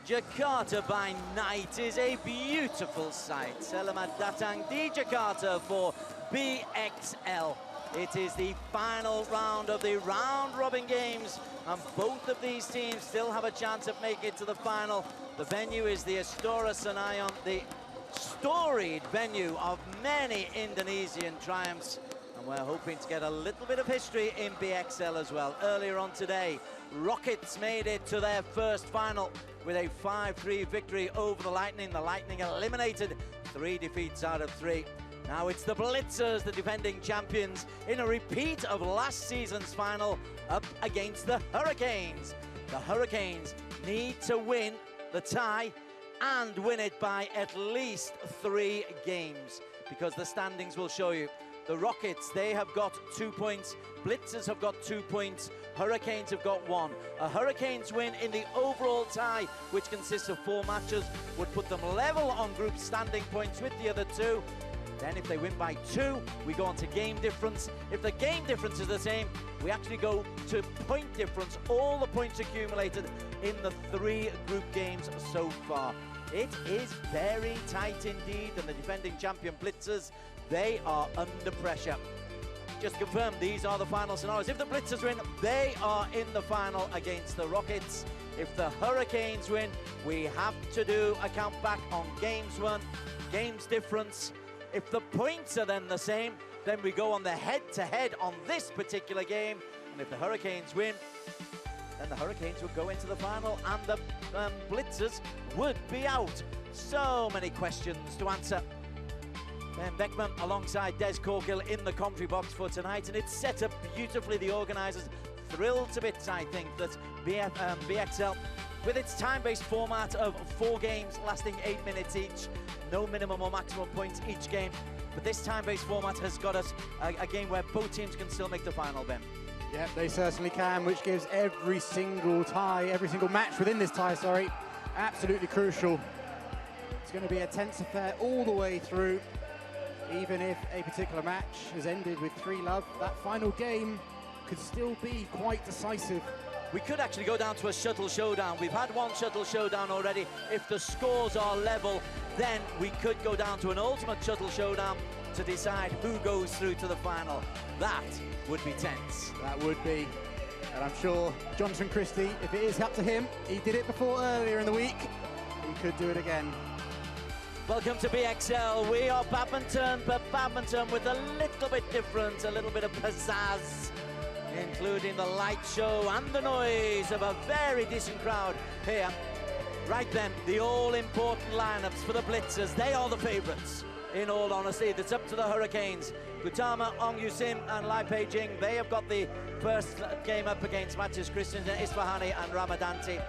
Jakarta by night is a beautiful sight. Selamat datang di Jakarta for BXL. It is the final round of the round-robin games, and both of these teams still have a chance of making it to the final. The venue is the Istora Senayan, the storied venue of many Indonesian triumphs, and we're hoping to get a little bit of history in BXL as well. Earlier on today, Rockets made it to their first final with a 5-3 victory over the Lightning. The Lightning eliminated 3 defeats out of 3. Now it's the Blitzers, the defending champions, in a repeat of last season's final, up against the Hurricanes. The Hurricanes need to win the tie and win it by at least 3 games, because the standings will show you. The Rockets, they have got 2 points. Blitzers have got 2 points. Hurricanes have got 1. A Hurricanes win in the overall tie, which consists of 4 matches, would put them level on group standing points with the other 2. Then if they win by 2, we go on to game difference. If the game difference is the same, we actually go to point difference, all the points accumulated in the 3 group games so far. It is very tight indeed, and the defending champion Blitzers, they are under pressure. Just confirmed, these are the final scenarios. If the Blitzers win, they are in the final against the Rockets. If the Hurricanes win, we have to do a count back on games won, games difference. If the points are then the same, then we go on the head-to-head on this particular game. And if the Hurricanes win, then the Hurricanes would go into the final and the Blitzers would be out. So many questions to answer. Ben Beckman alongside Des Corgill in the commentary box for tonight, and it's set up beautifully. The organisers thrilled to bits, I think, that BXL, with its time-based format of 4 games lasting 8 minutes each, no minimum or maximum points each game, but this time-based format has got us a game where both teams can still make the final, Ben. Yeah, they certainly can, which gives every single match within this tie, absolutely crucial. It's going to be a tense affair all the way through. Even if a particular match has ended with 3-love, that final game could still be quite decisive. We could actually go down to a shuttle showdown. We've had 1 shuttle showdown already. If the scores are level, then we could go down to an ultimate shuttle showdown to decide who goes through to the final. That would be tense. That would be. And I'm sure Jonathan Christie, if it is up to him, he did it before earlier in the week, he could do it again. Welcome to BXL. We are badminton, but badminton with a little bit different, a little bit of pizzazz, including the light show and the noise of a very decent crowd here. Right then, the all-important lineups for the Blitzers. They are the favourites, in all honesty. That's up to the Hurricanes. Gutama, Ong Yusim and Lai Pei-Jing, they have got the first game up against Matis Christensen, Isfahani and Ramadanti.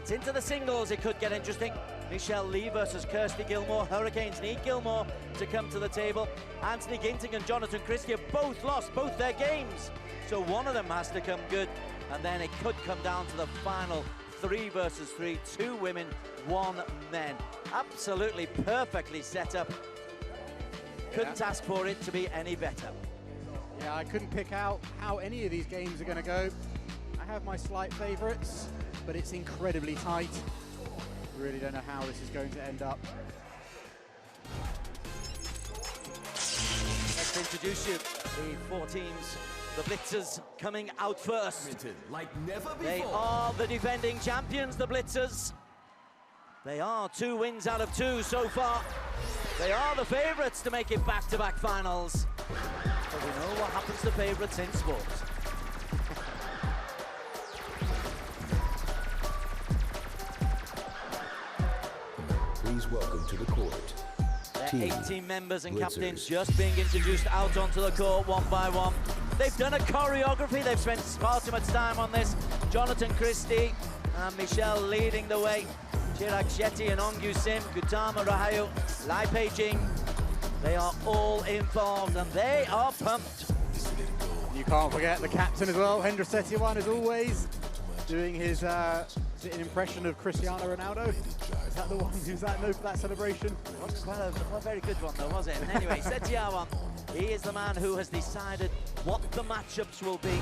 It's into the singles, it could get interesting. Michelle Lee versus Kirsty Gilmore. Hurricanes need Gilmore to come to the table. Anthony Ginting and Jonathan Christie have both lost both their games, so one of them has to come good, and then it could come down to the final 3 versus 3, 2 women, 1 man. Absolutely perfectly set up. Couldn't ask for it to be any better. Yeah, I couldn't pick out how any of these games are going to go. I have my slight favourites, but it's incredibly tight. Really don't know how this is going to end up. Let's introduce you the 4 teams. The Blitzers coming out first. Like never before. They are the defending champions, the Blitzers. They are 2 wins out of 2 so far. They are the favourites to make it back-to-back finals. But we know what happens to favourites in sports. Please welcome to the court. Their 18 members and captains just being introduced out onto the court one by one. They've done a choreography. They've spent far too much time on this. Jonathan Christie and Michelle leading the way. Chirag Shetty and Ong Yusim, Gutama Rahayu, Lai Pei-Jing. They are all involved and they are pumped. You can't forget the captain as well, Hendra Setiawan, as always, doing his an impression of Cristiano Ronaldo. Is that the one who's that known for that celebration? Wasn't quite a very good one though, was it? And anyway, Setiawan, he is the man who has decided what the matchups will be.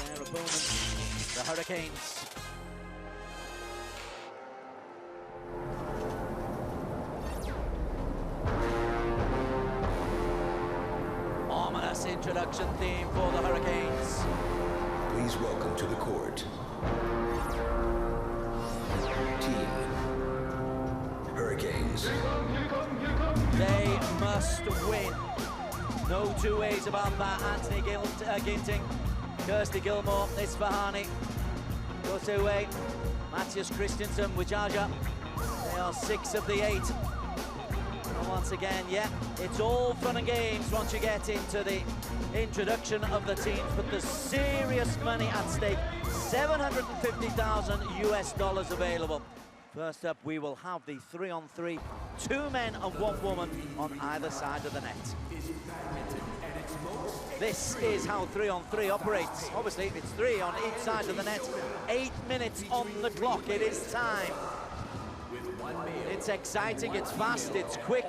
Their opponents, the Hurricanes. raucous introduction theme for the Hurricanes. Please welcome to the court, Team Hurricanes. They must win. No two ways about that. Anthony Ginting, Kirsty Gilmore, Isfahani, Goteway, Matthias Christensen, Wijaja. They are 6 of the 8. And once again, yeah, it's all fun and games once you get into the introduction of the teams, but there's serious money at stake. $750,000 US available. First up, we will have the 3-on-3, 2 men and 1 woman on either side of the net. This is how 3-on-3 operates. Obviously, it's 3 on each side of the net. 8 minutes on the clock. It is time. It's exciting, it's fast, it's quick.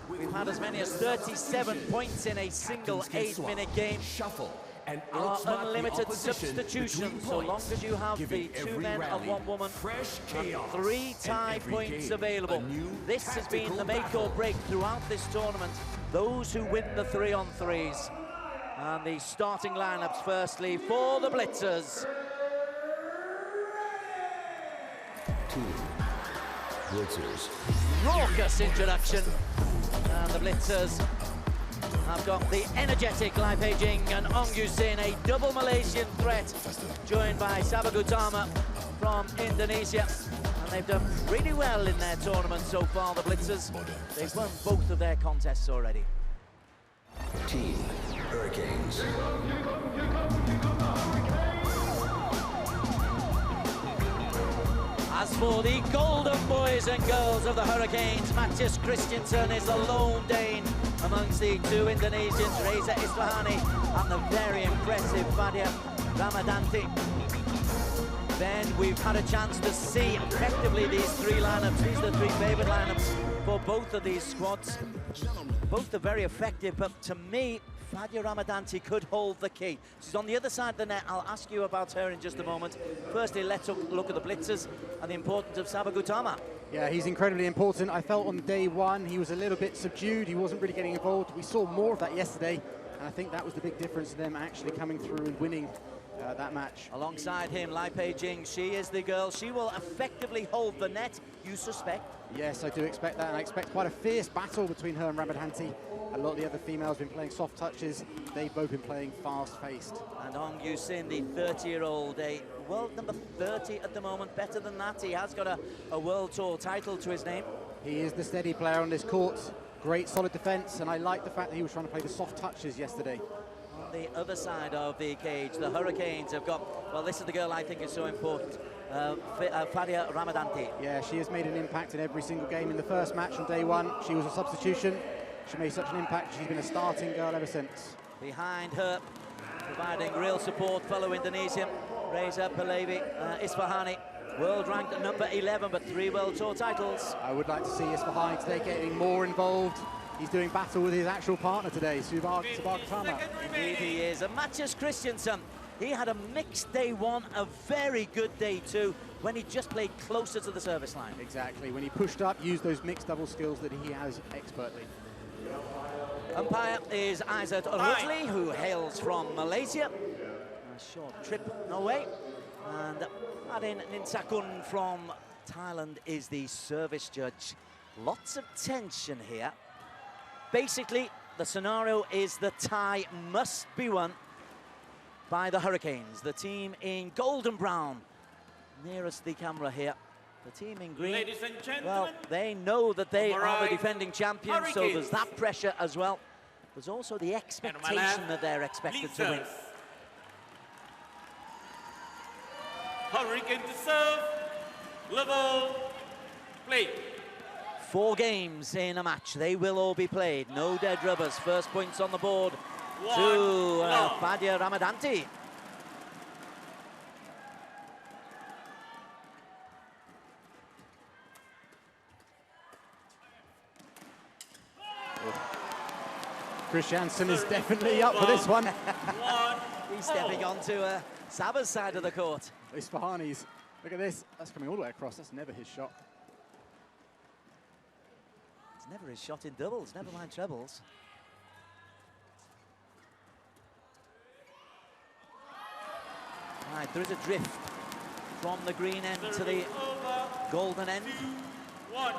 We've had as many as 37 points in a single 8-minute game. Shuffle and There are unlimited substitutions, so long as you have the 2 men and 1 woman, and 3 tie points available. This has been the make or break throughout this tournament. Those who win the 3-on-3s. And the starting lineups firstly for the Blitzers. Team Blitzers. Raucous introduction. And the Blitzers have got the energetic Lai Pei-Jing and Ong Yusin, a double Malaysian threat, joined by Sabagutama from Indonesia. And they've done pretty well in their tournament so far, the Blitzers. They've won both of their contests already. Team Hurricanes. As for the golden boys and girls of the Hurricanes, Matthias Christensen is the lone Dane amongst the 2 Indonesians, Reza Isfahani and the very impressive Fadia Ramadanti. Then we've had a chance to see effectively these 3 lineups. These are the 3 favourite lineups for both of these squads. Both are very effective, but to me, Fadia Ramadanti could hold the key. She's on the other side of the net. I'll ask you about her in just a moment. Firstly, let's look at the Blitzers and the importance of Sabagutama. Yeah, he's incredibly important. I felt on day 1 he was a little bit subdued. He wasn't really getting involved. We saw more of that yesterday, and I think that was the big difference to them actually coming through and winning that match. Alongside him, Lai Pei-Jing, she is the girl. She will effectively hold the net, you suspect? Yes, I do expect that, and I expect quite a fierce battle between her and Ramadanti. A lot of the other females have been playing soft touches. They've both been playing fast-paced. And Ong Yusin, the 30-year-old, a world number 30 at the moment. Better than that, he has got a World Tour title to his name. He is the steady player on this court. Great solid defense, and I like the fact that he was trying to play the soft touches yesterday. On the other side of the cage, the Hurricanes have got, well, this is the girl I think is so important, Fadia Ramadanti. Yeah, she has made an impact in every single game. In the first match on day 1, she was a substitution. She made such an impact. She's been a starting girl ever since. Behind her, providing real support, fellow Indonesian, Reza Pahlavi Isfahani, world ranked at number 11, but 3 World Tour titles. I would like to see Isfahani today getting more involved. He's doing battle with his actual partner today, Sabagutama. Indeed he is. And Matthias Christensen, he had a mixed day 1, a very good day 2, when he just played closer to the service line. Exactly, when he pushed up, used those mixed double skills that he has expertly. Umpire is Aizat Ruzli, who hails from Malaysia. A short trip away. And Adin Ninsakun from Thailand is the service judge. Lots of tension here. Basically, the scenario is the tie must be won by the Hurricanes. The team in gold and brown, nearest the camera here. The team in green, Ladies and gentlemen, well, they know that they are the right, defending champions, Hurricanes. so there's that pressure as well. There's also the expectation that they're expected to win. Blitzers. Hurricane to serve, level, play. 4 games in a match. They will all be played. No dead rubbers. First points on the board to Fadia Ramadanti. Christiansen is definitely up for this one. He's stepping onto Saba's side of the court. Isfahani's, look at this. That's coming all the way across. That's never his shot. It's never his shot in doubles, never mind trebles. There is a drift from the green end to the golden end. 2-1. 2-1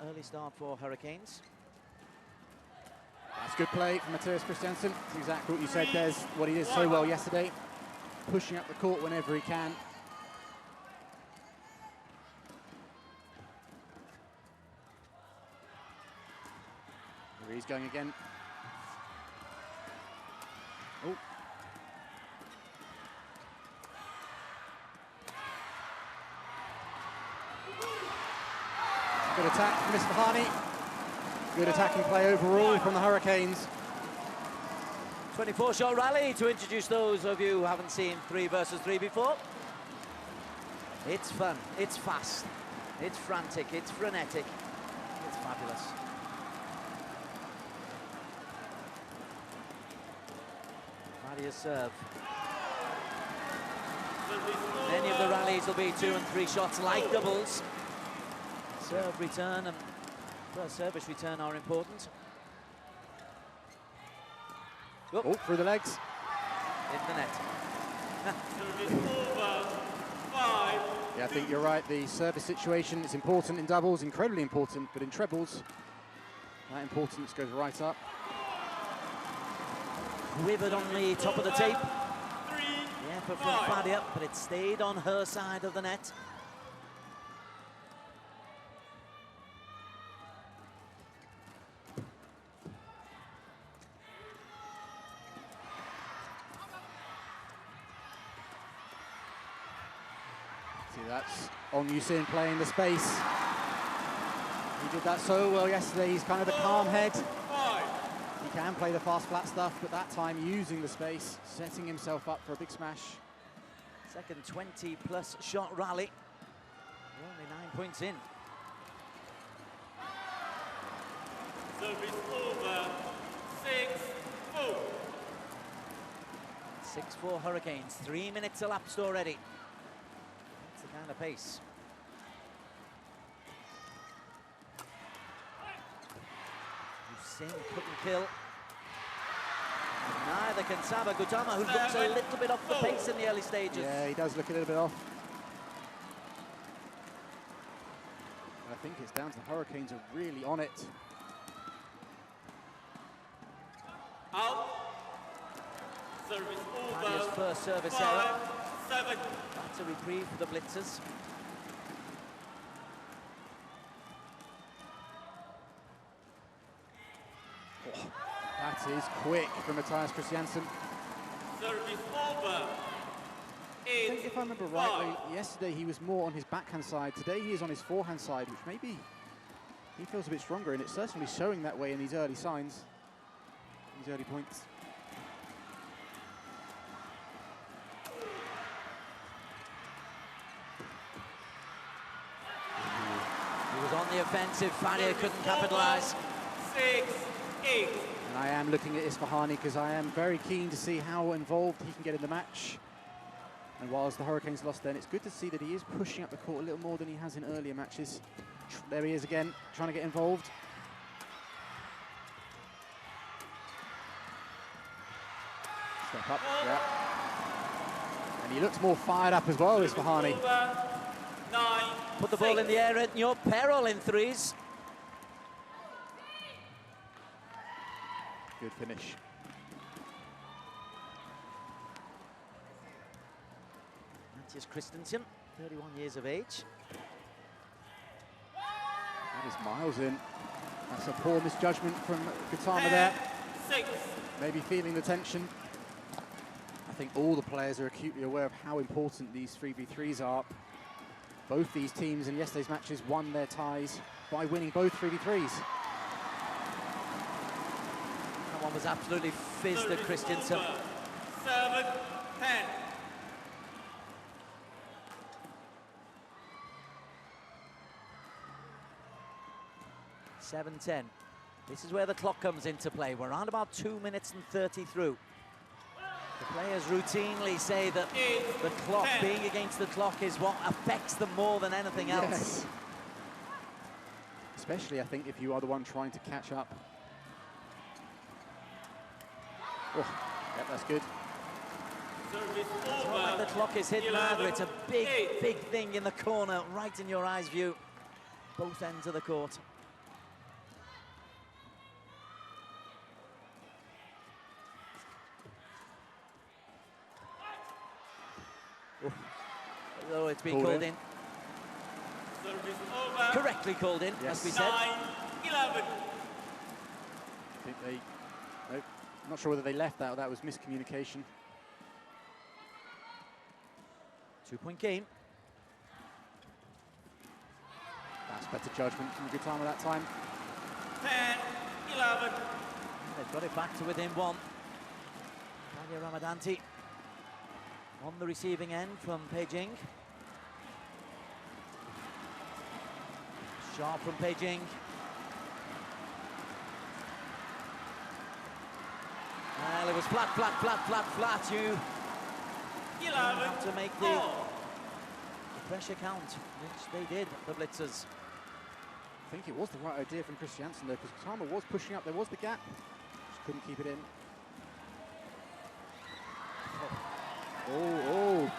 early start for Hurricanes. That's good play from Matthias Christiansen. That's exactly what you said, Des, what he did so well yesterday. Pushing up the court whenever he can. Here he's going again. Oh. Good attack from Mr. Harney. Good attacking play overall from the Hurricanes. 24-shot rally to introduce those of you who haven't seen 3 versus 3 before. It's fun, it's fast, it's frantic, it's frenetic, it's fabulous. Maria's serve. Many of the rallies will be 2 and 3 shots like doubles. Serve return and first service return are important. Oh, through the legs. In the net. Yeah, I think you're right. The service situation is important in doubles, incredibly important, but in trebles, that importance goes right up. Quivered on the top of the tape. The effort from Fadia, but it stayed on her side of the net. That's on Yusin playing the space. He did that so well yesterday. He's kind of the calm head. He can play the fast flat stuff, but that time using the space, setting himself up for a big smash. Second 20-plus shot rally. We're only 9 points in. Service over. 6-4. 6-4 Hurricanes. 3 minutes elapsed already. That's the kind of pace. Yusin couldn't kill. Neither can Saba Gautama, who looks a little bit off the pace in the early stages. Yeah, he does look a little bit off. I think it's down to the Hurricanes are really on it. Out. Service Fadia's over. first service error. 5-7. That's a reprieve for the Blitzers. Oh, that is quick from Matthias Christiansen. Service over. I think if I remember rightly, yesterday he was more on his backhand side. Today he is on his forehand side, which maybe he feels a bit stronger, and it's certainly showing that way in these early signs, these early points. He was on the offensive, Fadia couldn't capitalise. 6-8. And I am looking at Isfahani because I am very keen to see how involved he can get in the match. And whilst the Hurricanes lost then, it's good to see that he is pushing up the court a little more than he has in earlier matches. There he is again, trying to get involved. Step up, yeah. And he looks more fired up as well, Isfahani. 9. Put the ball in the air at your peril in threes. Good finish. Matthias Christensen, 31 years of age. That is miles in. That's a poor misjudgment from Gautama there. 6. Maybe feeling the tension. I think all the players are acutely aware of how important these 3v3s are. Both these teams in yesterday's matches won their ties by winning both 3v3s. That one was absolutely fizzed at Christensen. 7-10. 7-10. This is where the clock comes into play. We're around about 2 minutes and 30 through. The players routinely say that the clock, being against the clock, is what affects them more than anything else. Yes. Especially, I think, if you are the one trying to catch up. Oh, yep, that's good. Service It's not over. like the clock is hidden either. It's a big, big thing in the corner, right in your eyes view. Both ends of the court. Oh, it's been called in. Service over. Correctly called in, Yes. as we said. 9-11. I think they, nope, not sure whether they left that or that was miscommunication. 2-point game. That's better judgment from Gutama that time. 10-11. They've got it back to within one. Nadia Ramadanti on the receiving end from Beijing. Sharp from Beijing. Well, it was flat, flat, flat, flat, flat. You 11. have to make the pressure count, which they did, the Blitzers. I think it was the right idea from Chris Janssen though, because Gutama was pushing up, there was the gap, just couldn't keep it in. Oh.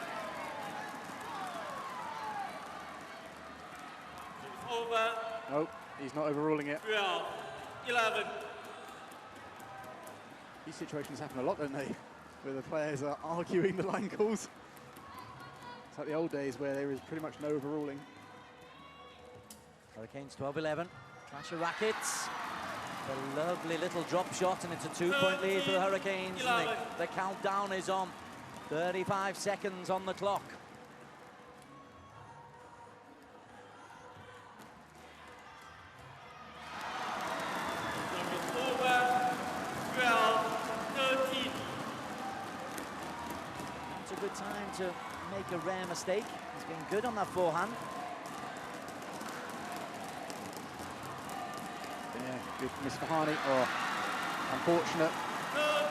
Over. Nope, he's not overruling it. 12-11. These situations happen a lot, don't they? Where the players are arguing the line calls. It's like the old days where there is pretty much no overruling. Hurricanes 12-11. Clash of rackets. A lovely little drop shot, and it's a 2-point lead for the Hurricanes. And the countdown is on. 35 seconds on the clock. Service over. 12-13. It's a good time to make a rare mistake. He's been good on that forehand. Yeah, good from Isfahani. Oh, unfortunate.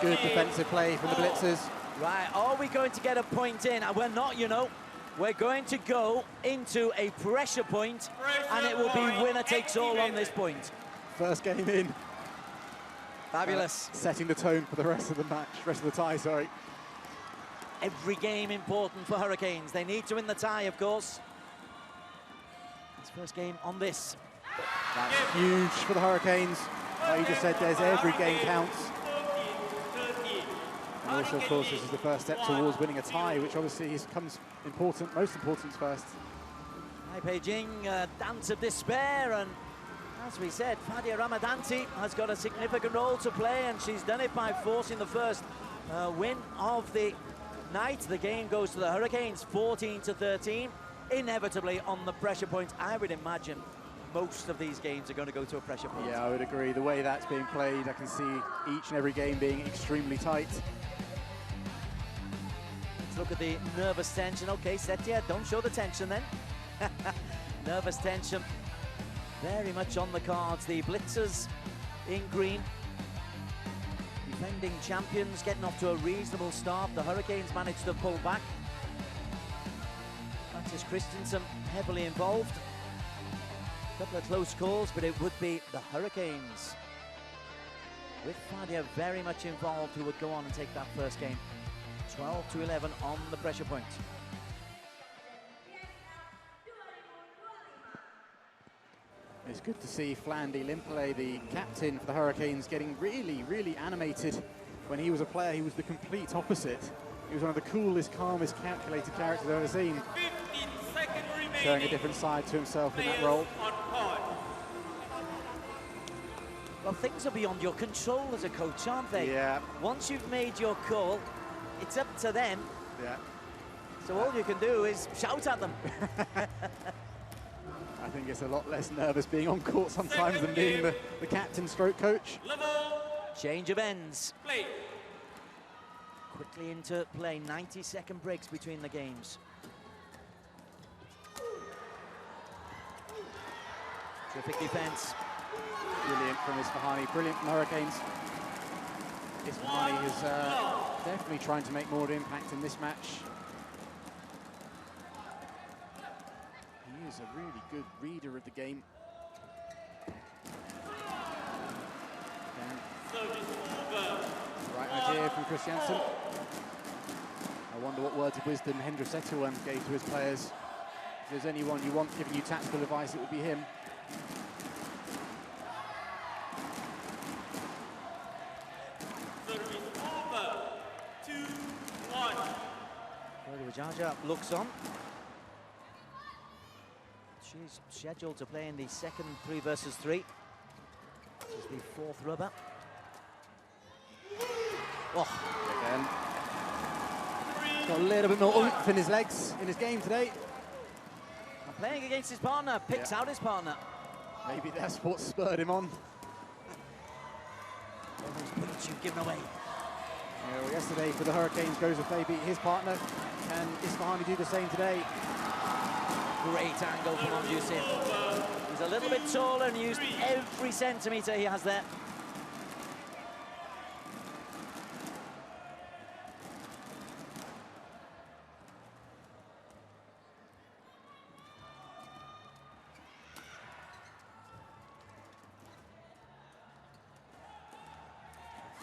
Good defensive play from the Blitzers. Right, are we going to get a point in? We're not, you know. We're going to go into a pressure point, and it will be winner takes all on this point. First game in. Fabulous. Setting the tone for the rest of the match, rest of the tie, sorry. Every game important for Hurricanes. They need to win the tie, of course. This first game on this. That's huge for the Hurricanes. Like you just said, Des, every game counts. And also, of course, this is the first step towards winning a tie, which obviously comes important, most important first. Hi, Beijing, dance of despair, and as we said, Fadia Ramadanti has got a significant role to play, and she's done it by forcing the first win of the night. The game goes to the Hurricanes, 14-13, inevitably on the pressure point. I would imagine most of these games are going to go to a pressure point. Yeah, I would agree. The way that's being played, I can see each and every game being extremely tight. Let's look at the nervous tension. Okay, Setia, don't show the tension then. Nervous tension very much on the cards. The Blitzers in green, defending champions, getting off to a reasonable start. The Hurricanes managed to pull back. Francis Christensen heavily involved. A couple of close calls, but it would be the Hurricanes, with Fadia very much involved, who would go on and take that first game. 12-11 on the pressure point. It's good to see Flandy Limpele, the captain for the Hurricanes, getting really, really animated. When he was a player, he was the complete opposite. He was one of the coolest, calmest, calculated characters I've ever seen. 15 seconds remaining. Showing a different side to himself in that role. On point. Well, things are beyond your control as a coach, aren't they? Yeah. Once you've made your call, it's up to them. Yeah. So all you can do is shout at them. I think it's a lot less nervous being on court sometimes than being the captain stroke coach. Level. Change of ends. Play. Quickly into play, 90-second breaks between the games. Terrific defense. Brilliant from Isfahani, brilliant from Hurricanes. Isfahani is definitely trying to make more of an impact in this match. He is a really good reader of the game. Service over. Right idea from Chris Janssen. I wonder what words of wisdom Hendra Settelwem gave to his players. If there's anyone you want giving you tactical advice, it would be him. Service over. 2-1. Jaja looks on. She's scheduled to play in the second 3 versus 3. This is the 4th rubber. Oh, Again. Got a little bit more oomph in his legs, in his game today. and playing against his partner, picks out his partner. Maybe that's what spurred him on. All those points you've given away. Yeah, well, yesterday for the Hurricanes, Goes beat his partner. Can Isfahani do the same today? Great angle from Onjusin. He's a little bit taller and used every centimetre he has there.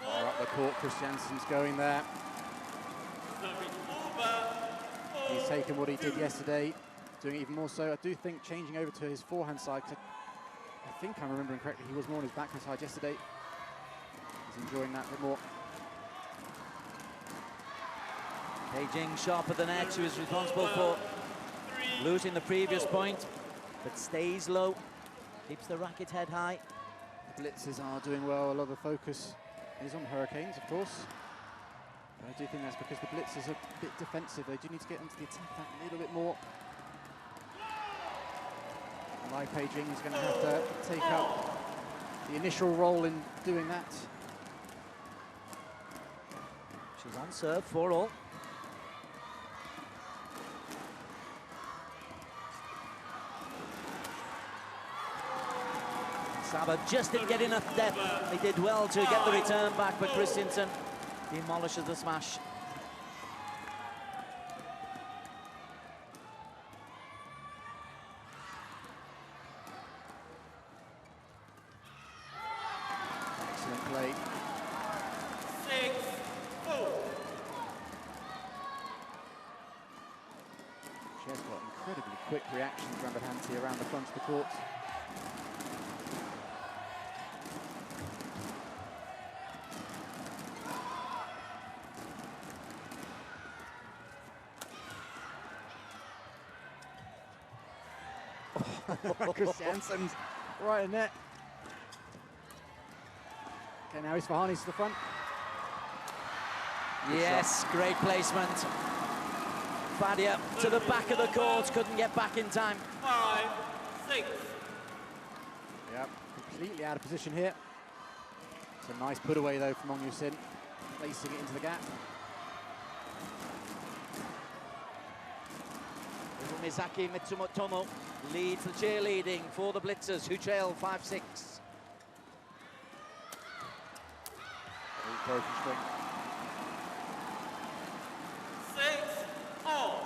Far up the court, Christiansen's going there. He's taken what he did yesterday, doing it even more so. I do think changing over to his forehand side, I think I'm remembering correctly, he was more on his backhand side yesterday. He's enjoying that a bit more. Beijing sharper than X, who is responsible for losing the previous point, but stays low, keeps the racket head high. The Blitzers are doing well. A lot of the focus is on Hurricanes, of course. But I do think that's because the Blitzers are a bit defensive. They do need to get into the attack that little bit more. Lai Beijing is going to have to take up the initial role in doing that. She's on serve, 4-all. Saba just didn't get enough depth. He did well to get the return back, but Christensen demolishes the smash. Excellent play. 6-4. She has got incredibly quick reactions, Rambadanti, around the front of the court. Christiansen's right in net. Okay, now Isfahani to the front. Yes, great placement. Fadia to the back of the court, couldn't get back in time. 5-6. Yep, completely out of position here. It's a nice put away though from Onjusin, placing it into the gap. Mizaki Mitsumotomo leads the cheerleading for the Blitzers, who trail 5-6. Broken string. 6-all.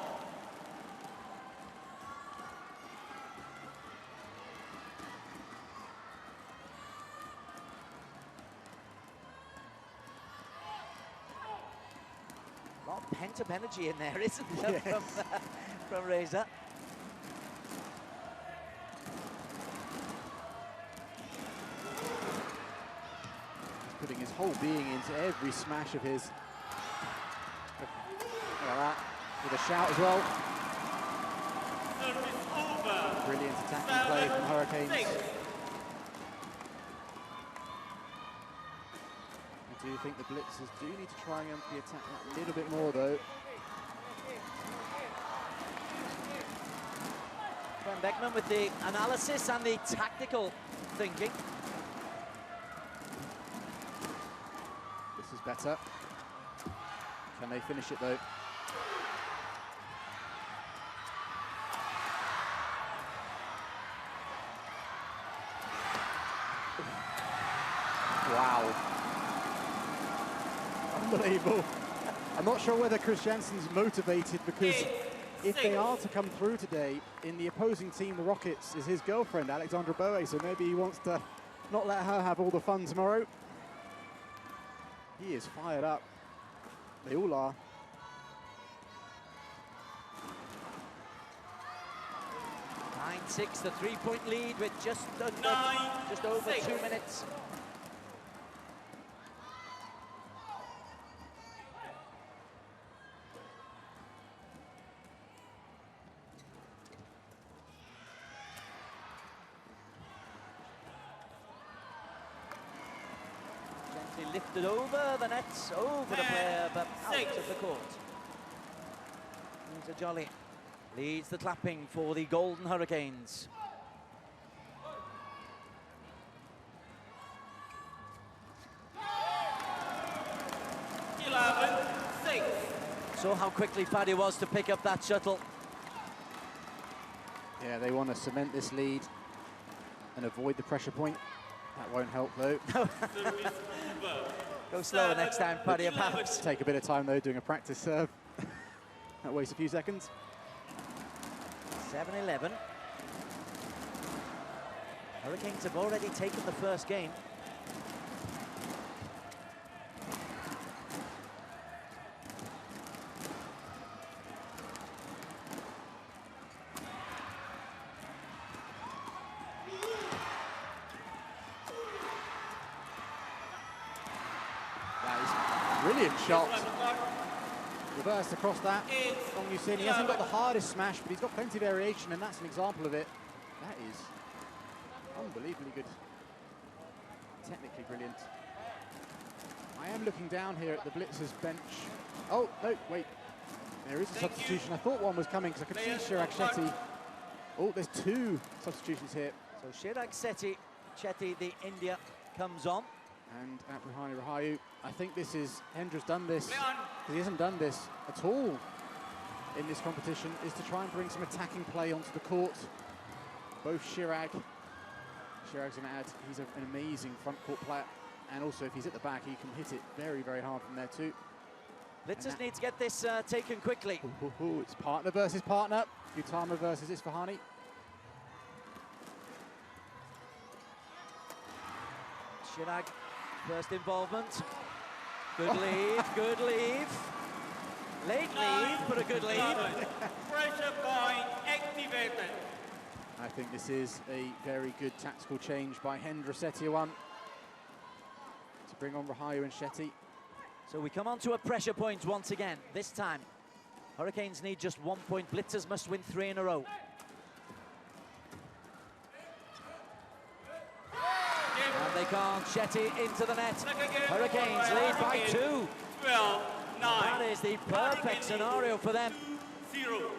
A lot of pent-up energy in there, isn't there, Yes. from Reza? He's putting his whole being into every smash of his. Look at that, with a shout as well. Service over. Brilliant attacking play from Hurricanes. 7-6. I do think the Blitzers do need to try and enter the attack a little bit more though. Van Beckman with the analysis and the tactical thinking. This is better. Can they finish it though? Wow. Unbelievable. I'm not sure whether Christiansen's motivated because if they are to come through today, in the opposing team, the Rockets, is his girlfriend, Alexandra Boe, so maybe he wants to not let her have all the fun tomorrow. He is fired up. They all are. 9-6, the 3-point lead with just over 2 minutes. Gently lifted over the nets, over the player, but out of the court. Here's a Jolly. Leads the clapping for the Golden Hurricanes. Saw how quickly Paddy was to pick up that shuttle. Yeah, they want to cement this lead and avoid the pressure point. That won't help, though. Go slower next time, Paddy, perhaps. Take a bit of time, though, doing a practice serve. That wastes a few seconds. 7-11. Hurricanes have already taken the first game. That is brilliant shot. Reversed across that. Long Yusin. He hasn't got the hardest smash, but he's got plenty of variation, and that's an example of it. That is unbelievably good. Technically brilliant. I am looking down here at the Blitzers bench. Oh, no, wait. There is a substitution. I thought one was coming because I could see Chirag Shetty. Oh, there's 2 substitutions here. So Chirag Shetty, the India, comes on. And at Ruhani Rahayu, I think this is, Hendra's done this, because he hasn't done this at all in this competition, is to try and bring some attacking play onto the court. Both Chirag's going to add, he's an amazing front court player, and also if he's at the back, he can hit it very, very hard from there too. Blitzers need to get this taken quickly. It's partner versus partner. Utama versus Isfahani. Chirag, first involvement. Good lead, good lead. Late lead, but a good lead. Pressure point activated. I think this is a very good tactical change by Hendra Setiawan to bring on Rahayu and Shetty. So we come on to a pressure point once again. This time, Hurricanes need just 1 point. Blitzers must win 3 in a row. And they can't. Shetty into the net. Hurricanes lead by 2. 12, 9. That is the perfect scenario for them. 0.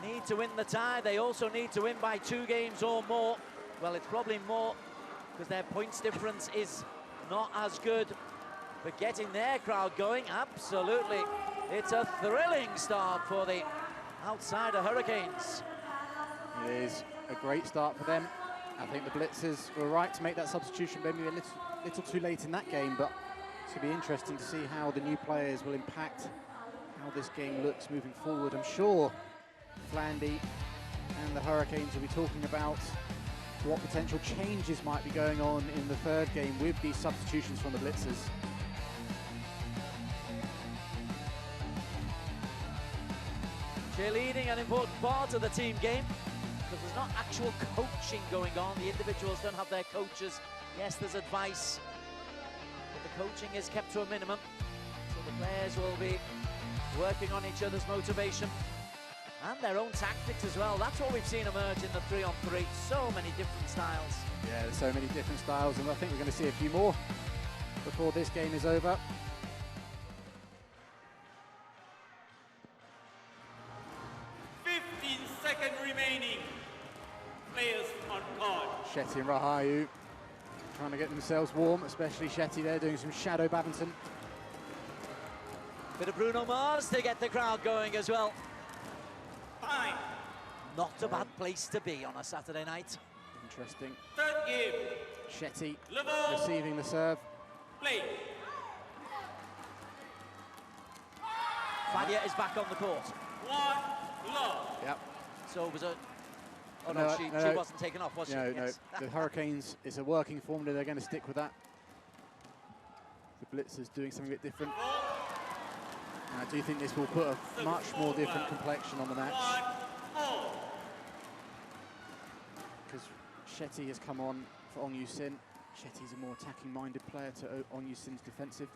They need to win the tie. They also need to win by 2 games or more. Well, it's probably more because their points difference is not as good. But getting their crowd going, absolutely. It's a thrilling start for the outsider Hurricanes. It is a great start for them. I think the Blitzers were right to make that substitution, maybe a little too late in that game, but it's going to be interesting to see how the new players will impact how this game looks moving forward. I'm sure Flandy and the Hurricanes will be talking about what potential changes might be going on in the 3rd game with these substitutions from the Blitzers. Cheerleading, an important part of the team game, because there's not actual coaching going on. The individuals don't have their coaches. Yes, there's advice, but the coaching is kept to a minimum. So the players will be working on each other's motivation and their own tactics as well. That's what we've seen emerge in the 3-on-3. So many different styles. Yeah, there's so many different styles, and I think we're going to see a few more before this game is over. Remaining players on court. Shetty and Rahayu trying to get themselves warm, especially Shetty there doing some shadow badminton. Bit of Bruno Mars to get the crowd going as well. Time. Not a bad place to be on a Saturday night. Interesting. 3rd game. Shetty Level. receiving the serve. Play. Fadia is back on the court. 1 love. Yep. So it was a... Oh, no, she wasn't taken off, was she? No, Yes. no. The Hurricanes, it's a working formula. They're going to stick with that. The Blitzers doing something a bit different. And I do think this will put a much more different complexion on the match. Shetty has come on for Ong Yu-sin. Shetty's a more attacking-minded player to Ong Yu-sin's defensive.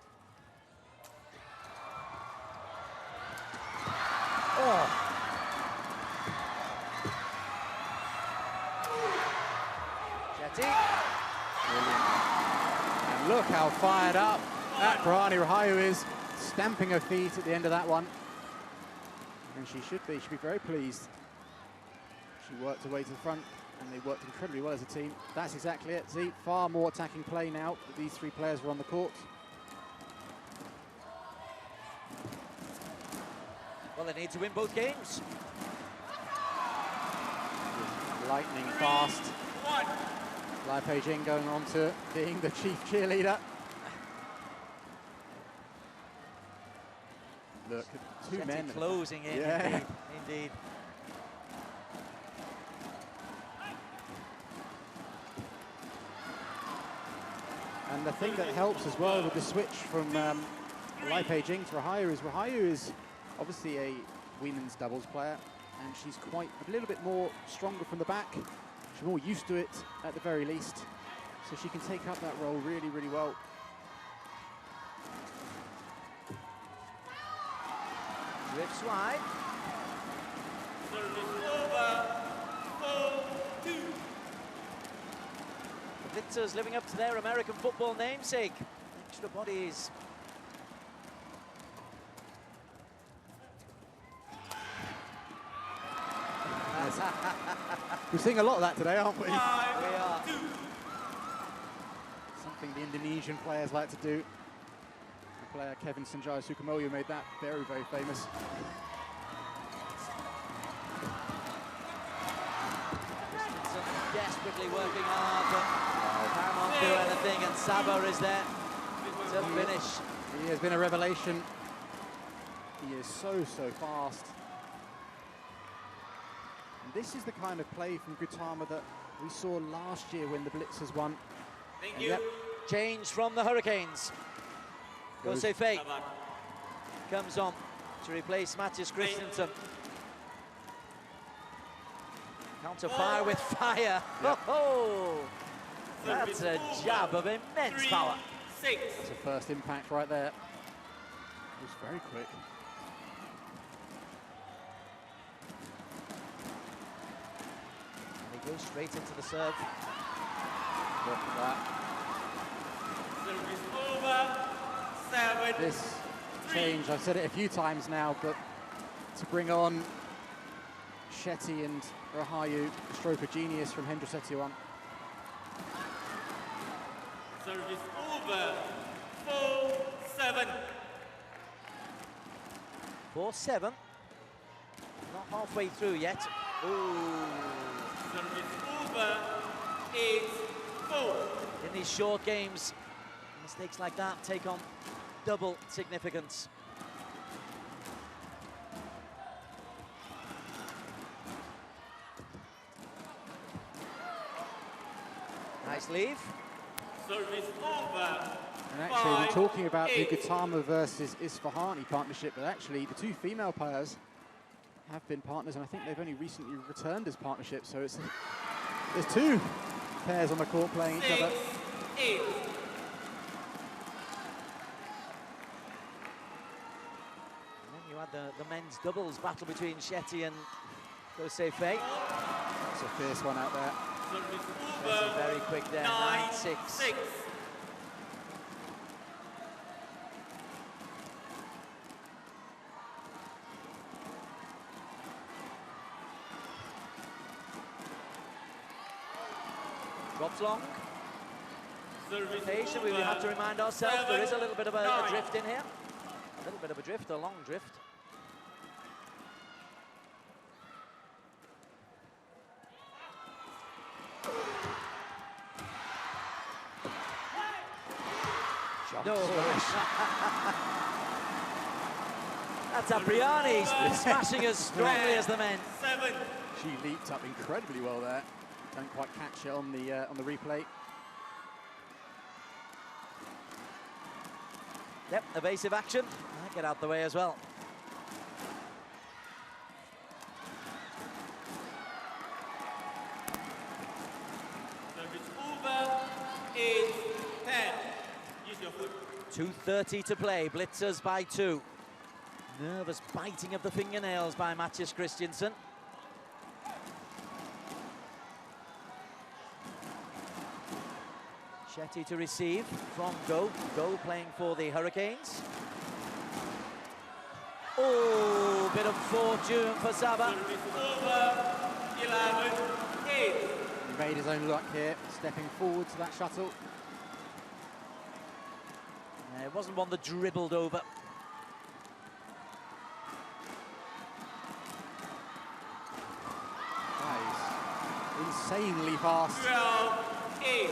Oh! Shetty. Brilliant. And look how fired up that Brani Rahayu is, stamping her feet at the end of that one. And she should be very pleased. She worked her way to the front, and they worked incredibly well as a team. That's exactly it, Z. Far more attacking play now that these three players were on the court. Well, they need to win both games. Lightning fast. Lai Pei-jing going on to being the chief cheerleader. Look, two Shetty men closing in, yeah. indeed. And the thing that helps as well with the switch from Lai Pei-jing to Rahayu is obviously a women's doubles player, and she's quite a little bit more stronger from the back. She's more used to it at the very least, so she can take up that role really, really well. Drifts wide. Service over. 4-2. The Blitzers living up to their American football namesake. Extra bodies. We're seeing a lot of that today, aren't we? 5-2. We are. Something the Indonesian players like to do. The player Kevin Sanjaya Sukamuljo made that very, very famous. Desperately working hard, but cannot do anything, and Sabo is there to finish. He has been a revelation. He is so, so fast. And this is the kind of play from Gautama that we saw last year when the Blitzers won. Thank And you. yep, Change from the Hurricanes. Jose Fei comes on to replace Matthias Christensen. Counter fire with fire. Yep. Oh, that's a jab of immense power. 6. That's a first impact right there. It was very quick. And he goes straight into the serve. Look at that. Service over. 7. This change, I've said it a few times now, but to bring on Shetty and Rahayu, stroke of genius from Hendra Setiawan. Service over. 4-7. 4-7. Not halfway through yet. Ooh. Service over. 8-4. In these short games, mistakes like that take on double significance. Nice leave. Service over. And actually, we're 5, talking about 8. the Gautama versus Isfahani partnership, but actually the two female players have been partners, and I think they've only recently returned as partnerships, so there's two pairs on the court playing each other. 6, 8. And then you had the men's doubles battle between Shetty and Jose Fei. That's a fierce one out there. Service Shetty over. very quick there, 9-6. 9-6. Drops long. Service Patient, we over. have to remind ourselves 7, there is a little bit of a 9. drift in here. A little bit of a drift, a long drift. No. That's Apriani smashing as strongly as the men. 7. She leaped up incredibly well there. Don't quite catch it on the replay. Yep, evasive action. Get out the way as well. 2:30 to play. Blitzers by 2. Nervous biting of the fingernails by Matthias Christiansen. Shetty to receive from Go. Go playing for the Hurricanes. Oh, bit of fortune for Saba. He made his own luck here, stepping forward to that shuttle. It wasn't one that dribbled over. That is insanely fast. 12-8.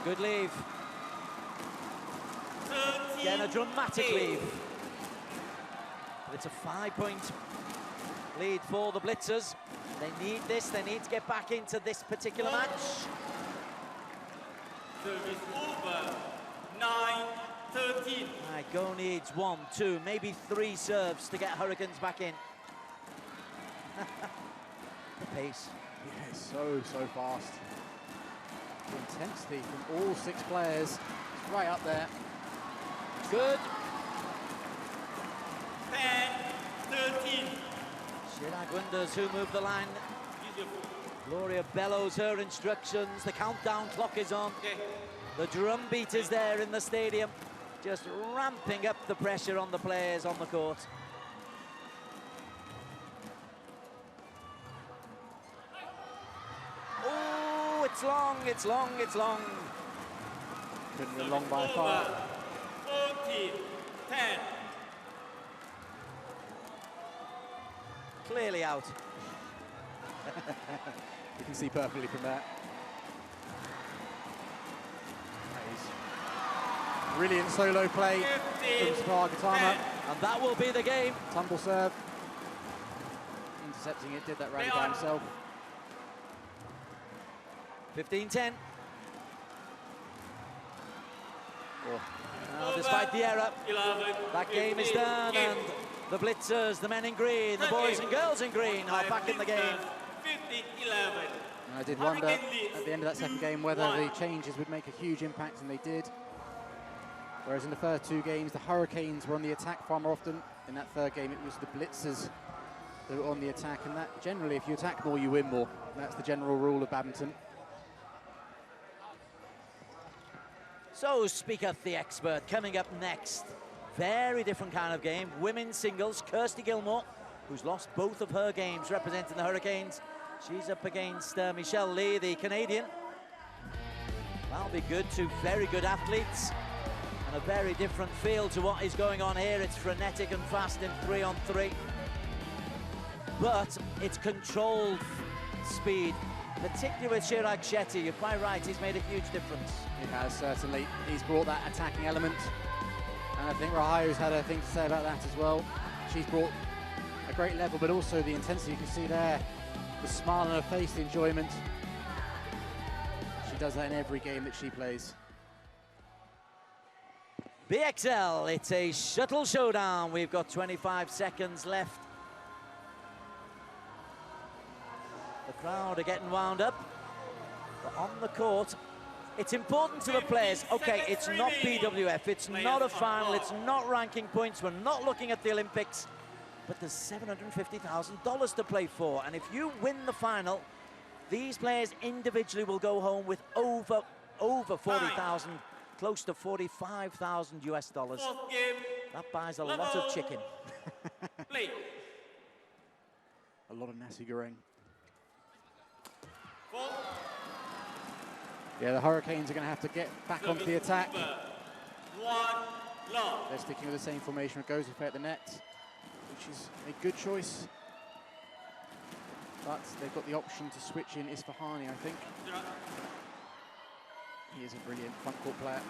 Good leave. Again, a dramatic lead. But it's a 5-point lead for the Blitzers. They need this, they need to get back into this particular match. Service over. 9-13. Right, Go needs 1, 2, maybe 3 serves to get Hurricanes back in. The pace. Yeah, so fast. The intensity from all 6 players is right up there. Good. 10-13. Chirag wonders who moved the line. Gloria bellows her instructions. The countdown clock is on. The drum beat is there in the stadium, just ramping up the pressure on the players on the court. Oh, it's long, it's long, it's long. Couldn't be long by far. 14-10. Clearly out. You can see perfectly from that. Brilliant solo play from Spargatama. And that will be the game. Tumble serve. Intercepting it, did that rally by himself. 15-10. Oh. Now, despite the error, that game is done, and the Blitzers, the men in green, the boys and girls in green are back in the game. 15-11. I did wonder at the end of that second game whether the changes would make a huge impact, and they did. Whereas in the first 2 games, the Hurricanes were on the attack far more often. In that third game, it was the Blitzers that were on the attack, and that generally, if you attack more, you win more. That's the general rule of badminton. So speaketh the expert. Coming up next, very different kind of game. Women's singles, Kirsty Gilmore, who's lost both of her games representing the Hurricanes. She's up against Michelle Lee, the Canadian. That'll be good. 2 very good athletes. And a very different feel to what is going on here. It's frenetic and fast in 3-on-3. But it's controlled speed, particularly with Chirag Shetty. You're quite right, he's made a huge difference. He has, certainly. He's brought that attacking element. And I think Rahayo's had a thing to say about that as well. She's brought a great level, but also the intensity. You can see there, the smile on her face, the enjoyment. She does that in every game that she plays. BXL, it's a shuttle showdown. We've got 25 seconds left. The crowd are getting wound up. But on the court, it's important to the players. Okay, it's not BWF, it's not a final, it's not ranking points, we're not looking at the Olympics, but there's $750,000 to play for. And if you win the final, these players individually will go home with over 40,000, close to 45,000 US dollars. That buys a lot of chicken. A lot of nasi goreng. Yeah, the Hurricanes are going to have to get back onto the attack. They're sticking with the same formation. It goes at the net, which is a good choice. But they've got the option to switch in Isfahani, I think. He is a brilliant front court player.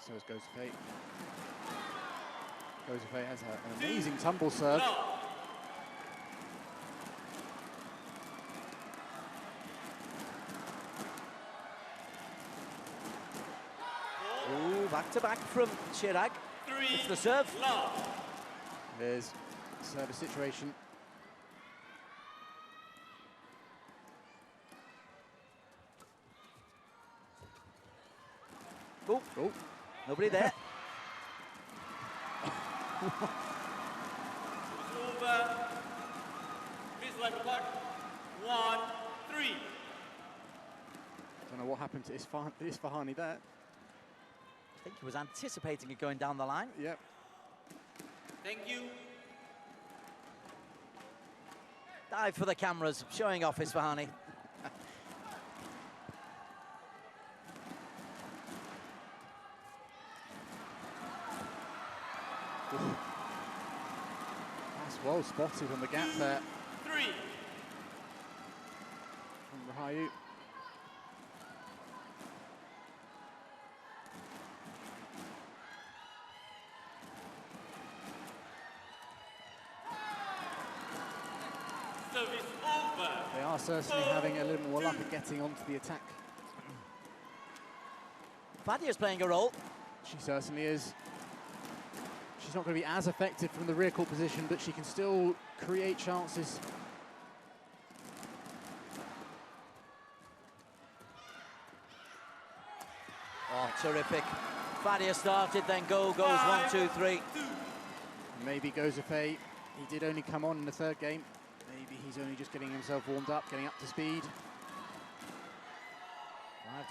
So is Gozafei. Gozafei has an amazing tumble serve. Ooh, back to back from Chirag. It's the serve. Love. There's service situation. Oh, Oh, nobody there. Over. Please like a clock. 1-3. don't know what happened to Isfahani there. I think he was anticipating it going down the line. Yep. Thank you. Dive for the cameras, showing off Isfahani. That's well spotted on the gap there 3. from Rahayu. Service over. They are certainly having a little more luck at getting onto the attack. Fadia's playing a role. She certainly is. She's not going to be as effective from the rear court position, but she can still create chances. Oh, terrific. Fadia started, then goes 1, 2, 3. Maybe Gozafe, he did only come on in the third game. Maybe he's only just getting himself warmed up, getting up to speed.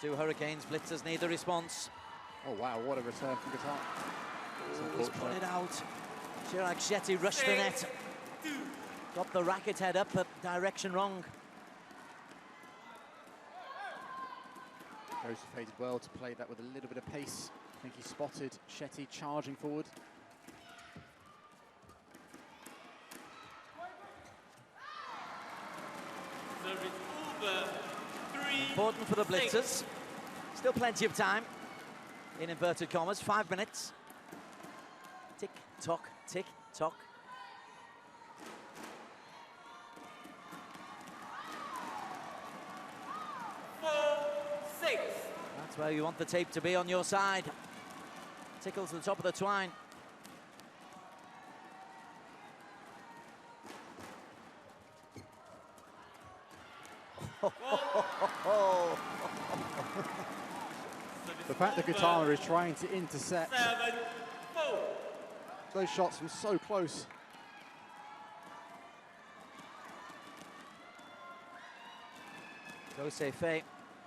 5-2 Hurricanes, Blitzers need a response. Oh wow, what a return from Qatar. He's put it out. Chirag Shetty rushed the net. Got the racket head up, but direction wrong. Gozafe did well to play that with a little bit of pace. I think he spotted Shetty charging forward. Service over. 3. Important for the Blitzers. Still plenty of time. In inverted commas, 5 minutes. Tick, tock, tick, tock. That's where you want the tape to be on your side. Tickles to the top of the twine. The fact that Qatar is trying to intercept 7-4. those shots from so close. Gozafe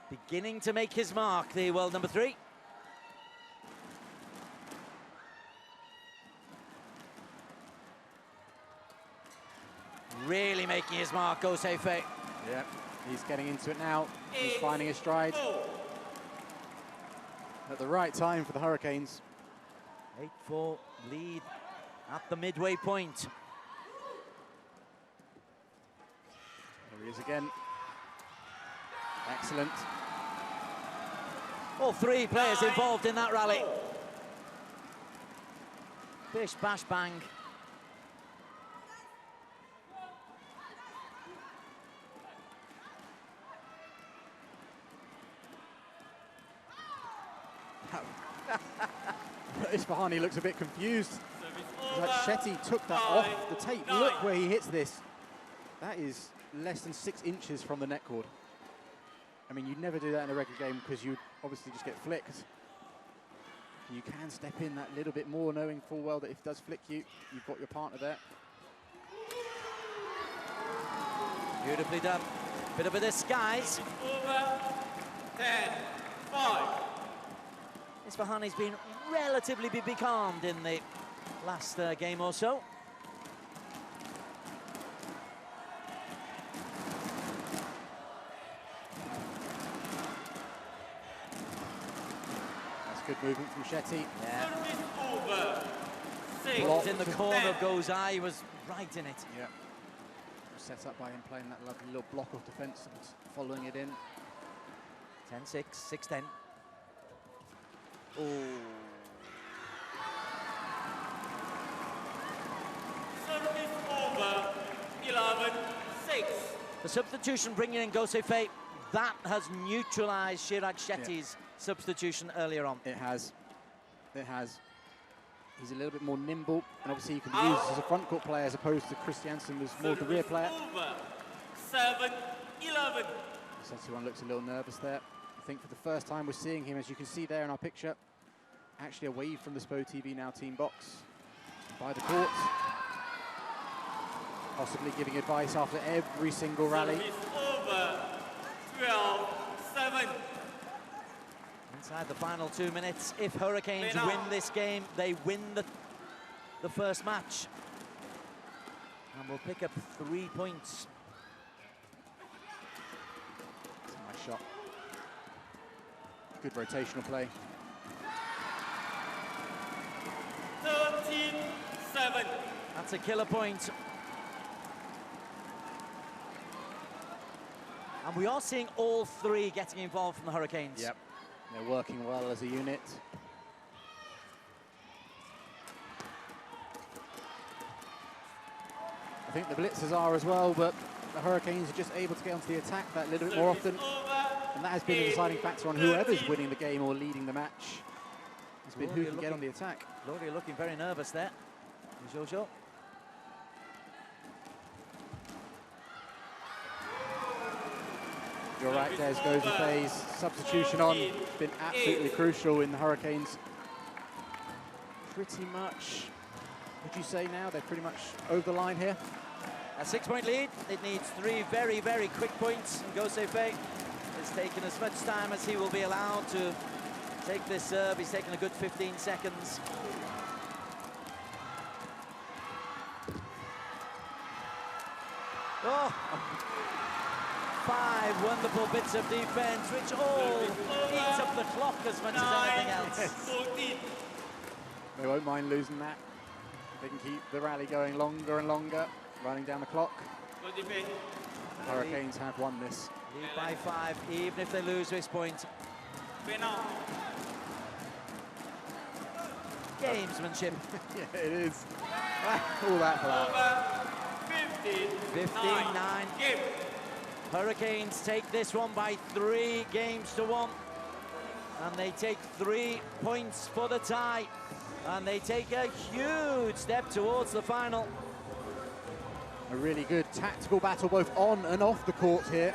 beginning to make his mark, the world number 3. Really making his mark, Gozafe. Yeah, he's getting into it now. He's finding his stride. At the right time for the Hurricanes. 8-4 lead at the midway point. There he is again. Excellent. All 3 players involved in that rally. Bish, bash, bang. Isfahani looks a bit confused. Like Shetty took that off the tape. Look where he hits this. That is less than 6 inches from the net cord. I mean, you'd never do that in a regular game because you'd obviously just get flicked. You can step in that little bit more, knowing full well that if it does flick you, you've got your partner there. Beautifully done. Bit of a disguise. Over. 10-5. Isfahani's been relatively becalmed in the last game or so. That's good movement from Shetty. Yeah. Service over. 6. Blocked in the corner of Gozai, he was right in it. Yeah. Set up by him playing that lovely little block of defence and following it in. 10-6, 6-10. Oh. Service over. 11-6. The substitution bringing in Gozafe, that has neutralised Chirag Shetty's substitution earlier on. It has. It has. He's a little bit more nimble, and obviously he can be used as a front court player as opposed to Christiansen, who's more of the rear player. 7-11. Setsuwan looks a little nervous there. I think for the first time we're seeing him, as you can see there in our picture, actually away from the SPOTV Now team box by the court. Possibly giving advice after every single rally. Over. 12-7. Inside the final 2 minutes, if Hurricanes win this game, they win the first match. And we'll pick up 3 points. That's a nice shot. Good rotational play. 13-7. That's a killer point. And we are seeing all three getting involved from the Hurricanes. Yep. They're working well as a unit. I think the Blitzers are as well, but the Hurricanes are just able to get onto the attack that little bit more often. And that has been the deciding factor on whoever's winning the game or leading the match. It's been who can get on the attack. Gloria looking very nervous there. Jojo. You're right, there's goes the phase. Substitution on. It's been absolutely crucial in the Hurricanes. Pretty much, would you say now, they're pretty much over the line here? A 6-point lead. It needs 3 very, very quick points. And Gosefei has taken as much time as he will be allowed to take this serve. He's taken a good 15 seconds. Oh! 5 wonderful bits of defense, which all eats up the clock as much as anything else. 14. They won't mind losing that. They can keep the rally going longer and longer, running down the clock. The Hurricanes have won this. Lead by 5, even if they lose this point. Gamesmanship. Yeah, it is. All that for that. 15-9. Game. Hurricanes take this one by 3 games to 1. And they take 3 points for the tie. And they take a huge step towards the final. A really good tactical battle both on and off the court here.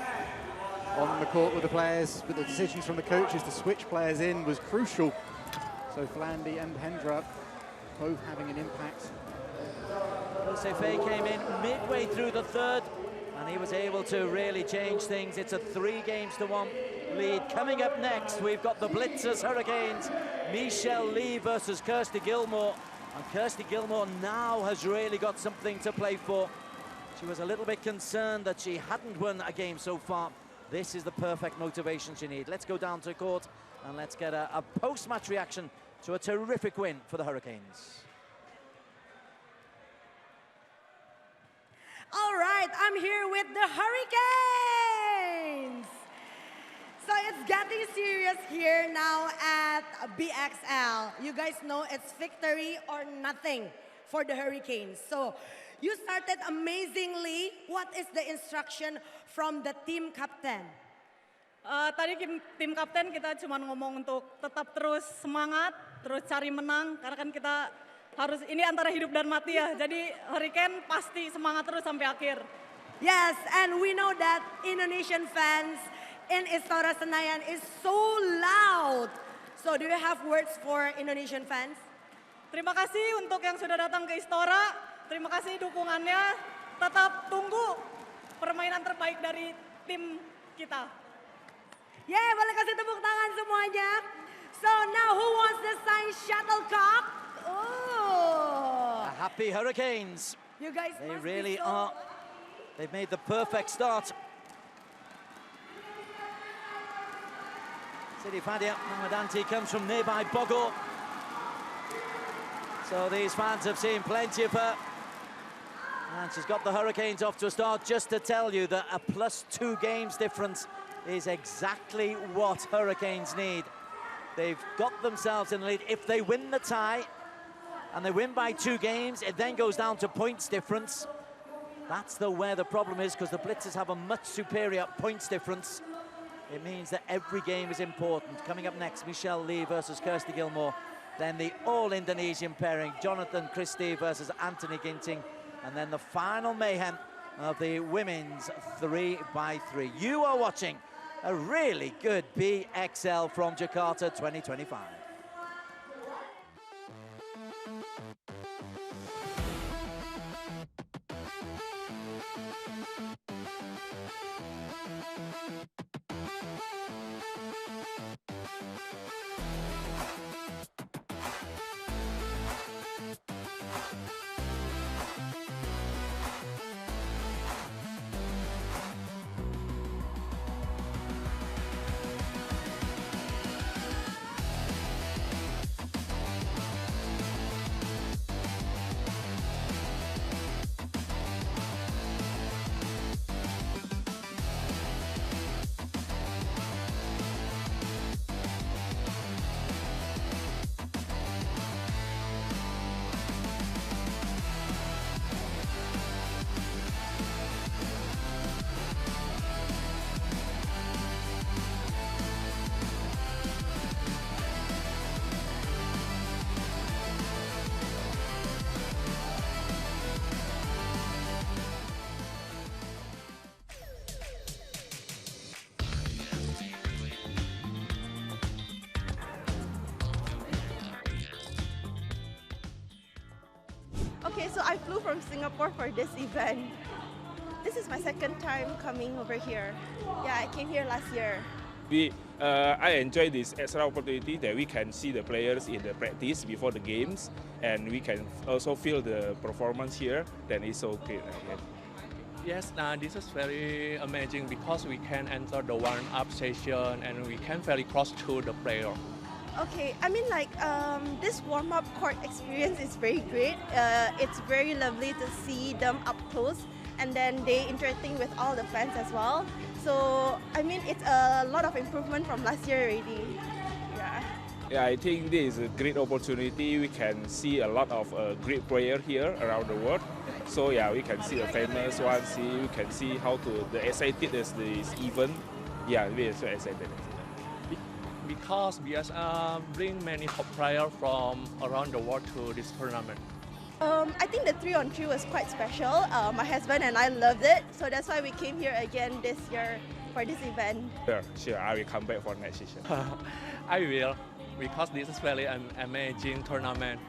On the court with the players, but the decisions from the coaches to switch players in was crucial. So Flandy and Hendra both having an impact. Gosefei came in midway through the third, and he was able to really change things. It's a 3 games to 1 lead. Coming up next, we've got the Blitzers Hurricanes. Michelle Lee versus Kirsty Gilmore. And Kirsty Gilmore now has really got something to play for. She was a little bit concerned that she hadn't won a game so far. This is the perfect motivation she needs. Let's go down to court and let's get a post-match reaction to a terrific win for the Hurricanes. All right, I'm here with the Hurricanes. So it's getting serious here now at BXL. You guys know it's victory or nothing for the Hurricanes. So you started amazingly. What is the instruction from the team captain? Tadi tim kapten kita cuma ngomong untuk tetap terus semangat, terus cari menang. Karena kan kita harus, ini antara hidup dan mati ya. Jadi Hurricane pasti semangat terus sampai akhir. Yes, and we know that Indonesian fans in Istora Senayan is so loud. So do you have words for Indonesian fans? Terima kasih untuk yang sudah datang ke Istora. Terima kasih dukungannya. Tetap tunggu permainan terbaik dari tim kita. Yeah, boleh kasih tepuk tangan semuanya. So now who wants the signed shuttlecock? Oh. A happy Hurricanes. You guys They must really be so... are. They've made the perfect start. Sidi Fadia Mahmadanti comes from nearby Bogor. So these fans have seen plenty of her. And she's got the Hurricanes off to a start. Just to tell you that a +2 games difference is exactly what Hurricanes need. They've got themselves in the lead. If they win the tie, and they win by 2 games, it then goes down to points difference. That's where the problem is, because the Blitzers have a much superior points difference. It means that every game is important. Coming up next, Michelle Lee versus Kirsty Gilmore. Then the all-Indonesian pairing, Jonathan Christie versus Anthony Ginting. And then the final mayhem of the women's 3x3. You are watching a really good BXL from Jakarta 2025. Okay, so I flew from Singapore for this event. This is my second time coming over here. Yeah, I came here last year. I enjoy this extra opportunity that we can see the players in the practice before the games, and we can also feel the performance here. Then it's so great. Yes, this is very amazing because we can enter the warm-up session and we can very close to the player. Okay, I mean like this warm-up court experience is very great. It's very lovely to see them up close, and then they interacting with all the fans as well. So I mean it's a lot of improvement from last year already. Yeah, I think this is a great opportunity. We can see a lot of great players here around the world. So yeah, we can see the famous ones. We can see how the excited is this event. Yeah, we are so excited. Because BSR bring many top players from around the world to this tournament. I think the 3-on-3 was quite special. My husband and I loved it, so that's why we came here again this year for this event. Sure, I will come back for next session. I will, because this is really an amazing tournament.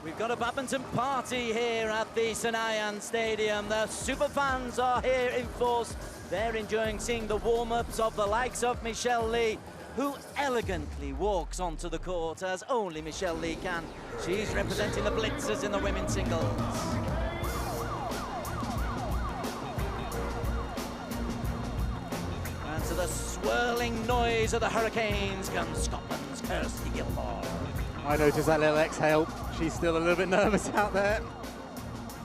We've got a badminton party here at the Senayan Stadium. The super fans are here in force. They're enjoying seeing the warm-ups of the likes of Michelle Lee, who elegantly walks onto the court as only Michelle Lee can. She's representing the Blitzers in the women's singles. And to the swirling noise of the Hurricanes comes Scotland's Kirsty Gilmore. I noticed that little exhale. She's still a little bit nervous out there.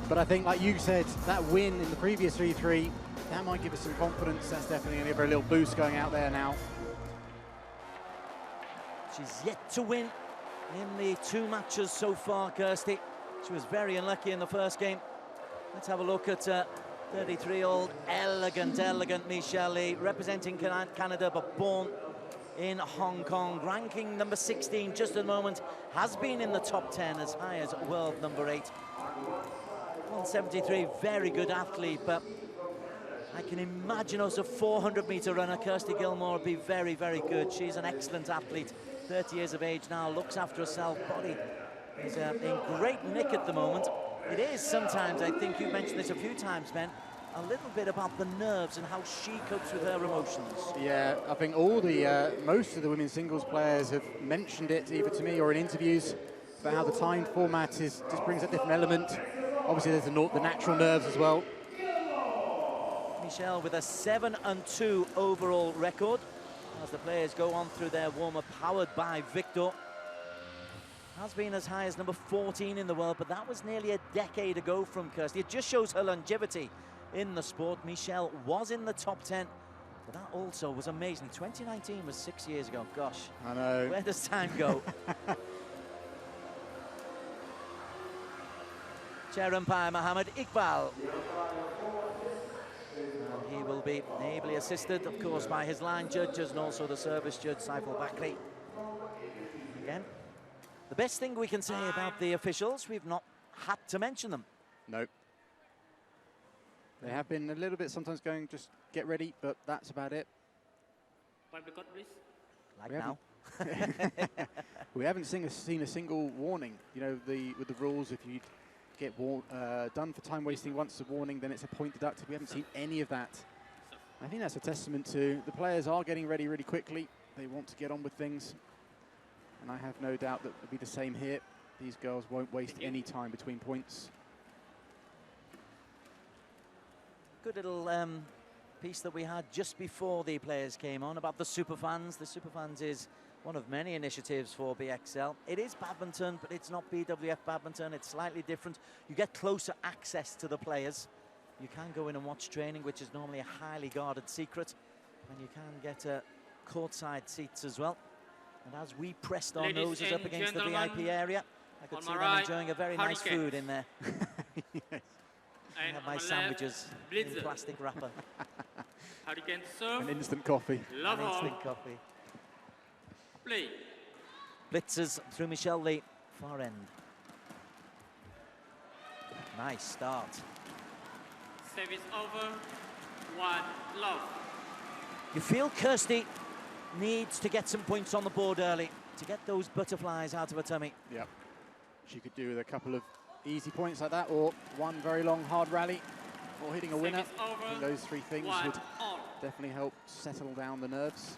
But I think, like you said, that win in the previous 3-3, that might give us some confidence. That's definitely going to give her a little boost going out there now. She's yet to win in the 2 matches so far, Kirsty. She was very unlucky in the first game. Let's have a look at 33-year-old elegant Michelle Lee, representing Canada, but born in Hong Kong, ranking number 16 just at the moment, has been in the top 10 as high as world number 8. 173, very good athlete, but I can imagine as a 400-meter runner, Kirsty Gilmore would be very, very good. She's an excellent athlete, 30 years of age now, looks after herself, body is in great nick at the moment. It is sometimes, I think you've mentioned this a few times, Ben, a little bit about the nerves and how she copes with her emotions. Yeah, I think all the most of the women's singles players have mentioned it either to me or in interviews about how the timed format just brings a different element. Obviously, there's the natural nerves as well. Michelle with a 7-2 overall record as the players go on through their warm-up, powered by Victor. Has been as high as number 14 in the world, but that was nearly a decade ago from Kirsty. It just shows her longevity in the sport. Michelle was in the top 10, but that also was amazing. 2019 was 6 years ago. Gosh, I know. Where does time go? Chair umpire Mohammed Iqbal. And he will be ably assisted, of course, by his line judges and also the service judge, Saiful Bakri. Again, the best thing we can say about the officials, we've not had to mention them. No. They have been a little bit sometimes going, just get ready, but that's about it. Like now. We haven't seen a single warning. You know, with the rules, if you get done for time wasting once a warning, then it's a point deducted. We haven't seen any of that. I think that's a testament to the players are getting ready really quickly. They want to get on with things. And I have no doubt that it'll be the same here. These girls won't waste any time between points. Good little piece that we had just before the players came on about the Superfans. The Superfans is one of many initiatives for BXL. It is badminton, but it's not BWF badminton. It's slightly different. You get closer access to the players. You can go in and watch training, which is normally a highly guarded secret. And you can get courtside seats as well. And as we pressed our noses up against the VIP area, I could see them enjoying a very nice food in there. Yes. I have my sandwiches in plastic wrapper. An instant coffee. An instant coffee. Play. Blitzers through Michelle Lee, far end. Nice start. Service over. 1 love. You feel Kirsty needs to get some points on the board early to get those butterflies out of her tummy. Yep. She could do with a couple of easy points like that, or one very long hard rally for hitting a winner. I think those three things would definitely help settle down the nerves.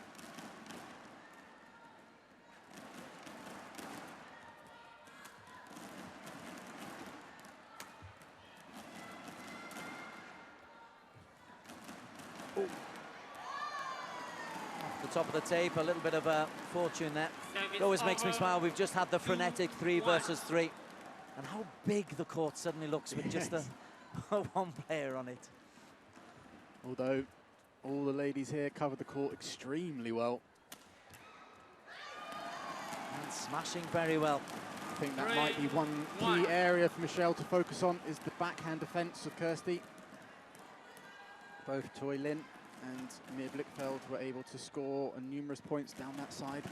Ooh. Off the top of the tape, a little bit of a fortune there. It always makes me smile. We've just had the frenetic 3 versus 3. And how big the court suddenly looks with just one player on it. Although all the ladies here covered the court extremely well. And smashing very well. I think that might be one key area for Michelle to focus on, is the backhand defense of Kirsty. Both Toy Lin and Mir Blickfeld were able to score numerous points down that side.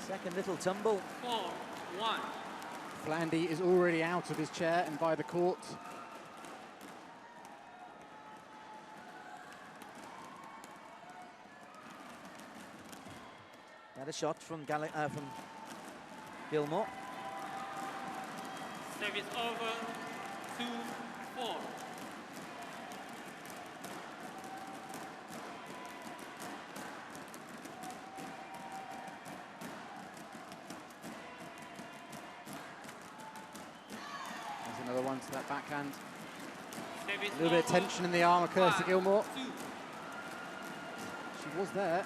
Second little tumble. 4-1. Flandy is already out of his chair and by the court. Had a shot from Gilmore. Service over. 2-4. Another one to that backhand. A little bit of tension in the arm of Kirsty Gilmore. She was there.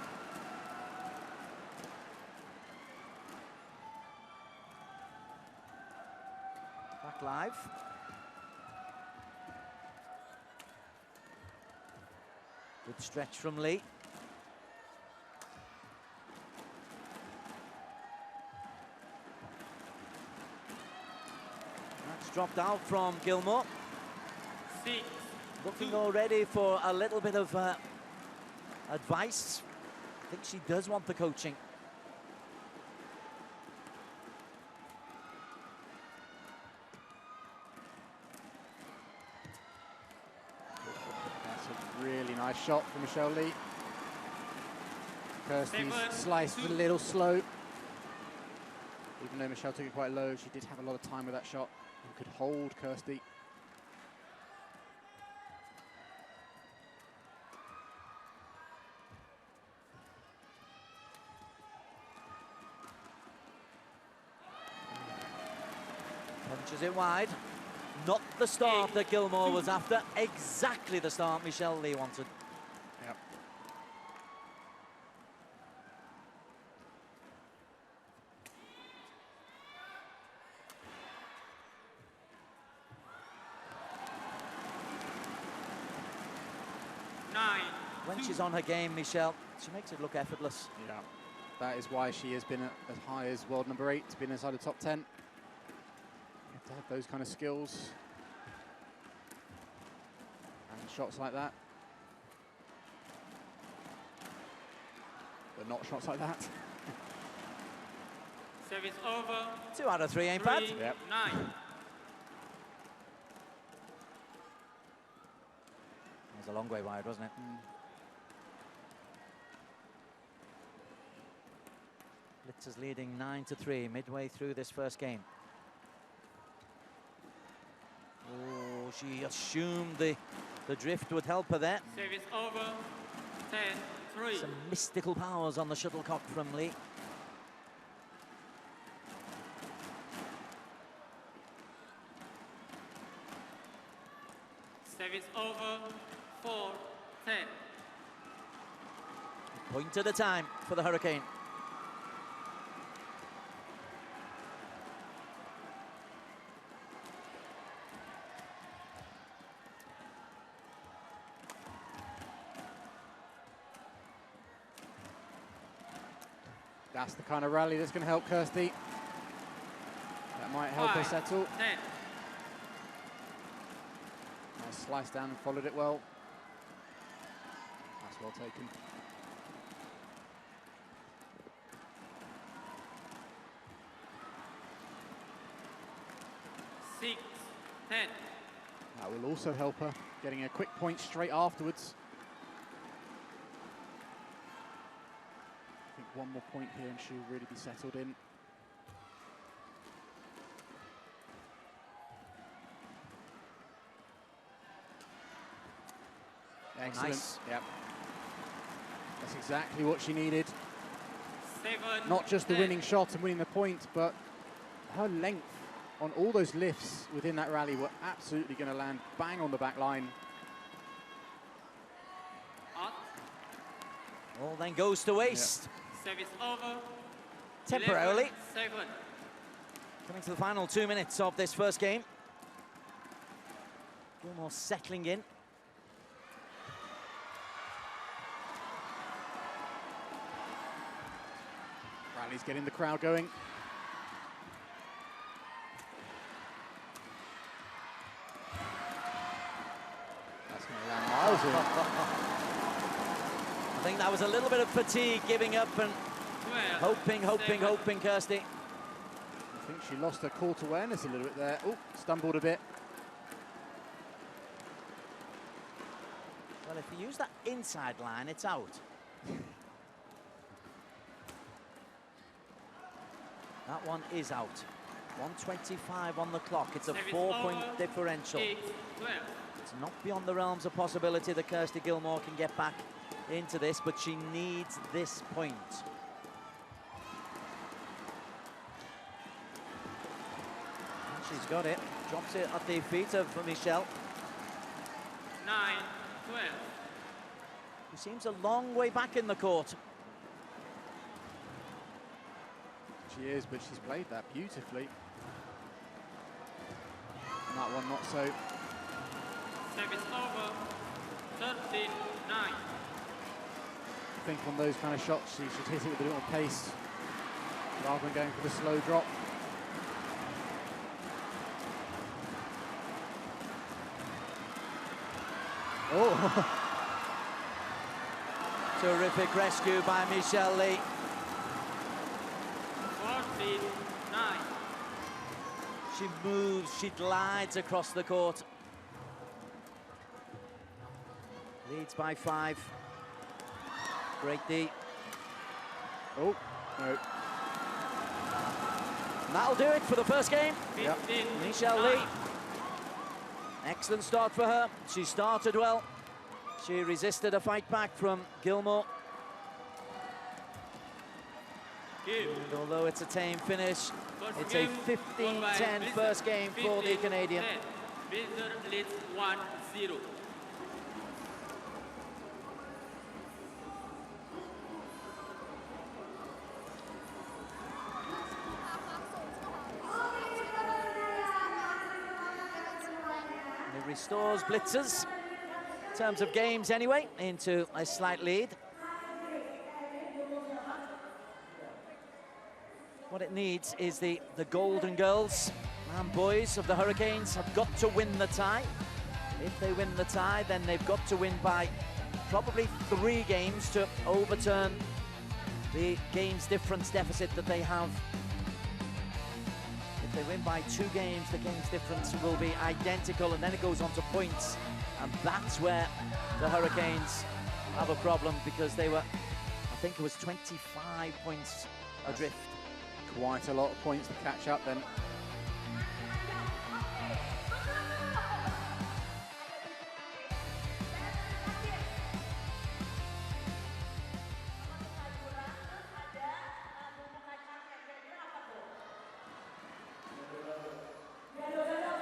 Back live. Good stretch from Lee. Dropped out from Gilmore. 6. Looking already for a little bit of advice. I think she does want the coaching. That's a really nice shot from Michelle Lee. Kirsty's slice was a little slow. Even though Michelle took it quite low, she did have a lot of time with that shot and could hold Kirsty. Punches it wide. Not the start that Gilmore was after. Exactly the start Michelle Lee wanted. Yep. When she's on her game, Michelle, she makes it look effortless. Yeah, that is why she has been as high as world number 8, been inside the top 10. You have to have those kind of skills. shots like that. But not shots like that. Service over. 2 out of 3 ain't bad. 3-9. Yep. It was a long way wide, wasn't it? Blitzers leading 9-3 midway through this first game. Oh, she assumed the drift would help her there. Service over. 10-3. Some mystical powers on the shuttlecock from Lee. Service over. 4-10. Point at a time for the Hurricane. That's the kind of rally that's going to help Kirsty. That might help her settle. 10. Nice slice down and followed it well. That's well taken. Six, 10. That will also help her, getting a quick point straight afterwards. I think one more point here and she'll really be settled in. Excellent. Nice. Yep. That's exactly what she needed. 7, Not just the 10. winning shot and winning the point, but her length on all those lifts within that rally were absolutely going to land bang on the back line. Out. All then goes to waste. Service over. Temporarily. 11-7. Coming to the final 2 minutes of this first game. Gilmore settling in. Rally's getting the crowd going. That's going to land miles in. I think that was a little bit of fatigue, giving up and 12, hoping, Kirsty. I think she lost her court awareness a little bit there. Oh, stumbled a bit. Well, if you use that inside line, it's out. That one is out. 1:25 on the clock. It's a 4-point differential. 8-12. It's not beyond the realms of possibility that Kirsty Gilmore can get back into this, but she needs this point. And she's got it. Drops it at the feet of Michelle. 9-12. Who seems a long way back in the court. She is, but she's played that beautifully. And that one not so. Service over. 13-9. I think on those kind of shots, she should hit it with a little pace rather than going for the slow drop. Oh! Terrific rescue by Michelle Lee. 14-9. She moves, she glides across the court. Leads by 5. Great D. Oh, no. And that'll do it for the first game. 15, Michelle 9. Lee. Excellent start for her. She started well. She resisted a fight back from Gilmore. And although it's a tame finish, it's a 15-10 first game for the Canadian. Blitzer leads 1-0. It restores Blitzers, in terms of games anyway, into a slight lead. What it needs is the Golden Girls and boys of the Hurricanes have got to win the tie. If they win the tie, then they've got to win by probably 3 games to overturn the games difference deficit that they have. If they win by 2 games, the games difference will be identical, and then it goes on to points. And that's where the Hurricanes have a problem, because they were, I think it was 25 points adrift. Quite a lot of points to catch up then.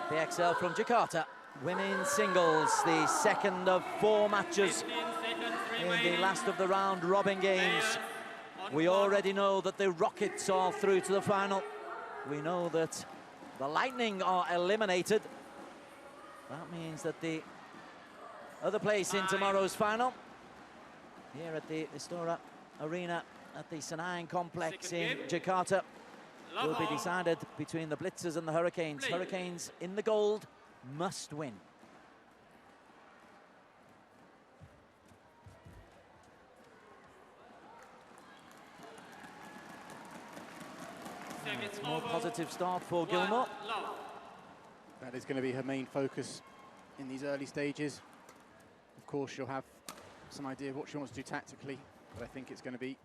BXL from Jakarta, women's singles, the second of 4 matches in the last of the round robin games. We already know that the Rockets are through to the final. We know that the Lightning are eliminated. That means that the other place in tomorrow's final, here at the Istora Arena at the Senayan complex in Jakarta, will be decided between the Blitzers and the Hurricanes. Hurricanes in the gold must win. It's a more positive start for Gilmore. That is going to be her main focus in these early stages. Of course, she'll have some idea of what she wants to do tactically, but I think it's going to be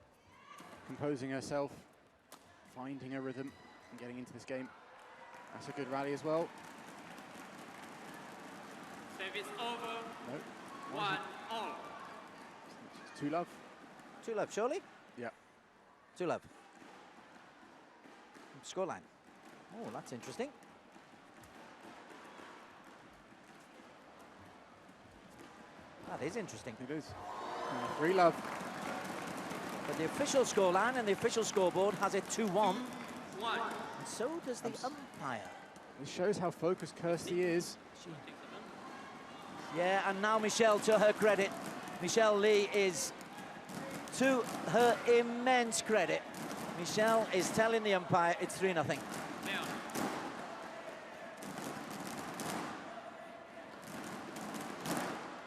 composing herself, finding a rhythm, and getting into this game. That's a good rally as well. Service over. No. 1-all. It's 2-love. 2-love, surely? Yeah. 2-love. Scoreline. Oh, that's interesting. That is interesting. It is. 3-love. But the official scoreline and the official scoreboard has it 2-1. One. And so does the umpire. It shows how focused Kirsty is. Yeah, and now Michelle, to her credit, Michelle Lee is, to her immense credit, Michelle is telling the umpire it's 3-0.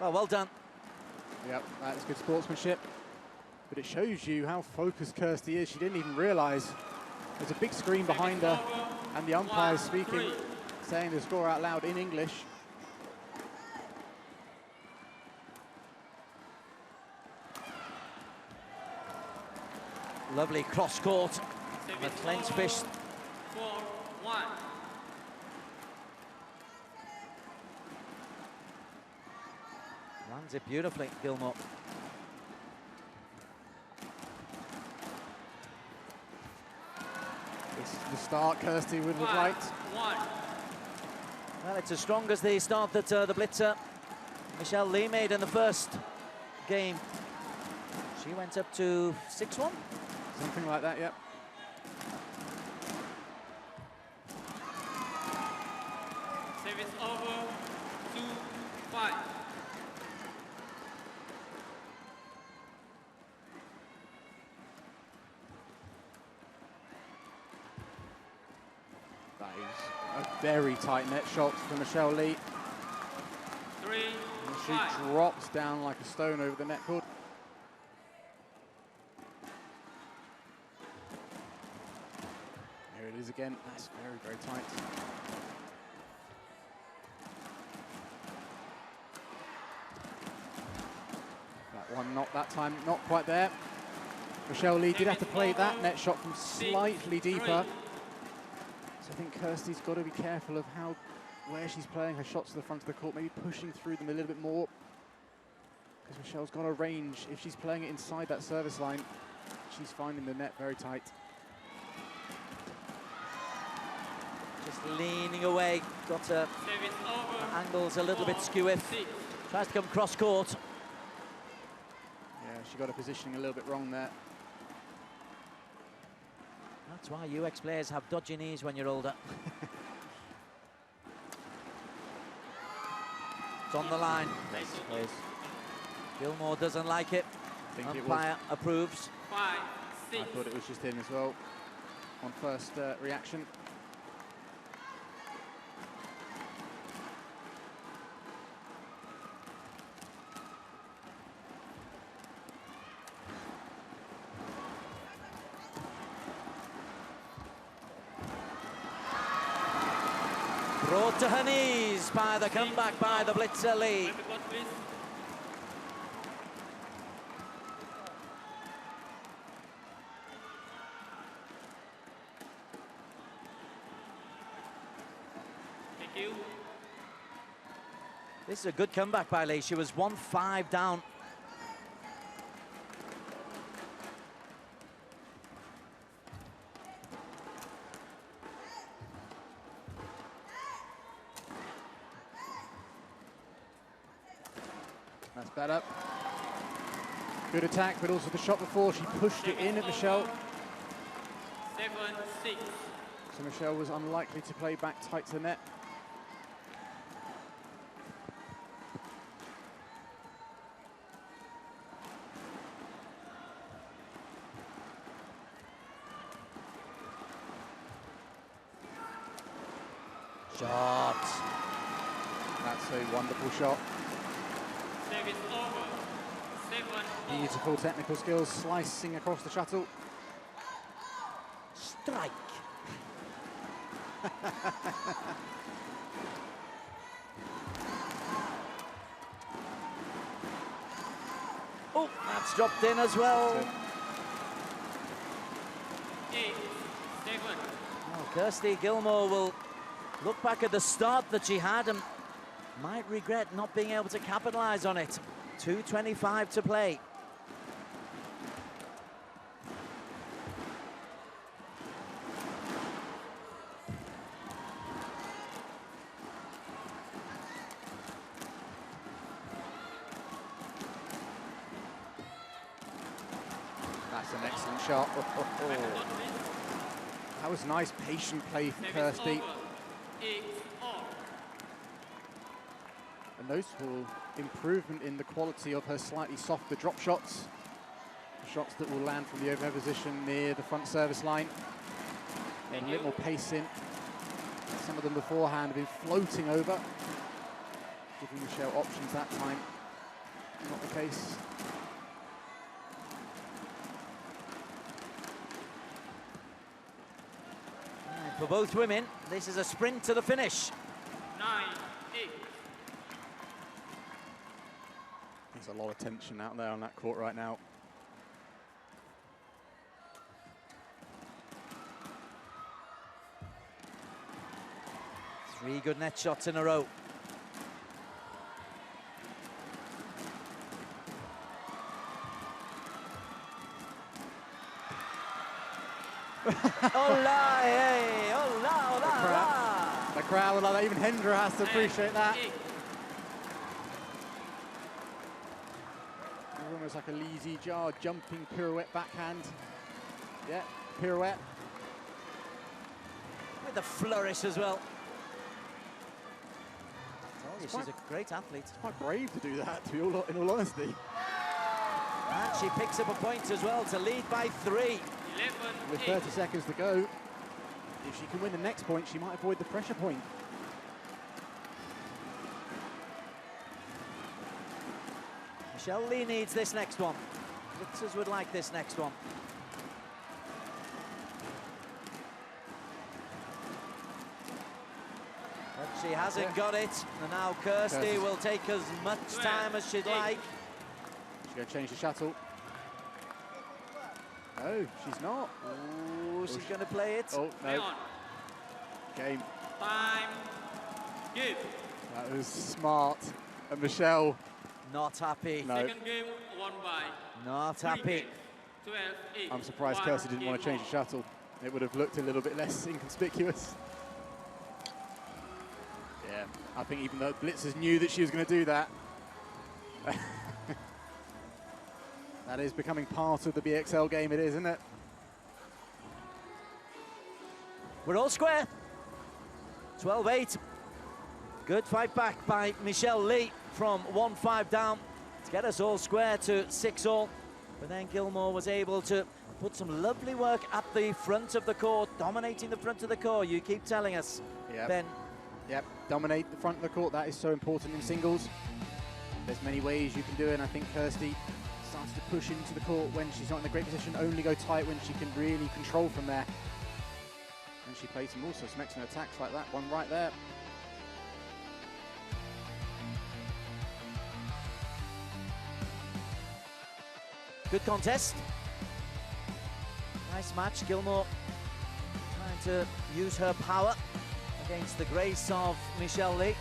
Well done. Yep, that is good sportsmanship. But it shows you how focused Kirsty is. She didn't even realise there's a big screen behind her, and the umpire is speaking, saying the score out loud in English. Lovely cross court. A clenched fist. 4-1. Runs it beautifully, Gilmore. This is the start Kirsty would have liked. 1. Well, it's as strong as the start that the Blitzer, Michelle Lee, made in the first game. She went up to 6-1. Something like that, yep. Service over. 2-5. That is a very tight net shot from Michelle Lee. 3-5. And she drops down like a stone over the net cord. Here it is again. That's very, very tight. That one not that time, not quite there. Michelle Lee did have to play that net shot from slightly deeper. So I think Kirsty's got to be careful of where she's playing her shots to the front of the court, maybe pushing through them a little bit more. Because Michelle's got a range. If she's playing it inside that service line, she's finding the net very tight. Just leaning away, got her angles a little bit skewy. Tries to come cross court. Yeah, she got her positioning a little bit wrong there. That's why UX players have dodgy knees when you're older. It's on the line. Yes. Gilmore doesn't like it. I think Umpire approves. 5-6. I thought it was just in as well on first reaction. Brought to her knees by the comeback by the Blitzer Lee. Thank you. This is a good comeback by Lee. She was 1-5 down. That's better. Good attack, but also the shot before, she pushed it in at Michelle. 7-6. So Michelle was unlikely to play back tight to the net. Shot. That's a wonderful shot. Service over. 7-4. Beautiful technical skills, slicing across the shuttle. Strike. Oh, that's dropped in as well. 8-7. Oh, Kirsty Gilmore will look back at the start that she had and might regret not being able to capitalize on it. 2:25 to play. That's an excellent shot. That was nice, patient play from Kirsty. 8-all. A noticeable improvement in the quality of her slightly softer drop shots. Shots that will land from the overhead position near the front service line. And a little more pace in. Some of them beforehand have been floating over, giving Michelle options that time. Not the case. And for both women, this is a sprint to the finish. 9-8. There's a lot of tension out there on that court right now. Three good net shots in a row. Hola, hey, hola, hola, hola. The crowd will love that. Even Hendra has to appreciate that. Almost like a Lizzie Jar jumping pirouette backhand. Yeah, pirouette. With the flourish as well. She's a great athlete. It's quite brave to do that, to be in all honesty. And she picks up a point as well to lead by 3. With 30 seconds to go, if she can win the next point, she might avoid the pressure point. Michelle Lee needs this next one. Blitzers would like this next one. But she hasn't got it. And now Kirsty will take as much time as she'd like. She's going to change the shuttle. No, she's not. Ooh, she's going to play it. Oh, no. Game. Time. Give. That was smart. And Michelle. Not happy. No. Second game won by. Not happy. 12-8. I'm surprised Kirsty didn't want to change the shuttle. It would have looked a little bit less inconspicuous. Yeah, I think even though Blitzers knew that she was going to do that. That is becoming part of the BXL game, it is, isn't it? We're all square. 12-8. Good fight back by Michelle Lee from 1-5 down to get us all square to 6-all. But then Gilmore was able to put some lovely work at the front of the court, dominating the front of the court. You keep telling us, Ben. Yep, dominate the front of the court. That is so important in singles. There's many ways you can do it, and I think Kirsty starts to push into the court when she's not in a great position, only go tight when she can really control from there. And she played some excellent attacks like that one right there. Good contest. Nice match. Gilmore trying to use her power against the grace of Michelle Lee.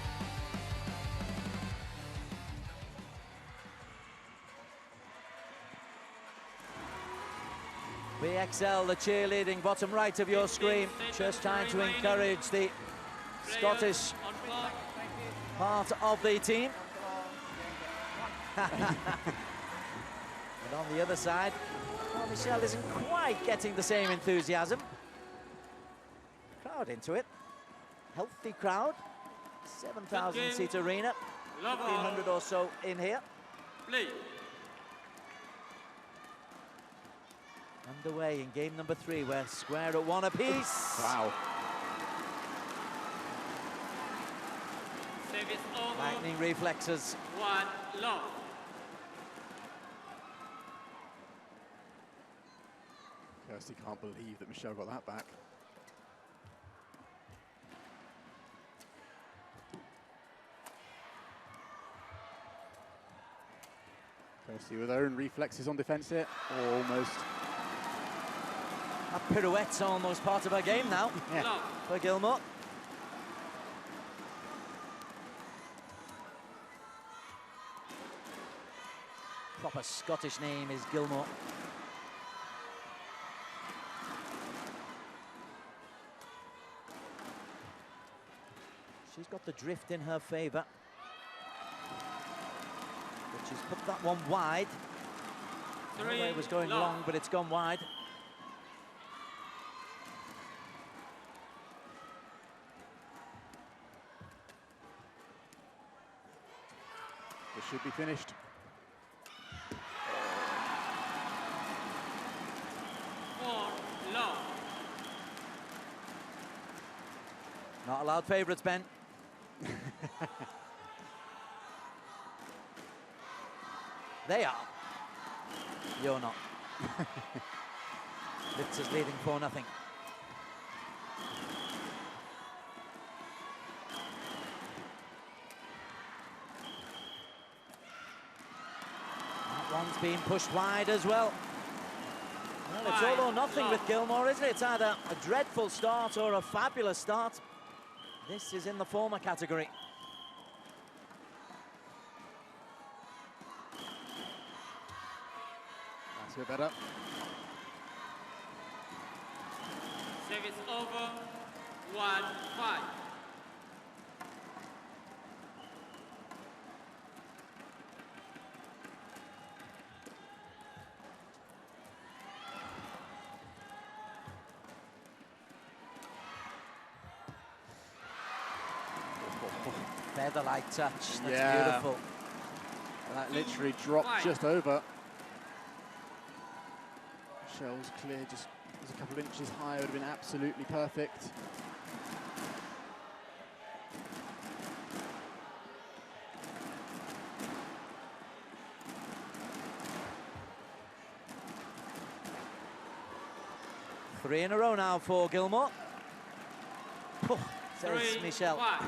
BXL, the cheerleading, bottom right of your screen, just trying to encourage the Scottish part of the team. And on the other side, well, Michelle isn't quite getting the same enthusiasm. Crowd into it. Healthy crowd. 7,000 seat arena. 1,500 or so in here. Underway in game number 3. We're square at 1 apiece. Wow. Lightning reflexes. 1 love. Kirsty can't believe that Michelle got that back. Kirsty with her own reflexes on defence here. Almost. That pirouette's almost part of her game now. Yeah. For Gilmore. Proper Scottish name is Gilmore. She's got the drift in her favour. But she's put that one wide. It was going long, but it's gone wide. This should be finished. Not allowed favourites, Ben. They are. You're not. Blitzers leading 4-0. That one's been pushed wide as well. Well, it's all or nothing with Gilmore, isn't it? It's either a dreadful start or a fabulous start. This is in the former category. That's a bit better. Service over. 1-5. Feather-like touch, that's beautiful. That literally dropped just over. Michelle's clear, just was a couple of inches higher, would have been absolutely perfect. Three in a row now for Gilmore. Says Michelle. 5.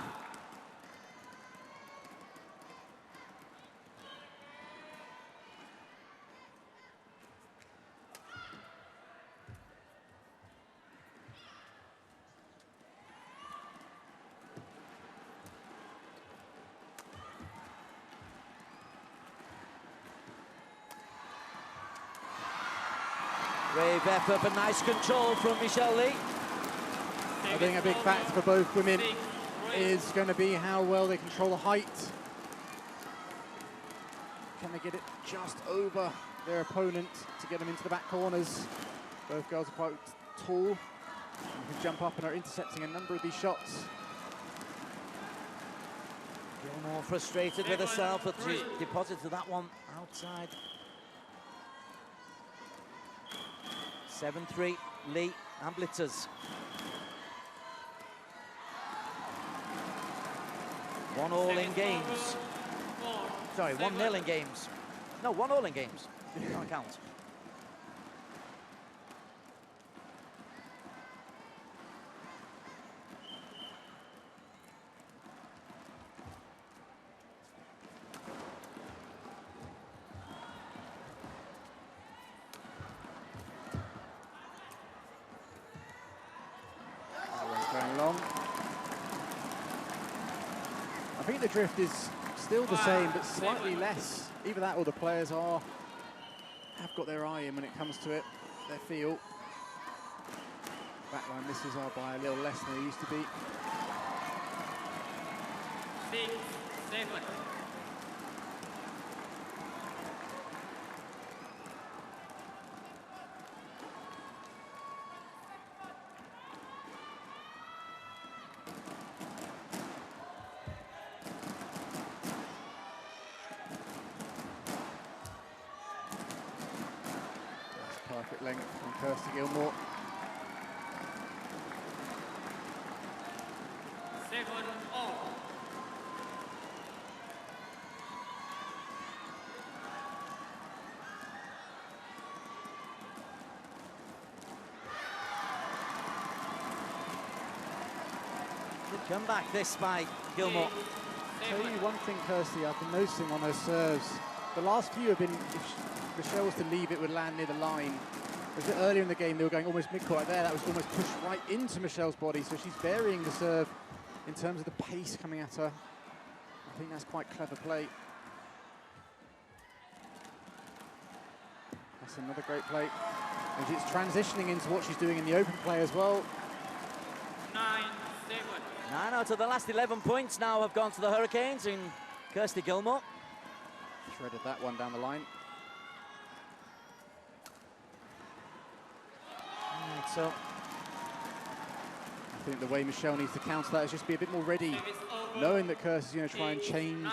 Brave effort, but nice control from Michelle Lee. I think a big factor for both women is going to be how well they control the height. Can they get it just over their opponent to get them into the back corners? Both girls are quite tall and can jump up and are intercepting a number of these shots. Gilmore frustrated with herself, but she's deposited that one outside. 7-3, Lee and Blitzers. 1-1 in games. Sorry, 1-0 in games. No, 1-1 in games. Can't count. think the drift is still the same, but slightly less. Either that or the players have got their eye in when it comes to it, their feel. Backline misses are by a little less than they used to be. 6, 7. Perfect length from Kirsty Gilmore. 7 all. Good comeback this by Gilmore. Tell you one thing, Kirsty, I've been noticing on her serves. The last few have been, if Michelle was to leave, it would land near the line. A bit earlier in the game, they were going almost mid-court like there. That was almost pushed right into Michelle's body, so she's varying the serve in terms of the pace coming at her. I think that's quite clever play. That's another great play. And she's transitioning into what she's doing in the open play as well. 9, 7. 9 out of the last 11 points now have gone to the Hurricanes in Kirsty Gilmore. Threaded that one down the line. So I think the way Michelle needs to counter that is just be a bit more ready, knowing that Kirsty's going to try and change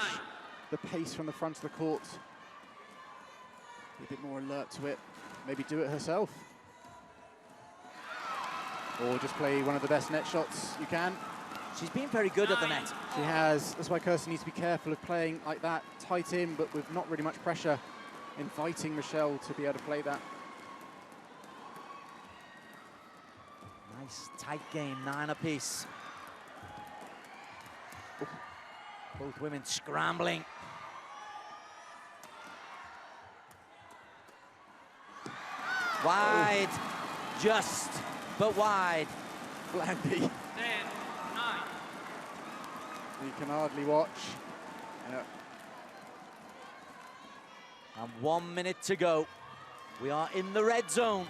the pace from the front of the court. Be a bit more alert to it. Maybe do it herself. Or just play one of the best net shots you can. She's been very good at the net. She has. That's why Kirsty needs to be careful of playing like that, tight in, but with not really much pressure, inviting Michelle to be able to play that. Nice tight game, 9 apiece. Both women scrambling. Wide, just, but wide. Blandy. 10, 9. You can hardly watch. Yeah. And 1 minute to go. We are in the red zone.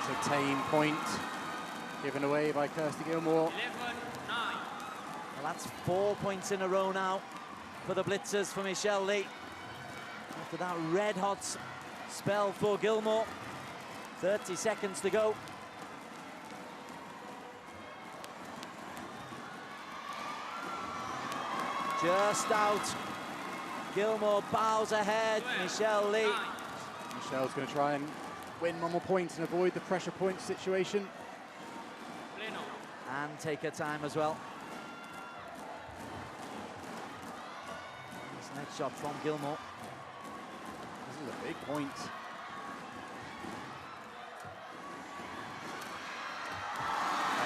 It's a tame point given away by Kirsty Gilmore. 11, 9. Well, that's 4 points in a row now for the Blitzers for Michelle Lee. After that red-hot spell for Gilmore. 30 seconds to go. Just out. Gilmore bows ahead. Michelle Lee. Michelle's going to try and win one more point and avoid the pressure point situation. And take her time as well. This next shot from Gilmore. This is a big point.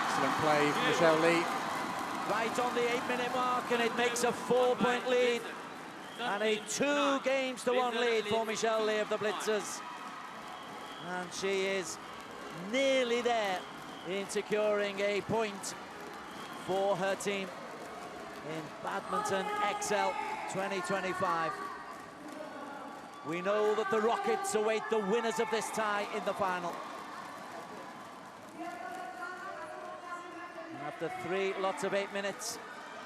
Excellent play from Michelle Lee. Right on the 8-minute mark, and it makes a 4-point lead. And a 2-games-to-1 lead for Michelle Lee of the Blitzers. And she is nearly there in securing a point for her team in Badminton XL 2025. We know that the Rockets await the winners of this tie in the final. And after 3 lots of 8 minutes,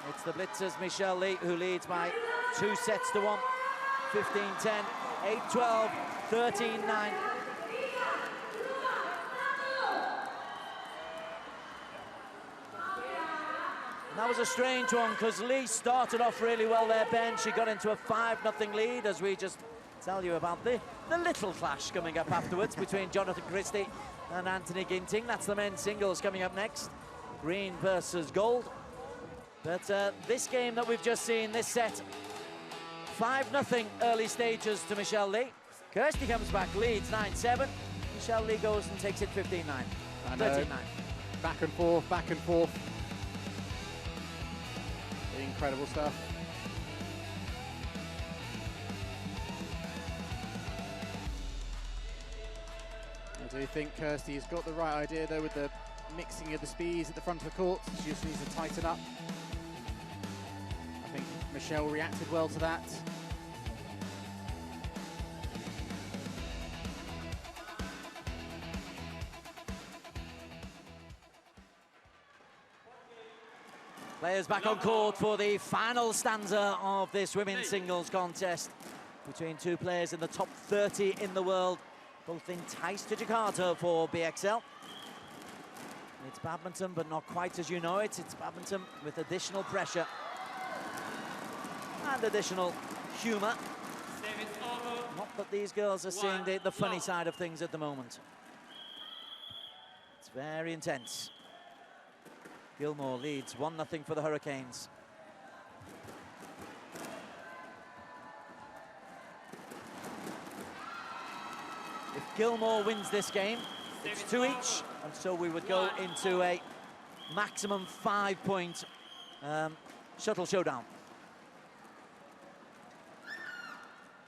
it's the Blitzers' Michelle Lee who leads by 2 sets to 1. 15-10, 8-12, 13-9. That was a strange one because Lee started off really well there, Ben. She got into a 5-0 lead as we just tell you about the little clash coming up afterwards between Jonathan Christie and Anthony Ginting. That's the men's singles coming up next. Green versus gold. But this game that we've just seen, this set, 5-0 early stages to Michelle Lee. Kirsty comes back, leads 9-7. Michelle Lee goes and takes it 15-9, 13-9. Back and forth, back and forth. Incredible stuff. I do think Kirsty's got the right idea though with the mixing of the speeds at the front of the court. She just needs to tighten up. I think Michelle reacted well to that. Players back on court for the final stanza of this women's singles contest between two players in the top 30 in the world, both enticed to Jakarta for BXL. It's badminton, but not quite as you know it. It's badminton with additional pressure and additional humour. Not that these girls are seeing the funny side of things at the moment. It's very intense. Gilmore leads 1-0 for the Hurricanes. If Gilmore wins this game, it's 2 each, and so we would go into a maximum 5-point shuttle showdown,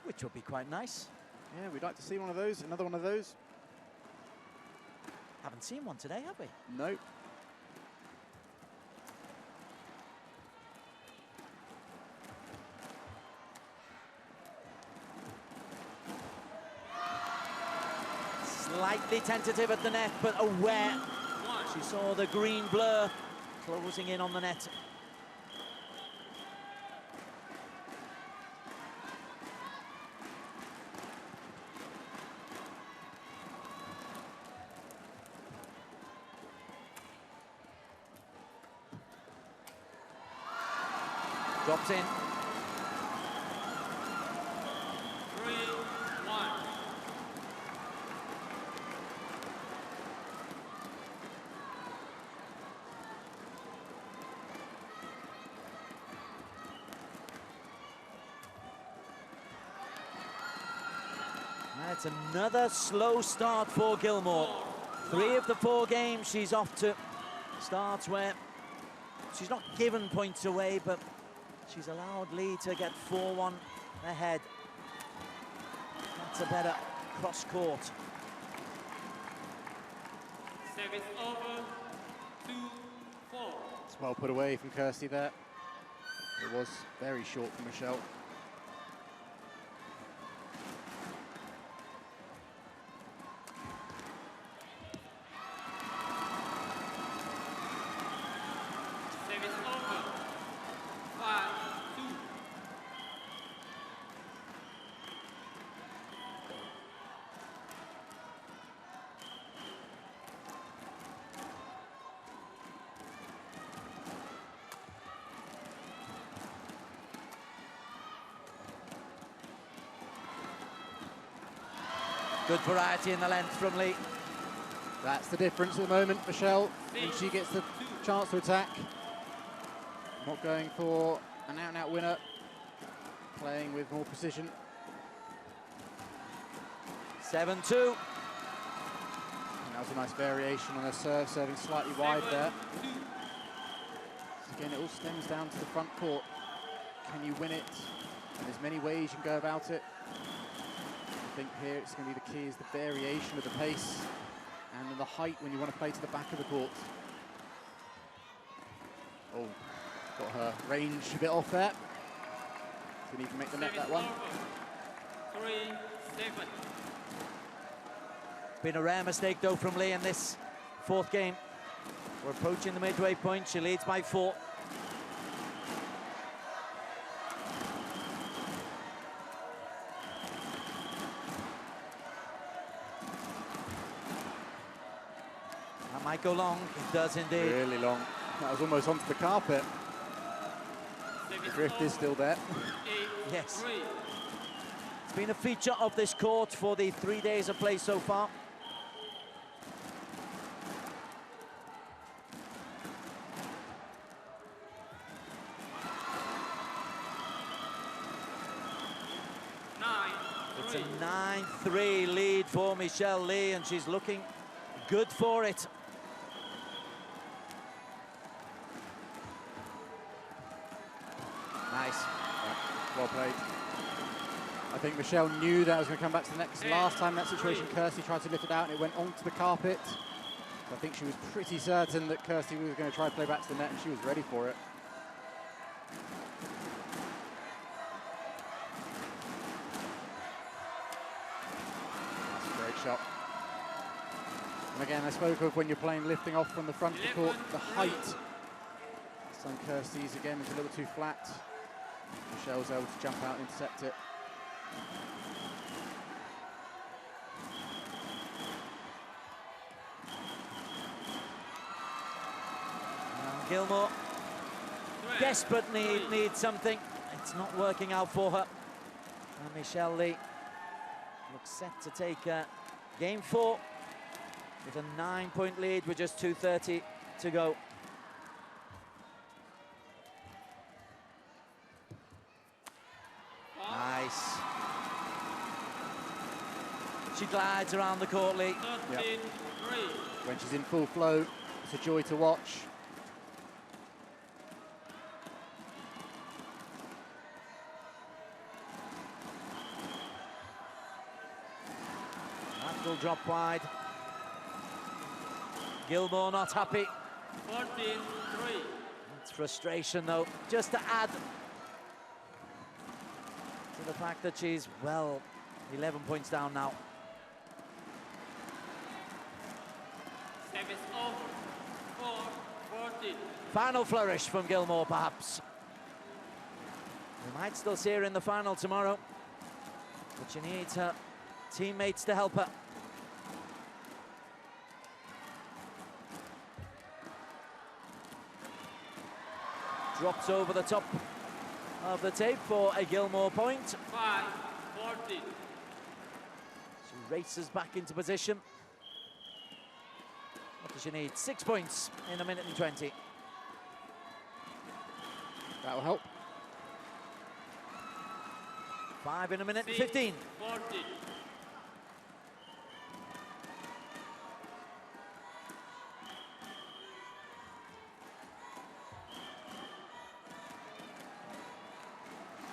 which would be quite nice. Yeah, we'd like to see one of those, another one of those. Haven't seen one today, have we? No. Slightly tentative at the net, but aware. She saw the green blur closing in on the net. Drops in. 3-1. It's another slow start for Gilmore. 3 of the 4 games she's off to starts where she's not given points away, but she's allowed Lee to get 4-1 ahead. That's a better cross court. Service over. 2-4. It's well put away from Kirsty there. It was very short for Michelle. Service over. 5-2. Good variety in the length from Lee. That's the difference at the moment, Michelle, when she gets the chance to attack. Not going for an out-and-out winner, playing with more precision. 7-2. And that was a nice variation on her serve, serving slightly wide there. So again, it all stems down to the front court. Can you win it? And there's many ways you can go about it. I think here it's going to be the key is the variation of the pace and then the height when you want to play to the back of the court. Oh, got her range a bit off there. So we need to make the net that one. 3-7. Been a rare mistake though from Lee in this 4th game. We're approaching the midway point. She leads by 4. That might go long. It does indeed. Really long. That was almost onto the carpet. The drift is still there. Yes. It's been a feature of this court for the 3 days of play so far. It's a 9-3 lead for Michelle Lee, and she's looking good for it. Nice. Yeah, well played. I think Michelle knew that was going to come back to the net, because last time that situation, Kirsty tried to lift it out and it went onto the carpet. I think she was pretty certain that Kirsty was going to try to play back to the net, and she was ready for it. That's a great shot. And again, I spoke of when you're playing lifting off from the front of the court, the height. Some Kirsty's again is a little too flat. Michelle's able to jump out and intercept it. Gilmore, desperate needs something. It's not working out for her. And Michelle Lee looks set to take game 4 with a 9-point lead with just 2:30 to go. Nice. She glides around the court, Lee. Yep. When she's in full flow, it's a joy to watch. That will drop wide. Gilmore not happy. 14-3. It's frustration, though, just to add to the fact that she's, well, 11 points down now. Service over. 4-14. Final flourish from Gilmore, perhaps. We might still see her in the final tomorrow, but she needs her teammates to help her. Drops over the top of the tape for a Gilmore point. 5-14. She races back into position. What does she need? 6 points in a minute and 20. That will help. 5 in a minute and 15. 14.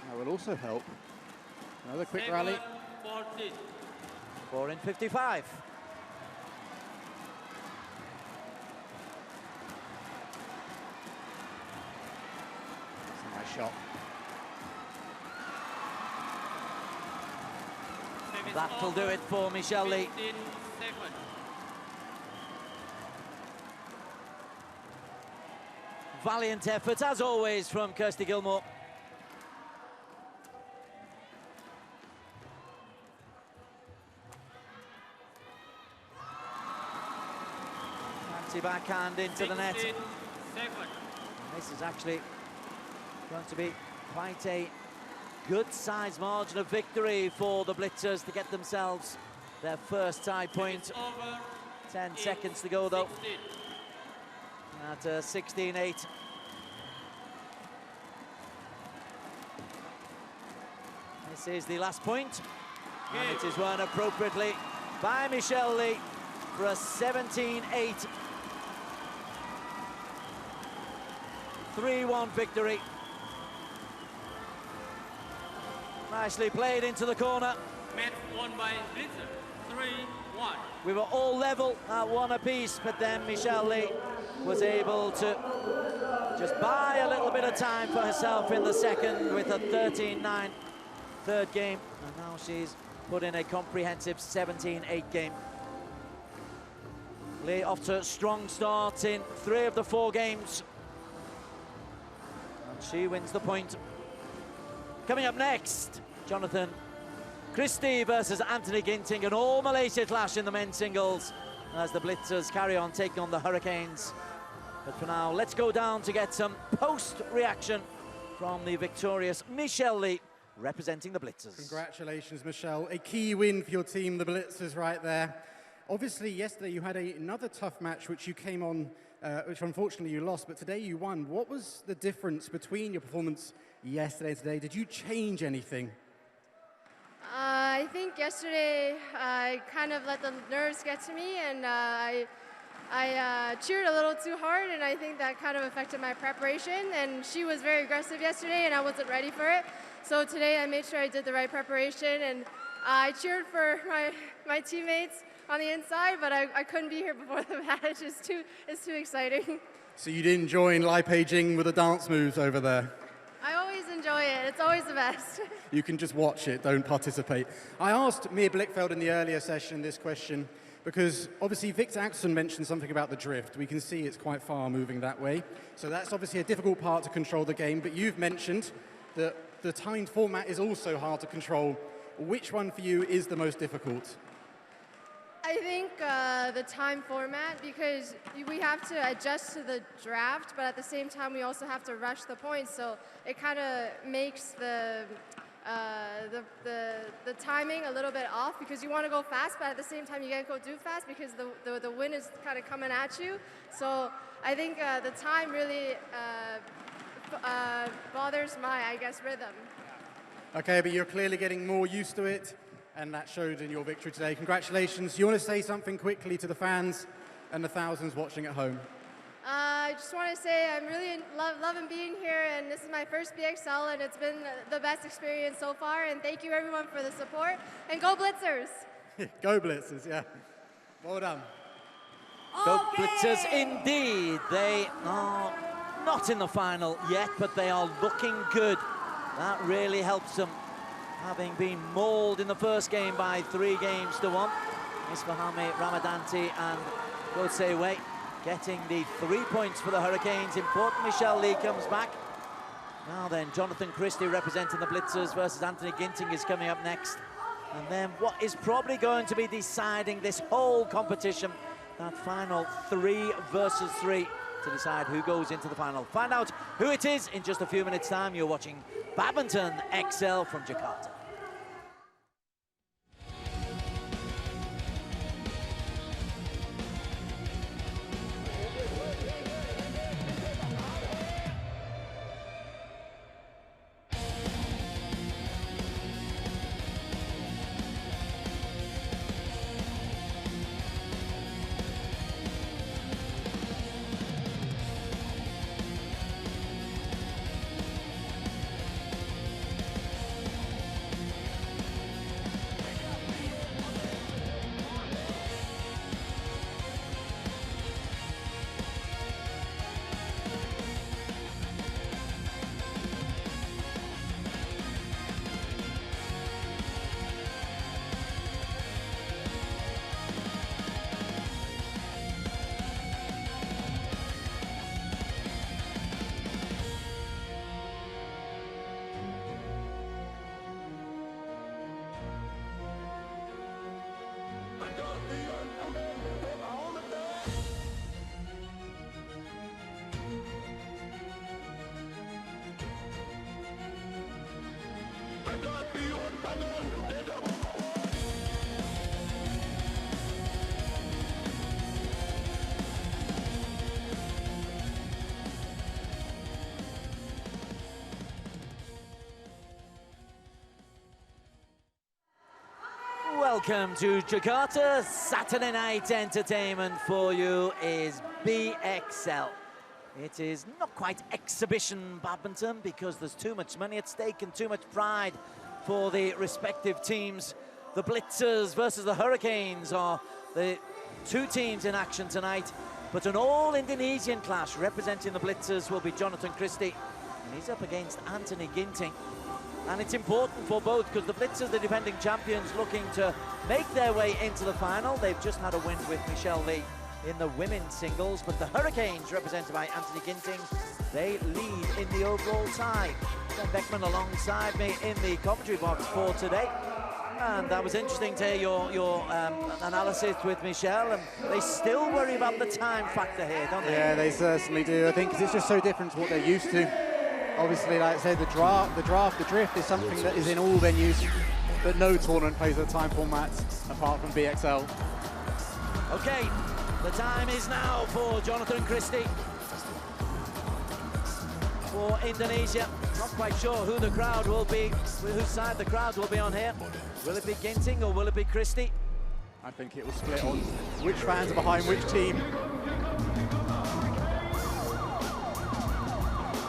That will also help. Another quick rally. 14. 4 in 55. That's a nice shot. That'll do it for Michelle Lee. 15-7. Valiant effort, as always, from Kirsty Gilmore. Backhand into the net. 16-7. This is actually going to be quite a good size margin of victory for the Blitzers to get themselves their first tie point. Over. 10 seconds to go, though, 16. at 16-8. This is the last point, and it is won appropriately by Michelle Lee for a 17-8. 3-1 victory. Nicely played into the corner. Match won by Blitzers. 3-1. We were all level at 1 apiece, but then Michelle Lee was able to just buy a little bit of time for herself in the second with a 13-9 third game. And now she's put in a comprehensive 17-8 game. Lee off to a strong start in 3 of the 4 games. She wins the point. Coming up next, Jonathan Christie versus Anthony Ginting, an all-Malaysia clash in the men's singles as the Blitzers carry on taking on the Hurricanes. But for now, let's go down to get some post-reaction from the victorious Michelle Lee, representing the Blitzers. Congratulations, Michelle. A key win for your team, the Blitzers, right there. Obviously, yesterday you had another tough match which you came on, which unfortunately you lost, but today you won. What was the difference between your performance yesterday and today? Did you change anything? I think yesterday I kind of let the nerves get to me, and I cheered a little too hard, and I think that kind of affected my preparation. And she was very aggressive yesterday, and I wasn't ready for it. So today I made sure I did the right preparation, and I cheered for my teammates on the inside, but I couldn't be here before the match. It's too exciting. So you didn't join Lai Pei-Jing with the dance moves over there? I always enjoy it. It's always the best. You can just watch it, don't participate. I asked Mia Blichfeld in the earlier session this question because obviously Victor Axelsen mentioned something about the drift. We can see it's quite far moving that way. So that's obviously a difficult part to control the game, but you've mentioned that the timed format is also hard to control. Which one for you is the most difficult? I think the time format, because we have to adjust to the draft, but at the same time we also have to rush the points, so it kind of makes the timing a little bit off, because you want to go fast, but at the same time you can't go too fast because the wind is kind of coming at you. So I think the time really bothers my, I guess, rhythm. Okay, but you're clearly getting more used to it, and that showed in your victory today. Congratulations. You want to say something quickly to the fans and the thousands watching at home? I just want to say I'm really loving being here, and this is my first BXL, and it's been the best experience so far, and thank you everyone for the support, and go Blitzers! Go Blitzers, yeah. Well done. Go Blitzers indeed. They are not in the final yet, but they are looking good. That really helps them, having been mauled in the first game by 3-1. Isfahami, Ramadanti and Godseway getting the 3 points for the Hurricanes. Important Michelle Lee comes back. Now then, Jonathan Christie representing the Blitzers versus Anthony Ginting is coming up next. And then what is probably going to be deciding this whole competition, that final 3 versus 3 to decide who goes into the final. Find out who it is in just a few minutes' time. You're watching Badminton XL from Jakarta. Welcome to Jakarta. Saturday night entertainment for you is BXL. It is not quite exhibition badminton because there's too much money at stake and too much pride for the respective teams. The Blitzers versus the Hurricanes are the two teams in action tonight, but an all-Indonesian clash. Representing the Blitzers will be Jonathan Christie, and he's up against Anthony Ginting. And it's important for both because the Blitzers, the defending champions, looking to make their way into the final. They've just had a win with Michelle Lee in the women's singles, but the Hurricanes, represented by Anthony Ginting, they lead in the overall tie. Ben Beckman alongside me in the commentary box for today. And that was interesting to hear your analysis with Michelle, and they still worry about the time factor here, don't they? Yeah, they certainly do. I think 'cause it's just so different to what they're used to. Obviously, like I said, the drift is something that is in all venues, but no tournament plays the time format apart from BXL. Okay, the time is now for Jonathan Christie. For Indonesia, not quite sure who the crowd will be, whose side the crowd will be on here. Will it be Ginting or will it be Christie? I think it will split on which fans are behind which team.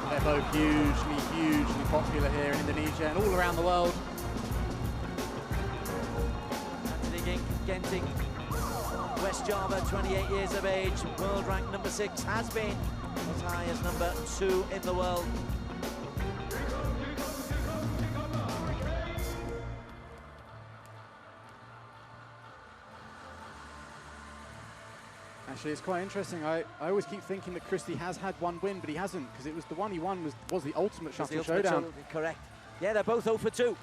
They're They're both hugely popular here in Indonesia and all around the world. Anthony Ginting, West Java, 28 years of age, world rank number 6, has been as high as number 2 in the world. Actually, it's quite interesting. I always keep thinking that Christie has had one win, but he hasn't, because it was the one he won was the Ultimate Shuttle Showdown. Correct. Yeah, they're both 0 for 2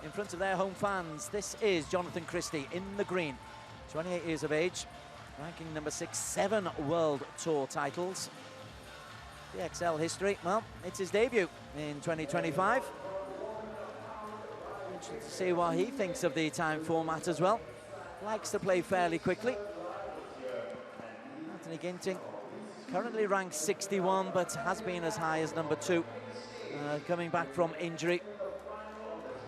in front of their home fans. This is Jonathan Christie in the green, 28 years of age, ranking number 6, 7 World Tour titles. The XL history, well, it's his debut in 2025. Interesting to see what he thinks of the time format as well. Likes to play fairly quickly. Anthony Ginting, currently ranked 61, but has been as high as number 2, coming back from injury.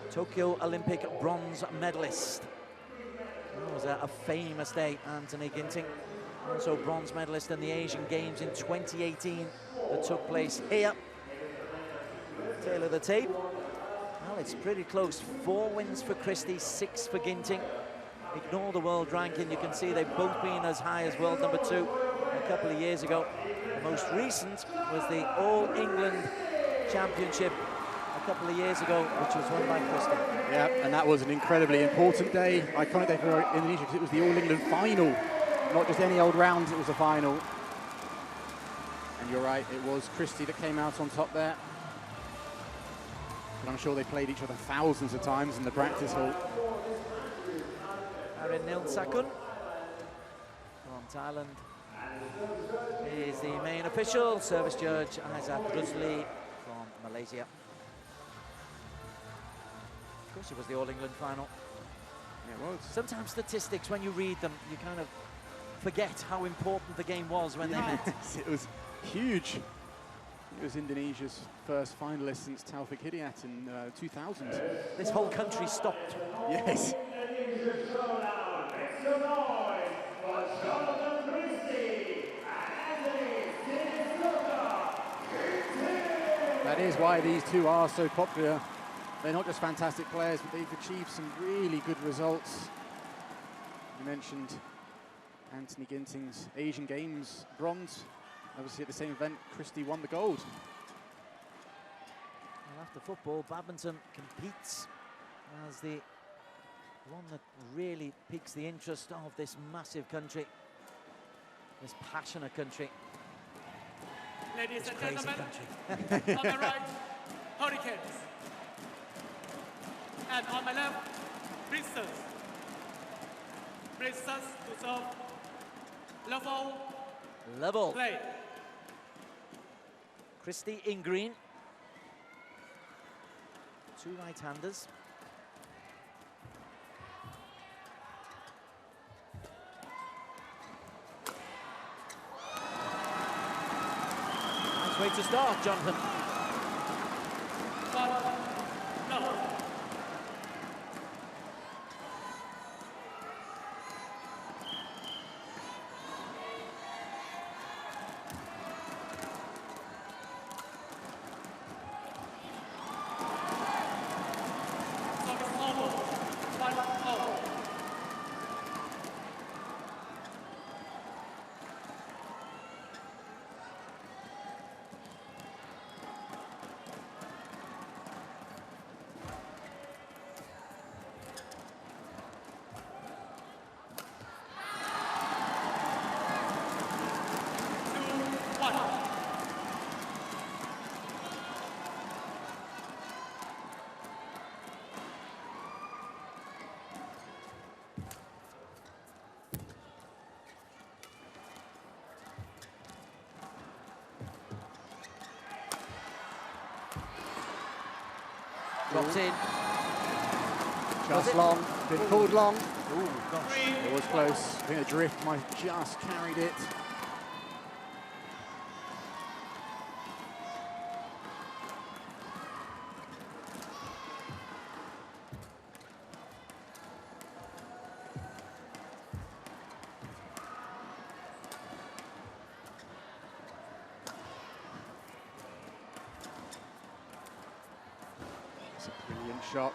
Tokyo Olympic bronze medalist. That was a famous day, Anthony Ginting. Also bronze medalist in the Asian Games in 2018 that took place here. Tail of the tape. Well, it's pretty close. 4 wins for Christie, 6 for Ginting. Ignore the world ranking, you can see they've both been as high as world number 2 a couple of years ago. The most recent was the All England Championship a couple of years ago, which was won by Christie. Yeah, and that was an incredibly important day, iconic day for Indonesia, because it was the All England final. Not just any old rounds, it was a final. And you're right, it was Christie that came out on top there. But I'm sure they played each other thousands of times in the practice hall. Aaron Nilsakun from Thailand is the main official. Service judge Isaac Rusli from Malaysia. Of course, it was the All England final. Yeah, it was. Sometimes statistics, when you read them, you kind of forget how important the game was when they met. It was huge. It was Indonesia's first finalist since Taufik Hidayat in 2000. This whole country stopped. Yes. That is why these two are so popular. They're not just fantastic players, but they've achieved some really good results. You mentioned Anthony Ginting's Asian Games bronze. Obviously at the same event, Christie won the gold. Well, after football, badminton competes as the one that really piques the interest of this massive country, this passionate country. Ladies and crazy gentlemen, country. on my right, Hurricanes. And on my left, Blitzers. Blitzers to serve Level. play. Christie in green. 2 right-handers. Nice way to start, Jonathan. No. Drops in. Just long, been pulled long. Ooh, gosh. It was close. I think the drift might have just carried it. Brilliant shot.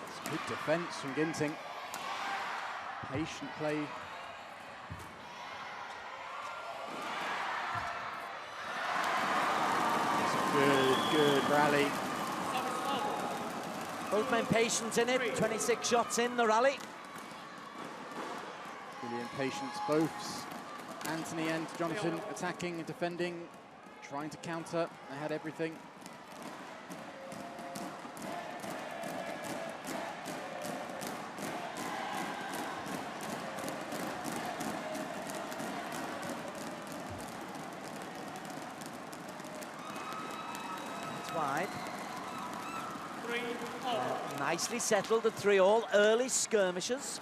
It's good defence from Ginting. Patient play. It's a good rally. Both men patient in it, 26 shots in the rally. Brilliant patience, both Anthony and Jonathan attacking and defending, trying to counter. They had everything. It's wide. Nicely settled at 3-all, early skirmishes.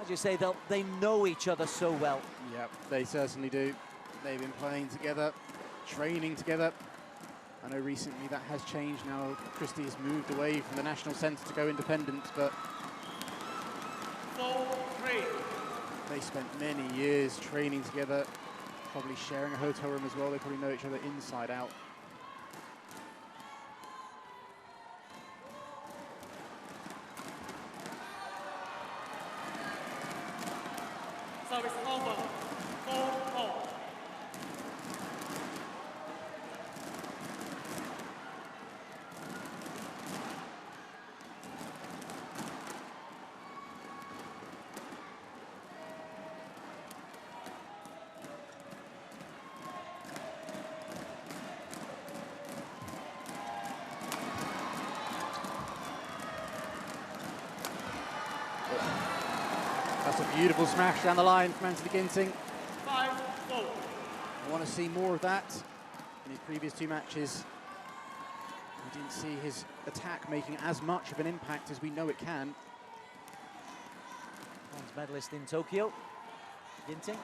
As you say, they know each other so well. Yep, they certainly do. They've been playing together, training together. I know recently that has changed now. Christie has moved away from the national centre to go independent, but they spent many years training together, probably sharing a hotel room as well. They probably know each other inside out. Service over. 4-4. That's a beautiful smash down the line from Anthony Ginting. 5-4. I want to see more of that. In his previous two matches, we didn't see his attack making as much of an impact as we know it can. Bronze medalist in Tokyo, Ginting.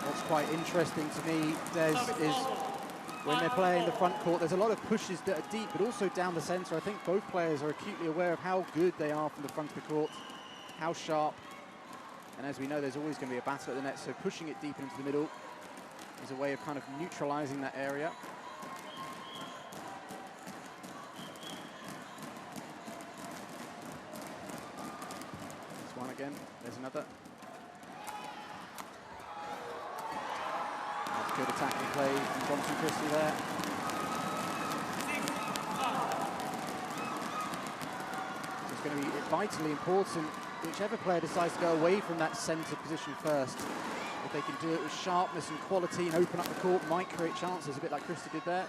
What's quite interesting to me, Des, is when they're playing the front court, there's a lot of pushes that are deep, but also down the centre. I think both players are acutely aware of how good they are from the front of the court, how sharp. And as we know, there's always going to be a battle at the net, so pushing it deep into the middle is a way of kind of neutralising that area. There's one again, there's another. Good attacking play from Johnson Christie there. So it's going to be vitally important, whichever player decides to go away from that centre position first. If they can do it with sharpness and quality and open up the court, might create chances, a bit like Christie did there.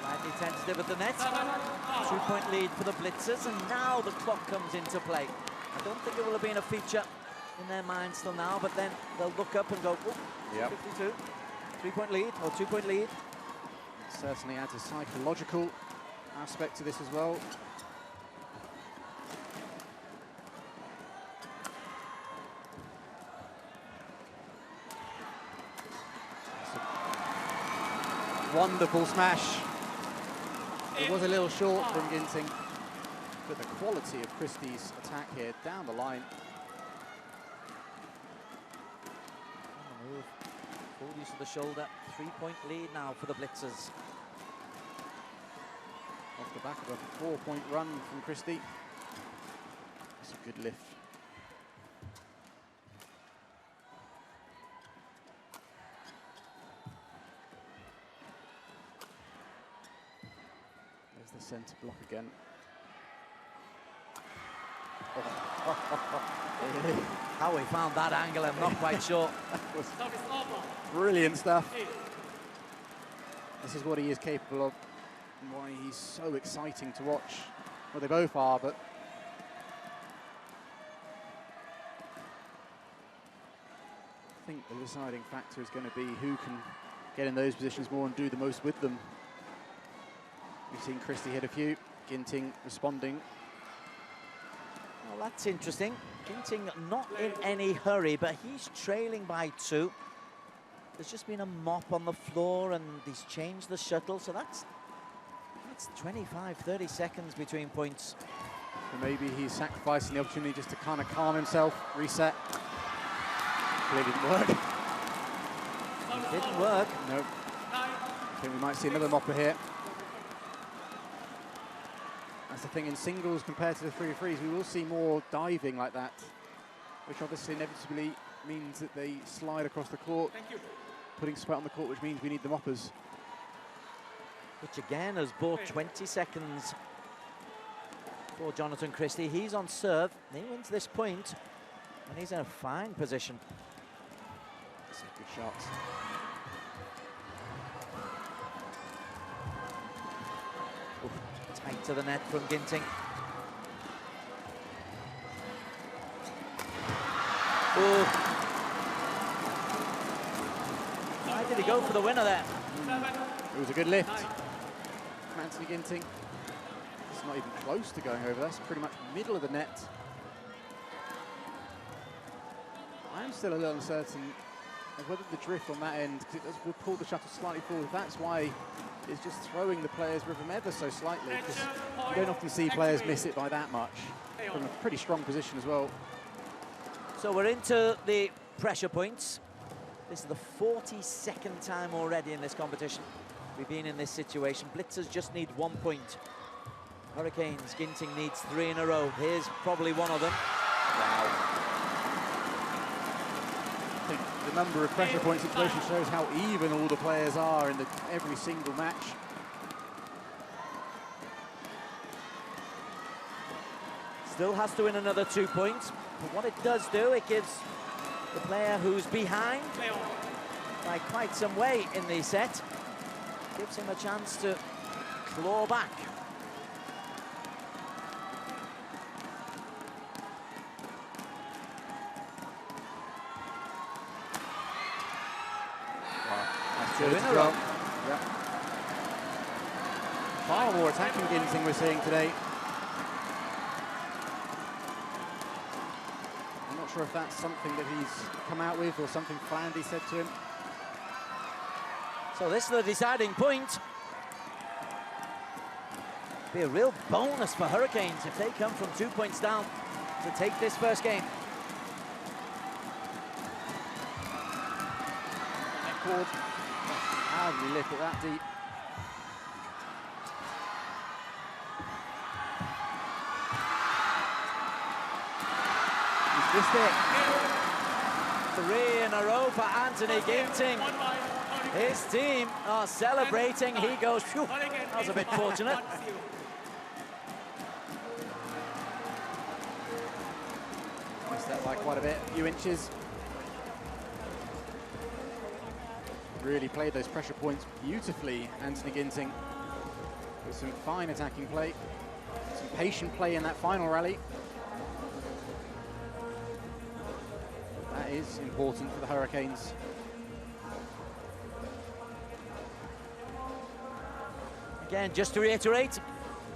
Slightly tentative at the net. 2-point lead for the Blitzers, and now the clock comes into play. I don't think it will have been a feature in their minds till now, but then they'll look up and go, oh, yep. 52. 3-point lead, or 2-point lead. It certainly adds a psychological aspect to this as well. Wonderful smash. It was a little short from Ginting, but the quality of Christie's attack here down the line. Move. Full use of the shoulder. 3-point lead now for the Blitzers. Off the back of a 4-point run from Christie. That's a good lift. There's the centre block again. How he found that angle, I'm not quite sure. That was brilliant stuff. This is what he is capable of, and why he's so exciting to watch. Well, they both are, but I think the deciding factor is going to be who can get in those positions more and do the most with them. We've seen Christie hit a few, Ginting responding. Well, that's interesting. Ginting not in any hurry, but he's trailing by 2. There's just been a mop on the floor, and he's changed the shuttle, so that's It's 25, 30 seconds between points. So maybe he's sacrificing the opportunity just to kind of calm himself, reset. Clearly didn't work. It didn't work. Nope. I think we might see another mopper here. That's the thing, in singles compared to the 3-3s, we will see more diving like that, which obviously inevitably means that they slide across the court, putting sweat on the court, which means we need the moppers. Which again has bought 20 seconds for Jonathan Christie. He's on serve, he wins this point, and he's in a fine position. That's a good shot. Oof, tight to the net from Ginting. Ooh. Why did he go for the winner there? It was a good lift from Anthony Ginting. It's not even close to going over. That's pretty much middle of the net. I'm still a little uncertain of whether the drift on that end, because it will pull the shuttle slightly forward. That's why it's just throwing the player's rhythm ever so slightly, because you don't often see players miss it by that much from a pretty strong position as well. So we're into the pressure points. This is the 42nd time already in this competition we've been in this situation. Blitzers just need 1 point. Hurricanes, Ginting needs 3 in a row. Here's probably one of them. Wow. I think the number of pressure point situations shows how even all the players are in every single match. Still has to win another 2 points, but what it does do, it gives the player who's behind by quite some way in the set, gives him a chance to claw back. That's good as well. Yep. Far more attacking Ginting we're seeing today. I'm not sure if that's something that he's come out with or something Flandy said to him. So this is the deciding point. Be a real bonus for Hurricanes if they come from 2 points down to take this first game. Record. How did he lift it that deep? He's missed it. 3 in a row for Anthony Ginting. His team are celebrating. He goes, phew, that was a bit fortunate. Missed that by quite a bit, a few inches. Really played those pressure points beautifully, Anthony Ginting, with some fine attacking play, some patient play in that final rally. That is important for the Hurricanes. Again, just to reiterate,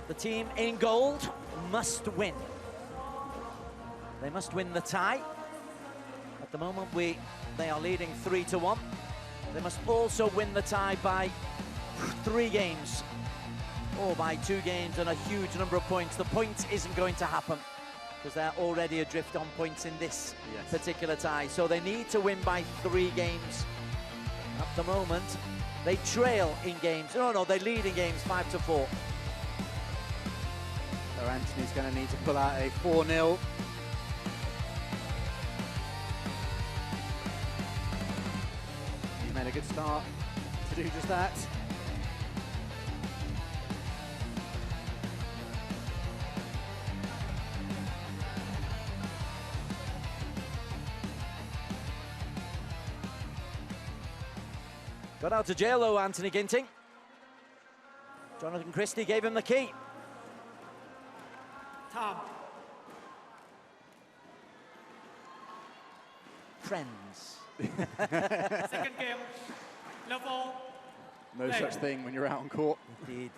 the team in gold must win. They must win the tie. At the moment, they are leading 3-1. They must also win the tie by 3 games, or by 2 games and a huge number of points. The point isn't going to happen because they're already adrift on points in this particular tie. So they need to win by 3 games. At the moment, they trail in games. No, they lead in games 5-4. So Anthony's going to need to pull out a 4-0. He's made a good start to do just that. Got out to jail, though, Anthony Ginting. Jonathan Christie gave him the key. Time. Friends. Second game. Level. No such thing when you're out on court. Indeed.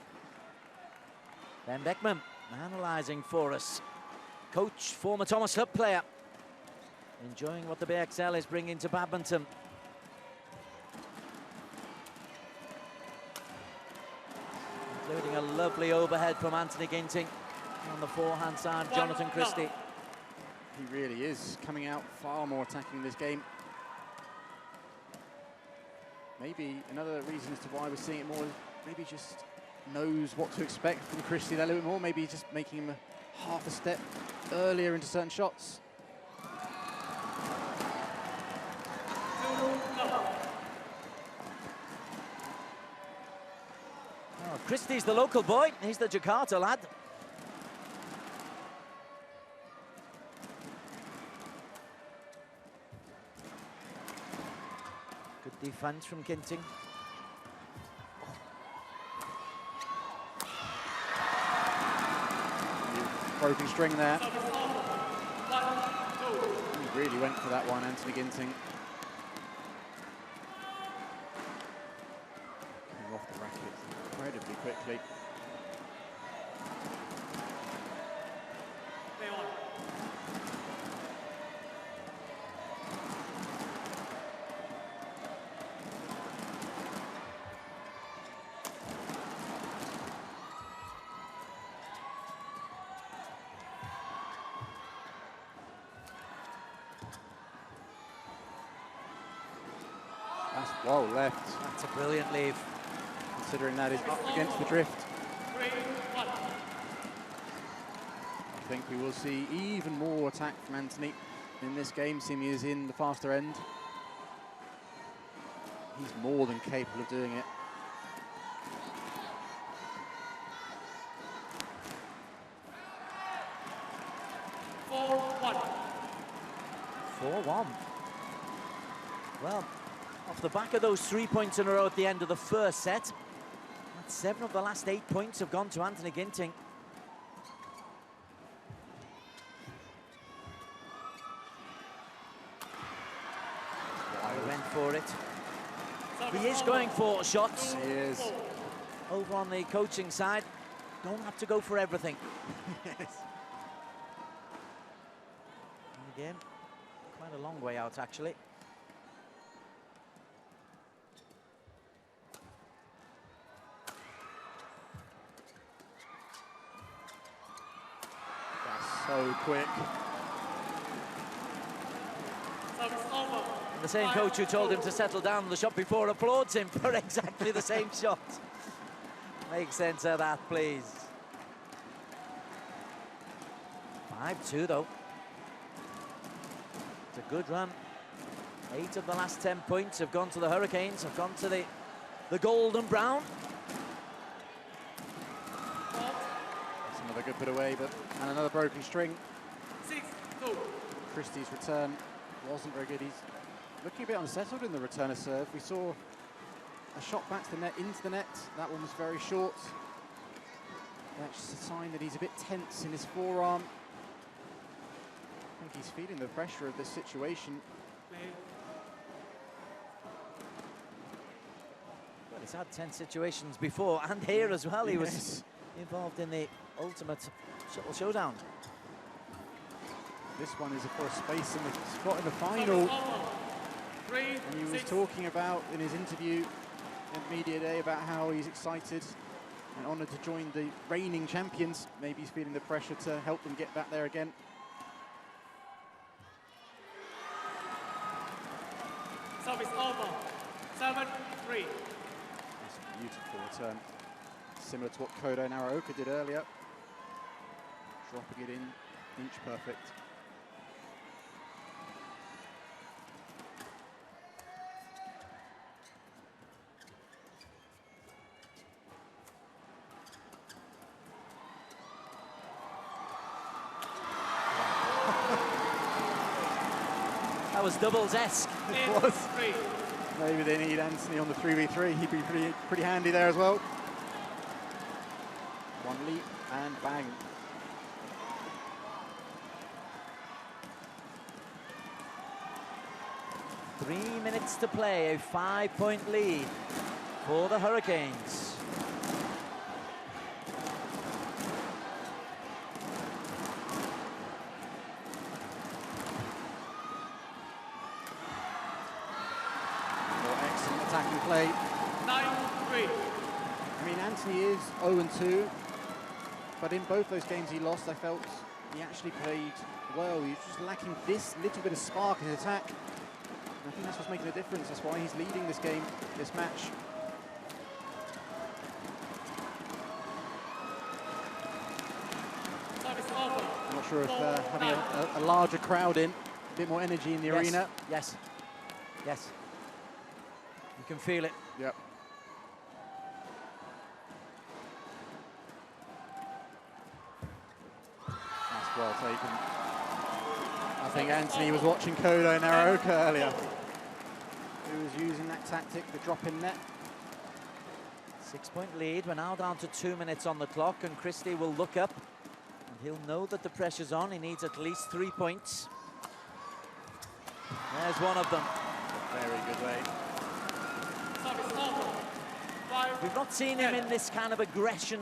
Ben Beckman analysing for us. Coach, former Thomas Hub player. Enjoying what the BXL is bringing to badminton. Including a Lovely overhead from Anthony Ginting. On the forehand side, Jonathan Christie. He really is coming out far more attacking in this game. Maybe another reason as to why we're seeing it more is maybe just knows what to expect from Christie a little bit more. Maybe he's just making him half a step earlier into certain shots. Oh, Christie's the local boy. He's the Jakarta lad. Good defense from Ginting. Broken string there. He really went for that one, Anthony Ginting. Coming off the racket incredibly quickly. That's well left. That's a brilliant leave. Considering that is up against the drift. I think we will see even more attack from Anthony in this game. Simi is in the faster end. He's more than capable of doing it. Four-one. Well, off the back of those 3 points in a row at the end of the first set, 7 of the last 8 points have gone to Anthony Ginting. I went for it. He is going for shots. He is. Over on the coaching side, don't have to go for everything. Yes. And again, quite a long way out, actually. So quick. And the same coach who told him to settle down on the shot before applauds him for exactly the same shot. Make sense of that, please. 5-2 though. It's a good run. 8 of the last 10 points have gone to the Hurricanes, have gone to the gold and brown. That's another good put away, and another broken string. 6-2. Christie's return wasn't very good. He's looking a bit unsettled in the returner serve. We saw a shot back to the net, into the net. That one was very short. That's a sign that he's a bit tense in his forearm. I think he's feeling the pressure of this situation. Well, he's had 10 situations before, and here as well. He was involved in the ultimate shuttle showdown. This one is for a space in the spot in the final. And he was talking about in his interview at Media Day about how he's excited and honoured to join the reigning champions. Maybe he's feeling the pressure to help them get back there again. Service over. 7-3. That's a beautiful return. Similar to what Kodo Naraoka did earlier. Dropping it in, inch perfect. That was doubles-esque. It was. Maybe they need Anthony on the 3v3. He'd be pretty handy there as well. One leap and bang. Three minutes to play, a 5-point lead for the Hurricanes. Attacking play. 9-3. I mean, Anthony is 0-2, but in both those games he lost, I felt he actually played well. He was just lacking this little bit of spark in his attack. And I think that's what's making a difference. That's why he's leading this game, this match. I'm not sure if having a larger crowd in, a bit more energy in the arena. Yes, yes. You can feel it. Yep. That's well taken. I think Anthony was watching Kodo Naraoka earlier, who was using that tactic, the drop in net. 6-point lead. We're now down to 2 minutes on the clock, and Christie will look up. He'll know that the pressure's on. He needs at least 3 points. There's one of them. Very good way. We've not seen him in this kind of aggression.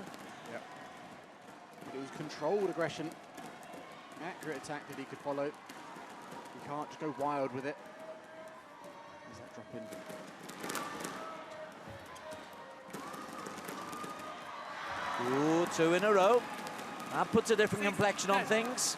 Yep. But it was controlled aggression. Accurate attack that he could follow. You can't just go wild with it. There's that drop in. Ooh, 2 in a row. That puts a different complexion on things.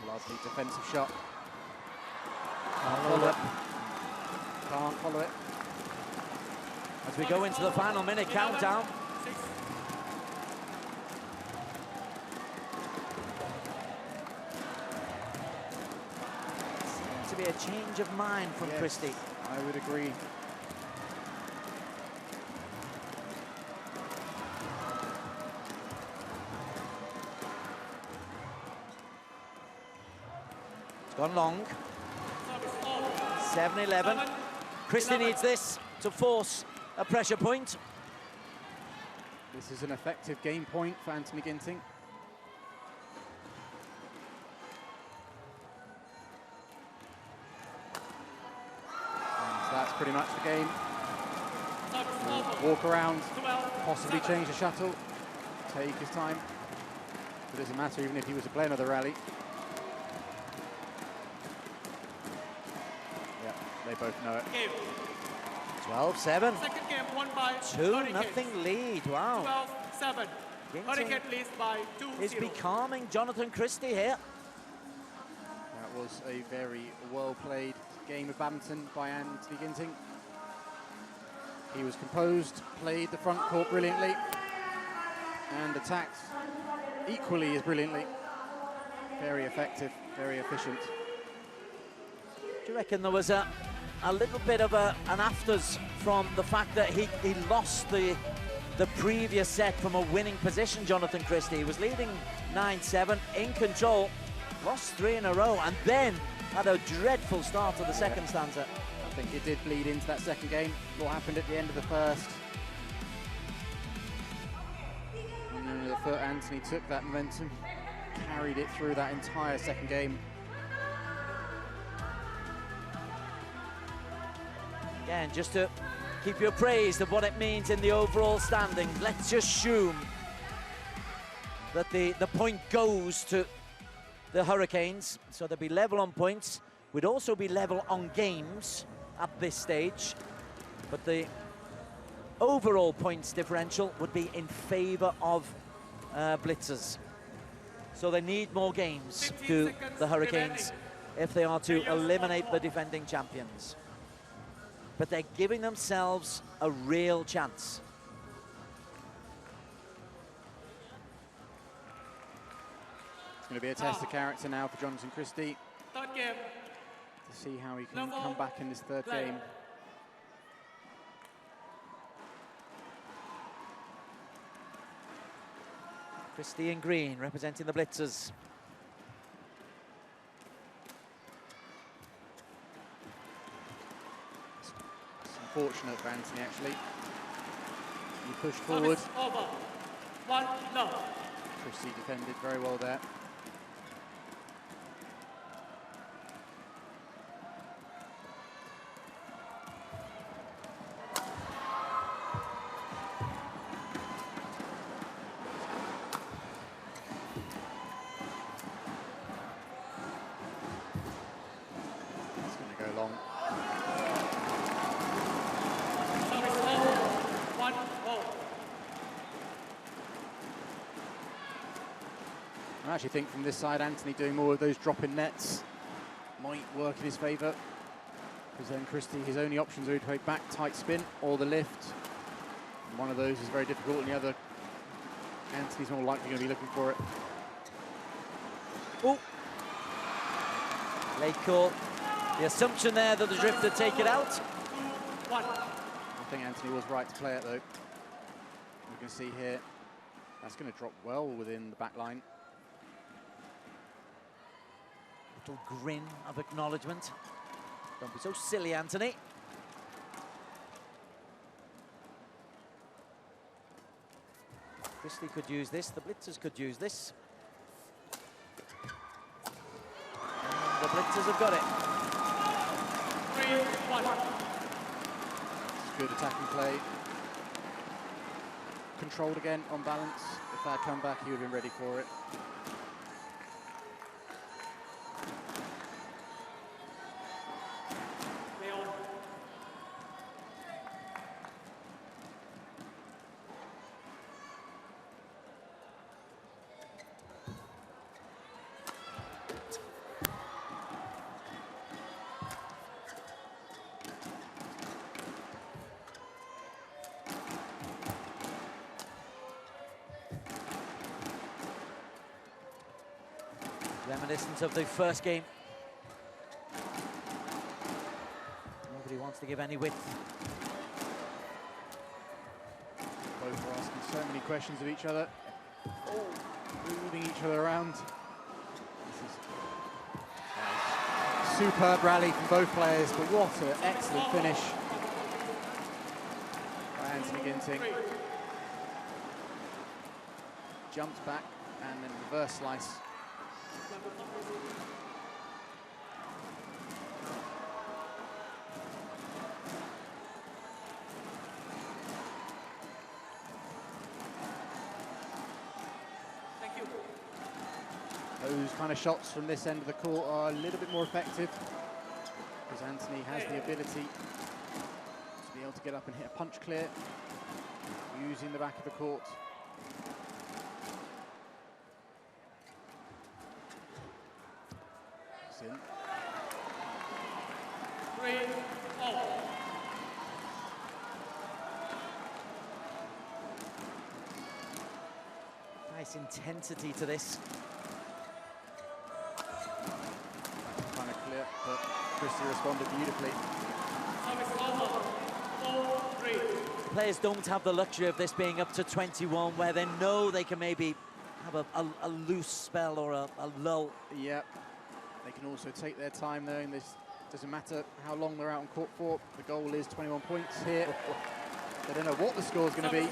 Largely defensive shot. Can't follow it. As we go into the final minute countdown. Seems to be a change of mind from Christie. I would agree. It's gone long. 7-11. Christie needs this to force a pressure point. This is an effective game point for Anthony Ginting. And that's pretty much the game. Walk around, possibly change the shuttle, take his time. It doesn't matter even if he was to play another rally. They both know it. 12-7. Second game won by 2-0 lead. Wow. 12-7. Hurricane leads by 2-0. Is becalming Jonathan Christie here. That was a very well-played game of badminton by Anthony Ginting. He was composed, played the front court brilliantly, and attacked equally as brilliantly. Very effective, very efficient. Do you reckon there was a little bit of an afters from the fact that he lost the previous set from a winning position, Jonathan Christie? He was leading 9-7, in control, lost 3 in a row, and then had a dreadful start to the second stanza. I think it did bleed into that second game. What happened at the end of the first? And Anthony took that momentum, carried it through that entire second game. Again, just to keep you appraised of what it means in the overall standing, let's just assume that the point goes to the Hurricanes, so they'll be level on points. We'd also be level on games at this stage, but the overall points differential would be in favor of Blitzers. So they need more games, to the Hurricanes, if they are to eliminate the defending champions. But they're giving themselves a real chance. It's going to be a test of character now for Jonathan Christie. Third game. To see how he can come back in this third game. Christie in green, representing the Blitzers. Unfortunate for Anthony, actually. He pushed forward. Over. 1-0. Christie defended very well there. I actually think from this side, Anthony doing more of those drop-in nets might work in his favour. Because then Christie, his only options are either back tight spin or the lift. And one of those is very difficult, and the other, Anthony's more likely going to be looking for it. Oh! Late call. The assumption there that the drifter take it out. I think Anthony was right to play it though. You can see here, that's going to drop well within the back line. Little grin of acknowledgement. Don't be so silly, Anthony. Christie could use this, the Blitzers could use this. And the Blitzers have got it. 3-1. Good attacking play. Controlled again, on balance. If that had come back, he would have been ready for it. Reminiscent of the first game. Nobody wants to give any width. Both are asking so many questions of each other. Oh, moving each other around. This is nice. Superb rally from both players, but what an excellent finish by Anthony Ginting. Jumps back and then reverse slice. Those kind of shots from this end of the court are a little bit more effective because Anthony has the ability to be able to get up and hit a punch clear using the back of the court. It's in. 3-4. Nice intensity to this. Kind of clear, but Christie responded beautifully. Players don't have the luxury of this being up to 21 where they know they can maybe have a loose spell or a lull. Yep. They can also take their time though, and this doesn't matter how long they're out on court for. The goal is 21 points here. They don't know what the score is going to be.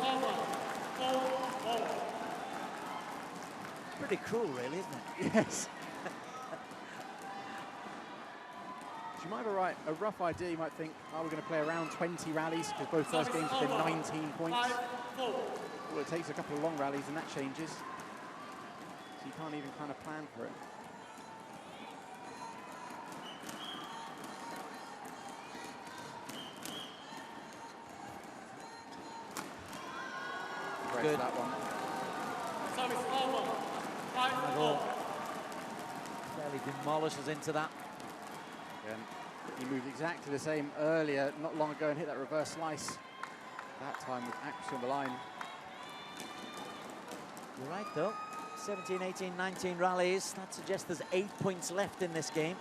Pretty cruel, really, isn't it? Yes. You might be right. A rough idea, you might think, oh, we're going to play around 20 rallies because both first games have been 19 points. Well, it takes a couple of long rallies and that changes. So you can't even kind of plan for it. Good. That one. Fairly demolishes into that. Again, he moved exactly the same earlier, not long ago, and hit that reverse slice. That time with accuracy on the line. You're right, though. 17, 18, 19 rallies. That suggests there's 8 points left in this game.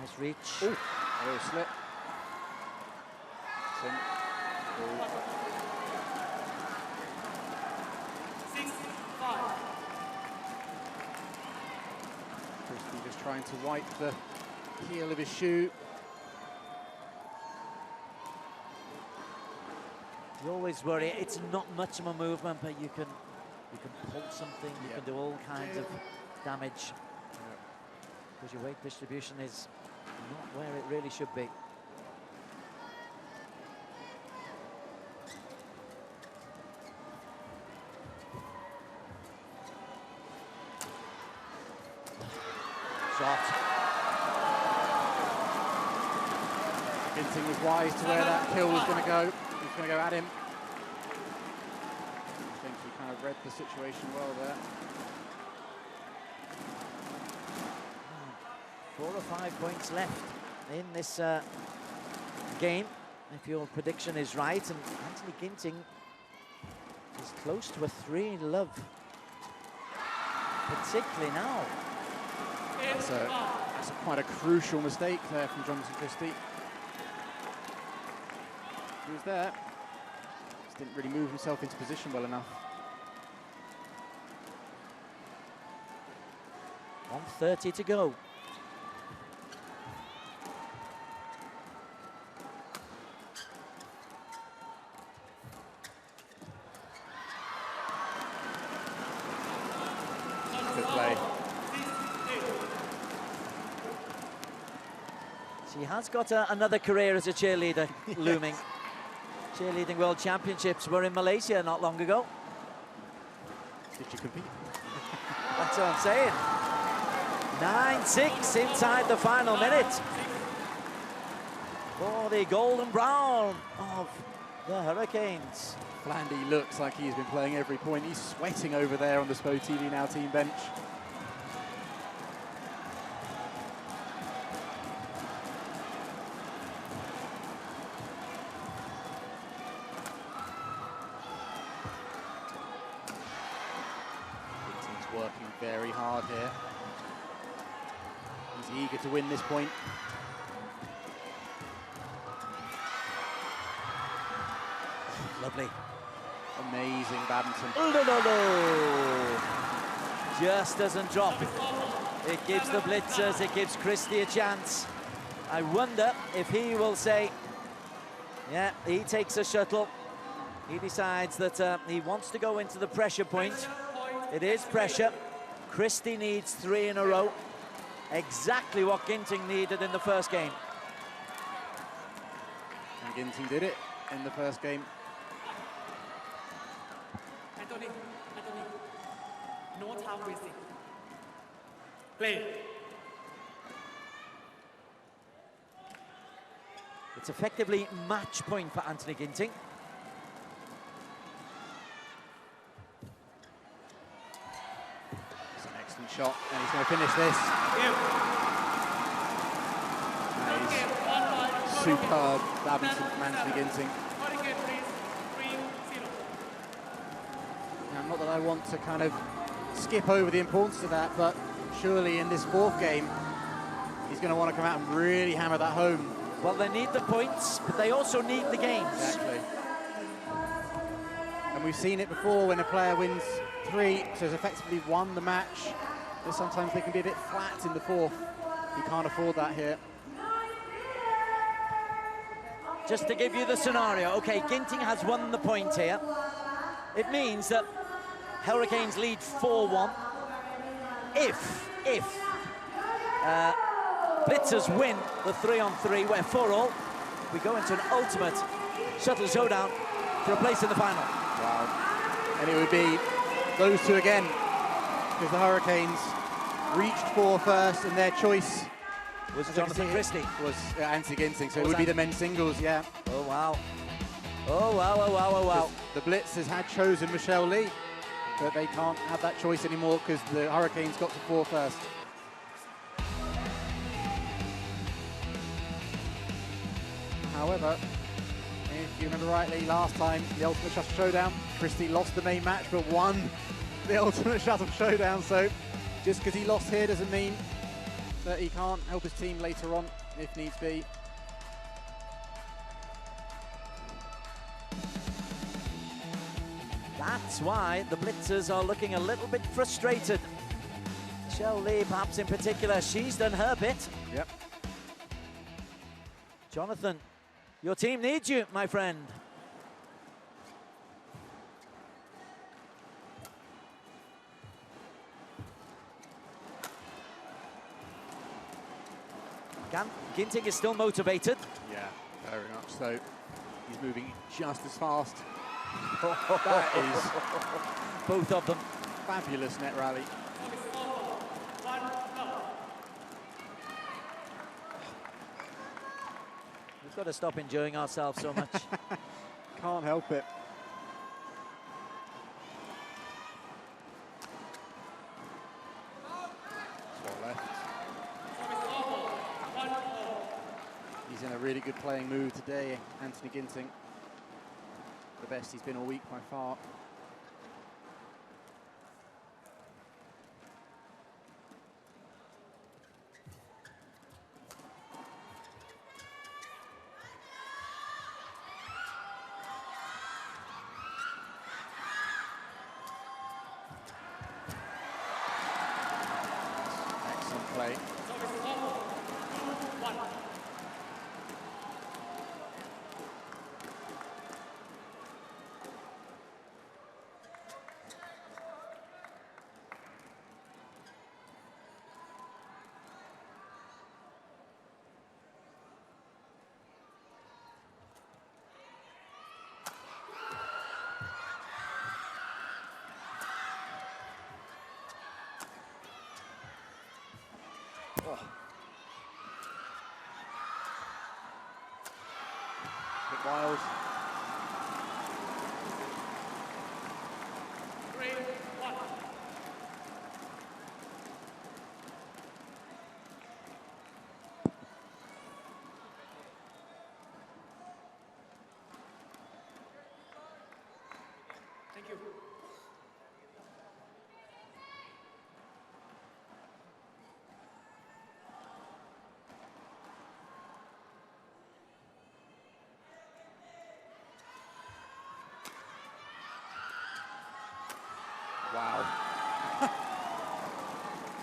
Nice reach. Ooh, a little slip. Sim. Ooh. 6-5. Christie just trying to wipe the heel of his shoe. You always worry. It's not much of a movement, but you can pull something. You can do all kinds of damage. Because your weight distribution is not where it really should be. shot. Ginting was wise to where that kill was going to go. He's going to go at him. I think he kind of read the situation well there. 4 or 5 points left in this game, if your prediction is right, and Anthony Ginting is close to a 3-love, particularly now. That's quite a crucial mistake there from Jonathan Christie. He was there, just didn't really move himself into position well enough. 1:30 to go. Good play. She has got another career as a cheerleader looming. Cheerleading World Championships were in Malaysia not long ago. Did you compete? That's what I'm saying. 9-6 inside the final minute for the golden brown of the Hurricanes. Flandy looks like he's been playing every point. He's sweating over there on the SPOTV Now team bench. Ginting's working very hard here. He's eager to win this point. Lovely. Amazing badminton. No. Just doesn't drop. It gives the Blitzers, it gives Christie a chance. I wonder if he will say, yeah, he takes a shuttle. He decides that he wants to go into the pressure point. It is pressure. Christie needs 3 in a row. Exactly what Ginting needed in the first game. And Ginting did it in the first game. Anthony, no time wasting. Play. It's effectively match point for Anthony Ginting. It's an excellent shot, and he's going to finish this. That is superb badminton from Anthony Ginting. Now, not that I want to kind of skip over the importance of that, but surely in this fourth game, he's going to want to come out and really hammer that home. Well, they need the points, but they also need the games. Exactly. And we've seen it before when a player wins 3, so has effectively won the match, but sometimes they can be a bit flat in the fourth. He can't afford that here. Just to give you the scenario, okay, Ginting has won the point here. It means that Hurricanes lead 4-1. If Blitzers win the 3-on-3, we're 4-all, we go into an ultimate shuttle showdown for a place in the final. Wow. And it would be those two again, because the Hurricanes reached 4 first, and their choice was Jonathan Christie. Was Anthony Ginting, so it would be the men's singles, yeah. Oh, wow. Oh, wow, oh, wow, oh, wow. The Blitzers had chosen Michelle Lee, but they can't have that choice anymore because the Hurricanes got to 4 first. However, if you remember rightly, last time, the Ultimate Shuttle Showdown, Christie lost the main match but won the Ultimate Shuttle Showdown, so just because he lost here doesn't mean that he can't help his team later on if needs be. That's why the Blitzers are looking a little bit frustrated. Michelle Lee, perhaps in particular, she's done her bit. Yep. Jonathan, your team needs you, my friend. Ginting is still motivated. Yeah, very much so. He's moving just as fast. That is both of them. Fabulous net rally. got to stop enjoying ourselves so much. Can't help it. Spot left. He's in a really good playing mood today, Anthony Ginting. The best he's been all week by far. Excellent play. Oh. Bit wild. 3-1. Thank you. Wow.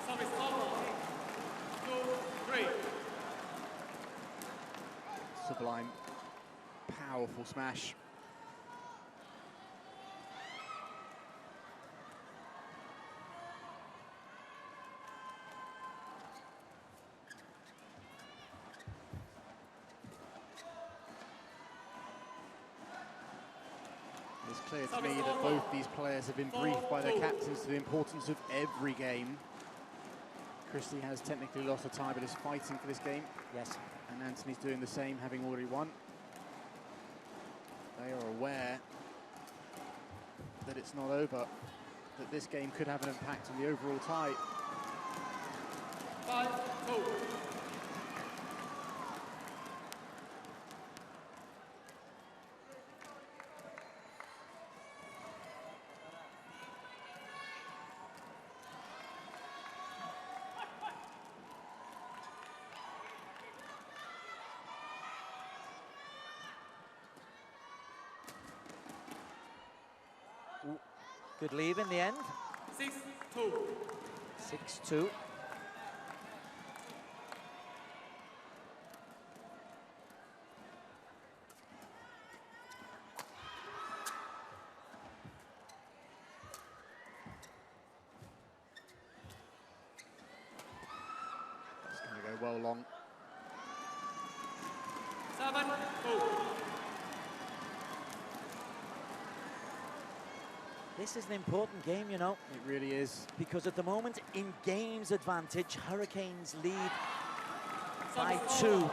Service over. 2-3. Sublime, powerful smash. It's clear to me that both these players have been briefed by their captains to the importance of every game. Christie has technically lost a tie, but is fighting for this game. Yes. And Anthony's doing the same, having already won. They are aware that it's not over, that this game could have an impact on the overall tie. 5-2. Good leave in the end. 6-2. 6-2. It's going to go well long. 7-2. This is an important game, you know. It really is. Because at the moment, in games advantage, Hurricanes lead by 2.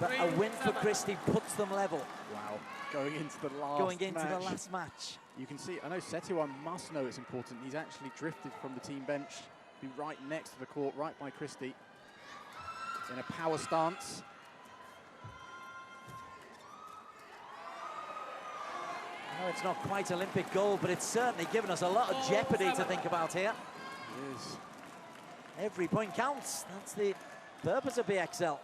But a win for Christie puts them level. Wow. Going into the last match. You can see, I know Setiwan must know it's important. He's actually drifted from the team bench, be right next to the court, right by Christie. In a power stance. No, it's not quite Olympic gold, but it's certainly given us a lot of jeopardy to think about here. It is. Every point counts. That's the purpose of BXL.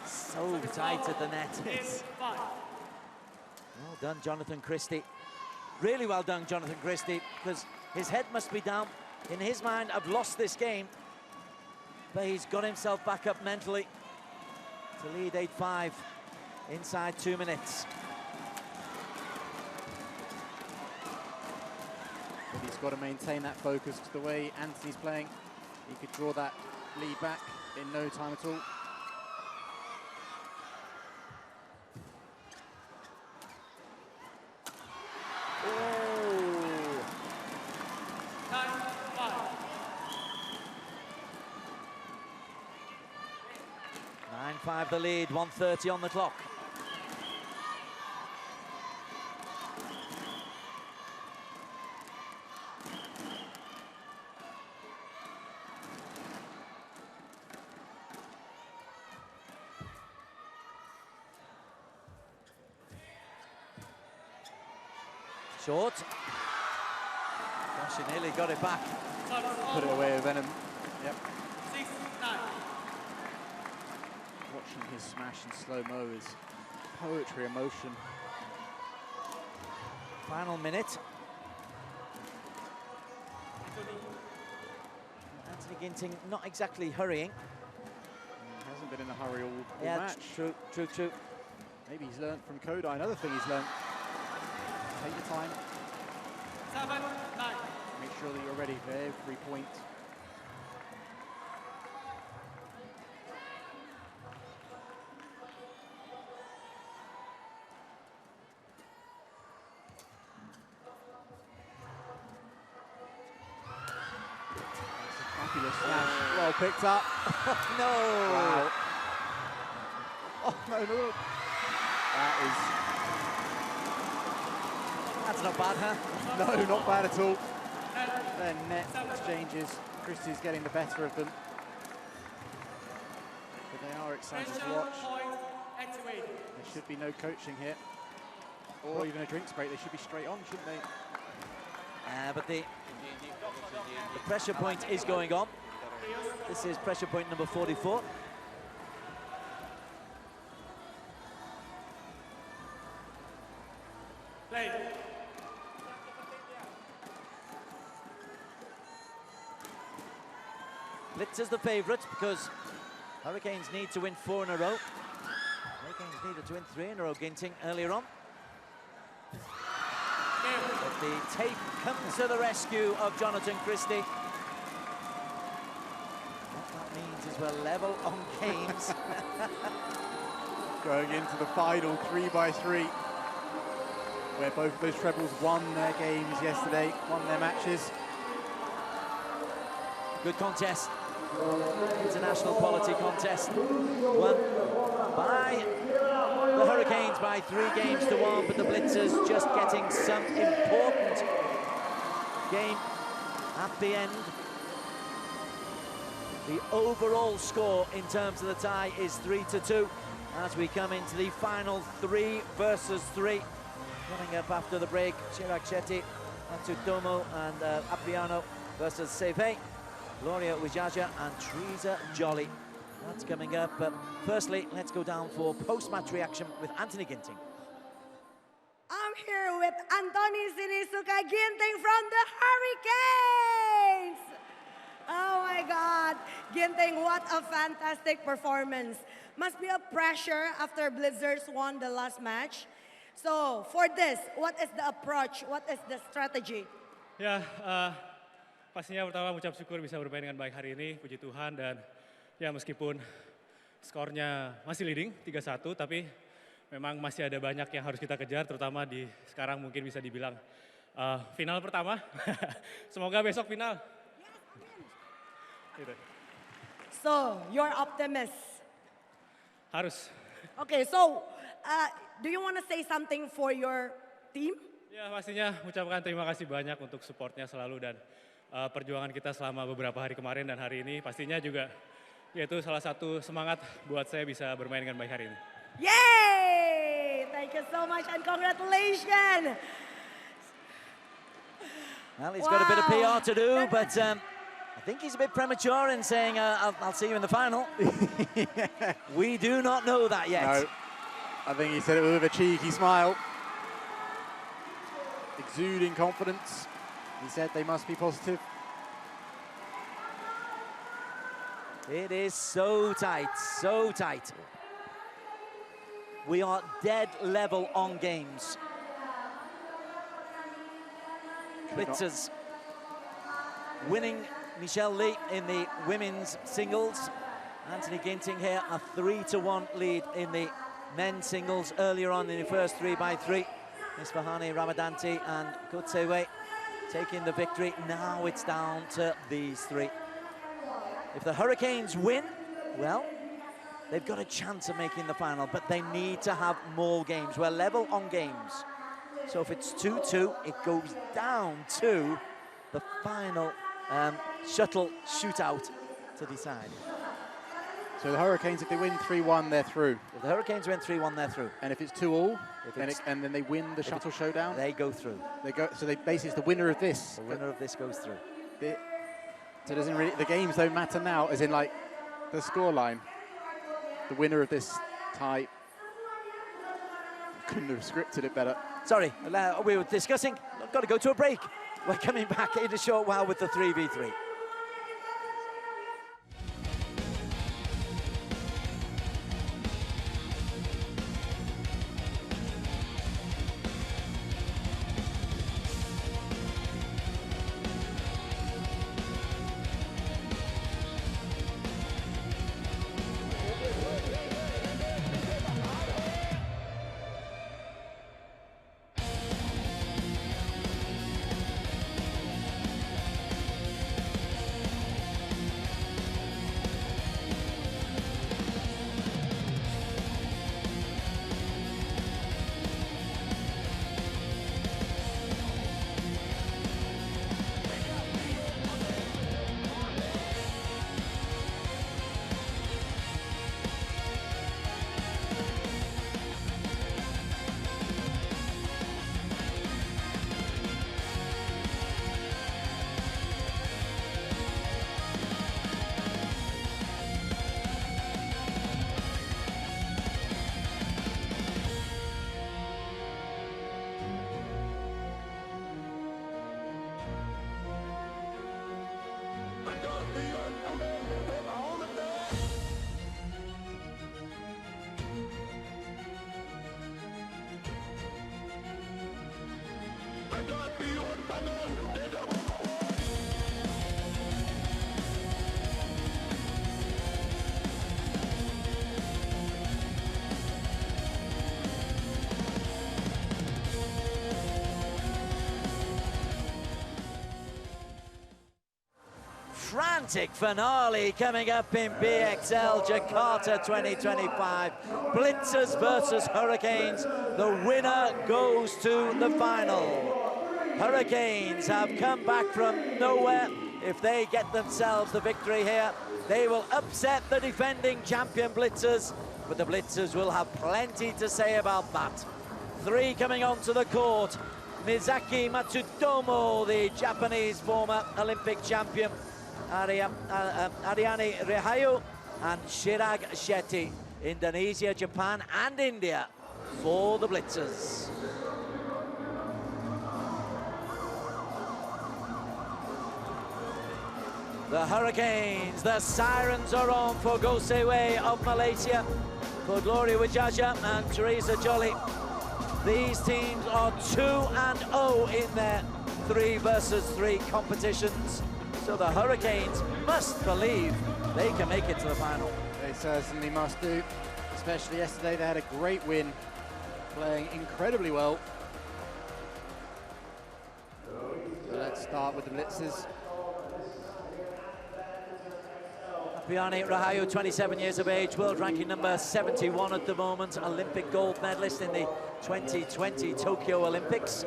So tight at the net. Well done, Jonathan Christie. Really well done, Jonathan Christie, because his head must be down. In his mind, I've lost this game. But he's got himself back up mentally to lead 8-5 inside 2 minutes. But he's got to maintain that focus, because the way Anthony's playing, he could draw that lead back in no time at all. Oh. 9-5 the lead, 1:30 on the clock. Short. Gosh, he nearly got it back. Put it away with Venom. Yep. 6-9. Watching his smash in slow-mo is poetry in motion. Final minute. Anthony Ginting not exactly hurrying. He hasn't been in a hurry all Yeah, match. true. Maybe he's learned from Kodai. Another thing he's learned. Take your time. 7-9. Make sure that you're ready for every point. Fabulous smash. Well picked up. No. Wow. Oh, no. That's not bad, huh? No, not bad at all. Their net exchanges. Christie's getting the better of them. But they are exciting to watch. There should be no coaching here. Or even a drinks break. They should be straight on, shouldn't they? But the pressure point is going on. This is pressure point number 44. Play. Blitzers the favourite because Hurricanes need to win 4 in a row. Hurricanes needed to win 3 in a row, Ginting, earlier on. But the tape comes to the rescue of Jonathan Christie. What that means is we're level on games. Going into the final 3x3, where both of those trebles won their games yesterday, won their matches. Good contest. International quality contest. Won by the Hurricanes by 3 games to 1, but the Blitzers just getting some important game at the end. The overall score in terms of the tie is 3-2 as we come into the final 3 versus 3. Coming up after the break, Chirag Shetty, Matsutomo and Apriano versus Seve, Gloria Wijaja and Teresa Jolly. That's coming up, but firstly, let's go down for post-match reaction with Anthony Ginting. I'm here with Anthony Sinisuka Ginting from the Hurricanes! Oh my God, Ginting, what a fantastic performance. Must be a pressure after Blitzers won the last match. So for this, what is the approach? What is the strategy? Ya, pastinya pertama mengucap syukur bisa bermain dengan baik hari ini, puji Tuhan. Dan ya meskipun skornya masih leading 3-1, tapi memang masih ada banyak yang harus kita kejar, terutama di sekarang mungkin bisa dibilang final pertama. Semoga besok final. Yes, so, you're optimist? Harus. Okay, so do you want to say something for your team? Ya, pastinya ucapkan terima kasih banyak untuk supportnya selalu dan perjuangan kita selama beberapa hari kemarin dan hari ini. Pastinya juga yaitu salah satu semangat buat saya bisa bermain dengan baik hari ini. Yay! Thank you so much and congratulations! Well, he's got a bit of PR to do, but I think he's a bit premature in saying, I'll see you in the final. Yeah. We do not know that yet. No, I think he said it with a cheeky smile. Exuding confidence. He said they must be positive. It is so tight, so tight. We are dead level on games. Blitzers winning Michelle Lee in the women's singles. Anthony Ginting here, a 3-1 lead in the men's singles earlier on in the first 3x3. Isfahani, Ramadanti and Kutsewe taking the victory. Now it's down to these three. If the Hurricanes win, well, they've got a chance of making the final, but they need to have more games. We're level on games. So if it's 2-2, it goes down to the final shuttle shootout to decide. So the Hurricanes, if they win 3-1, they're through. If the Hurricanes win 3-1, they're through. And if it's 2-2, and then they win the shuttle showdown, they go through. They go. So they basically, it's the winner of this. The winner of this goes through. So it doesn't really, the games don't matter now, as in like the scoreline. The winner of this tie couldn't have scripted it better. Sorry, we were discussing. I've got to go to a break. We're coming back in a short while with the 3v3. Frantic finale coming up in BXL Jakarta 2025. Blitzers versus Hurricanes. The winner goes to the final. Hurricanes have come back from nowhere. If they get themselves the victory here, they will upset the defending champion Blitzers, but the Blitzers will have plenty to say about that. Three coming onto the court. Mizaki Matsutomo, the Japanese former Olympic champion. Ariani Rahayu and Chirag Shetty, Indonesia, Japan and India for the Blitzers. The Hurricanes, the sirens are on for Gosewe of Malaysia, for Gloria Wijaja and Teresa Jolly. These teams are 2-0 in their 3 versus 3 competitions. So the Hurricanes must believe they can make it to the final. They certainly must do. Especially yesterday, they had a great win, playing incredibly well. So let's start with the Blitzers. Ariani Rahayu, 27 years of age, world ranking number 71 at the moment, Olympic gold medalist in the 2020 Tokyo Olympics.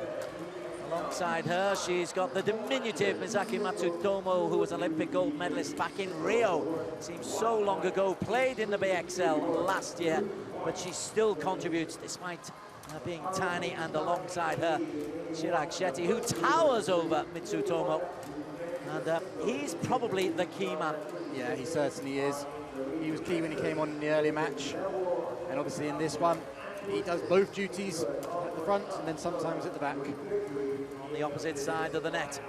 Alongside her, she's got the diminutive Mizaki Matsutomo, who was Olympic gold medalist back in Rio. Seems so long ago, played in the BXL last year, but she still contributes despite being tiny. And alongside her, Chirag Shetty, who towers over Mitsutomo. And he's probably the key man. Yeah, he certainly is. He was key when he came on in the earlier match. And obviously in this one, he does both duties at the front and then sometimes at the back. On the opposite side of the net.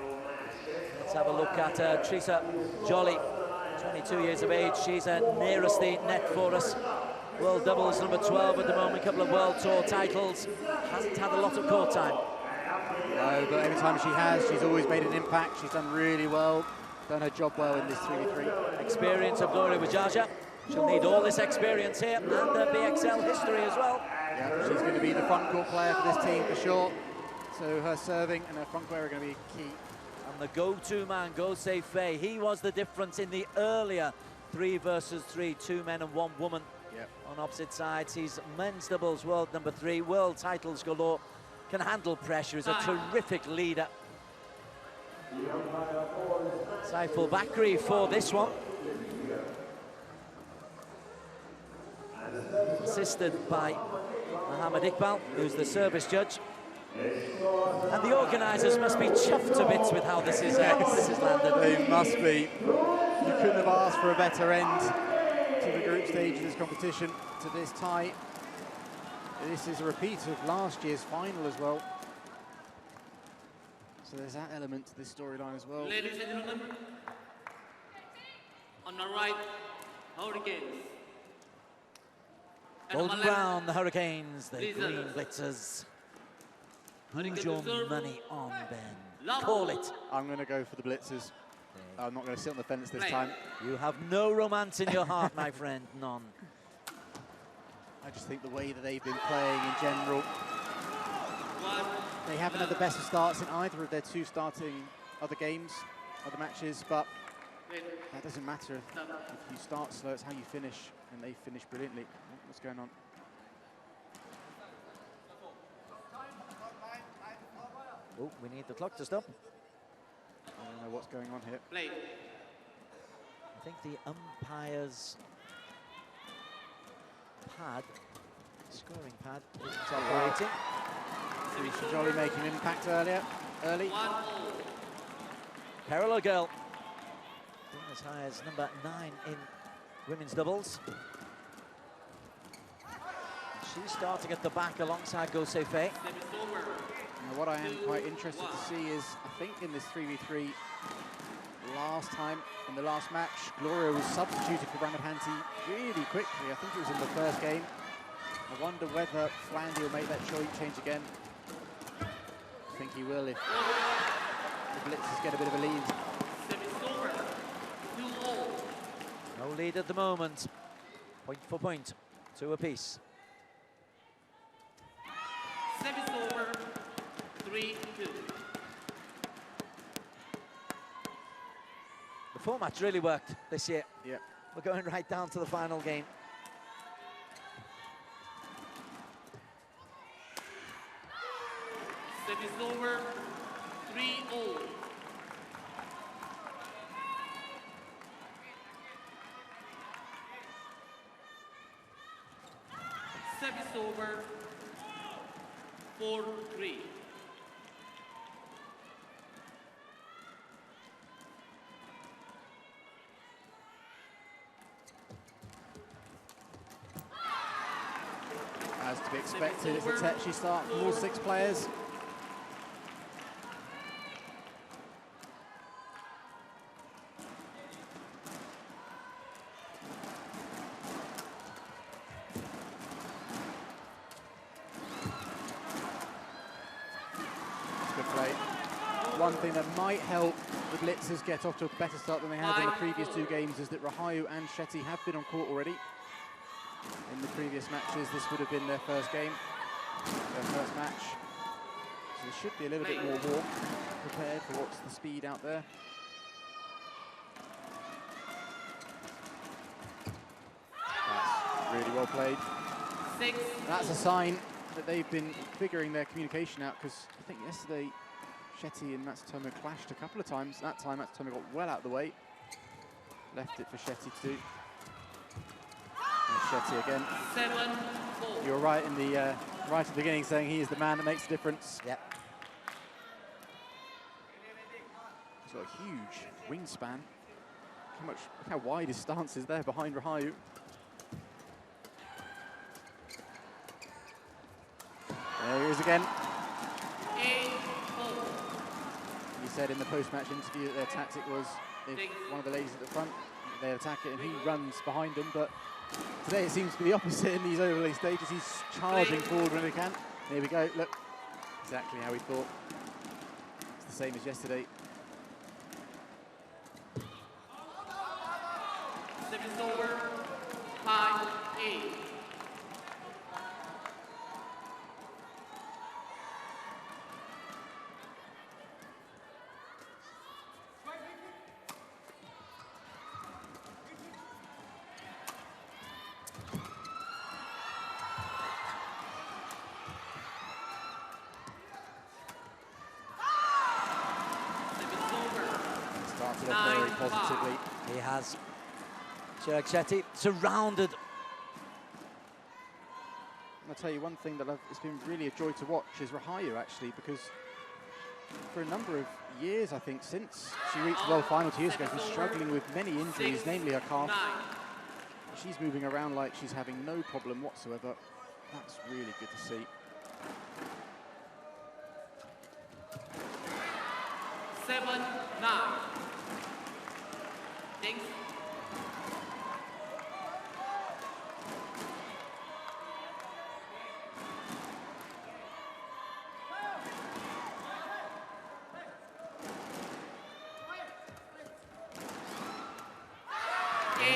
Let's have a look at Teresa Jolly, 22 years of age. She's nearest the net for us. World doubles number 12 at the moment, a couple of World Tour titles. Hasn't had a lot of court time. No, but every time she has, she's always made an impact. She's done really well, done her job well in this 3v3. Experience of Gloria Wajaja. She'll need all this experience here and BXL history as well. Yeah, she's going to be the front court player for this team for sure. So her serving and her front player are going to be key. And the go-to man, Gosei Fei, he was the difference in the earlier 3 versus 3, 2 men and 1 woman. Yep. On opposite sides, he's men's doubles world number 3, world titles galore, can handle pressure, is a terrific leader. Saiful Bakri for this one. Assisted by Mohammed Iqbal, who's the service judge. And the organisers must be chuffed to bits with how this is landed. They must be. You couldn't have asked for a better end to the group stage of this competition, to this tie. This is a repeat of last year's final as well. So there's that element to this storyline as well. Ladies and gentlemen, on the right, Hurricanes. Golden Brown, the Hurricanes, the Green Blitzers. Who's your money on, Ben? Call it. I'm going to go for the Blitzers. I'm not going to sit on the fence this time. You have no romance in your heart, my friend, none. I just think the way that they've been playing in general, they haven't had the best of starts in either of their 2 starting other games, other matches, but that doesn't matter. If you start slow, it's how you finish, and they finish brilliantly. What's going on? Oh, we need the clock to stop. I don't know what's going on here. I think the umpire's pad, scoring pad, isn't operating. Teresa Jolly making an impact early. Parallel girl, being as high as number 9 in women's doubles. She's starting at the back alongside Gosei Fei. Now, what I am quite interested to see is, I think in this 3v3 last time, in the last match, Gloria was substituted for Ramadanti really quickly. I think it was in the first game. I wonder whether Flandy will make that change again. I think he will if the Blitzers get a bit of a lead. No lead at the moment. Point for point, 2 apiece. Service over, 3-2. The format's really worked this year. Yeah. We're going right down to the final game. Service over, 3-0. Service over, 4-3. As to be expected, it's a tetchy start from all 6 players. Good play. One thing that might help the Blitzers get off to a better start than they had in the previous 2 games is that Rahayu and Shetty have been on court already. In the previous matches, this would have been their first game, their first match. So there should be a little bit more warm, prepared for what's the speed out there. That's really well played. That's a sign that they've been figuring their communication out, because I think yesterday Shetty and Matsutomo clashed a couple of times. That time Matsutomo got well out of the way, left it for Shetty to do. Shetty again. 7-4. You're right in the right at the beginning, saying he is the man that makes the difference. Yep. He's got got a huge wingspan. Look how wide his stance is there behind Rahayu. There he is again. He said in the post-match interview that their tactic was, if one of the ladies at the front, they attack it and he runs behind them, but today it seems to be the opposite in these overlay stages. He's charging forward when he can. Here we go, look, exactly how we thought. It's the same as yesterday. Service over, 5-8. Started off very positively. He has. Chirag Shetty surrounded. I'll tell you one thing that it's been really a joy to watch is Rahayu, actually, because for a number of years, I think, since she reached the world final 2 years ago, she's been struggling with many injuries, namely her calf. She's moving around like she's having no problem whatsoever. That's really good to see. 7-9. Thanks.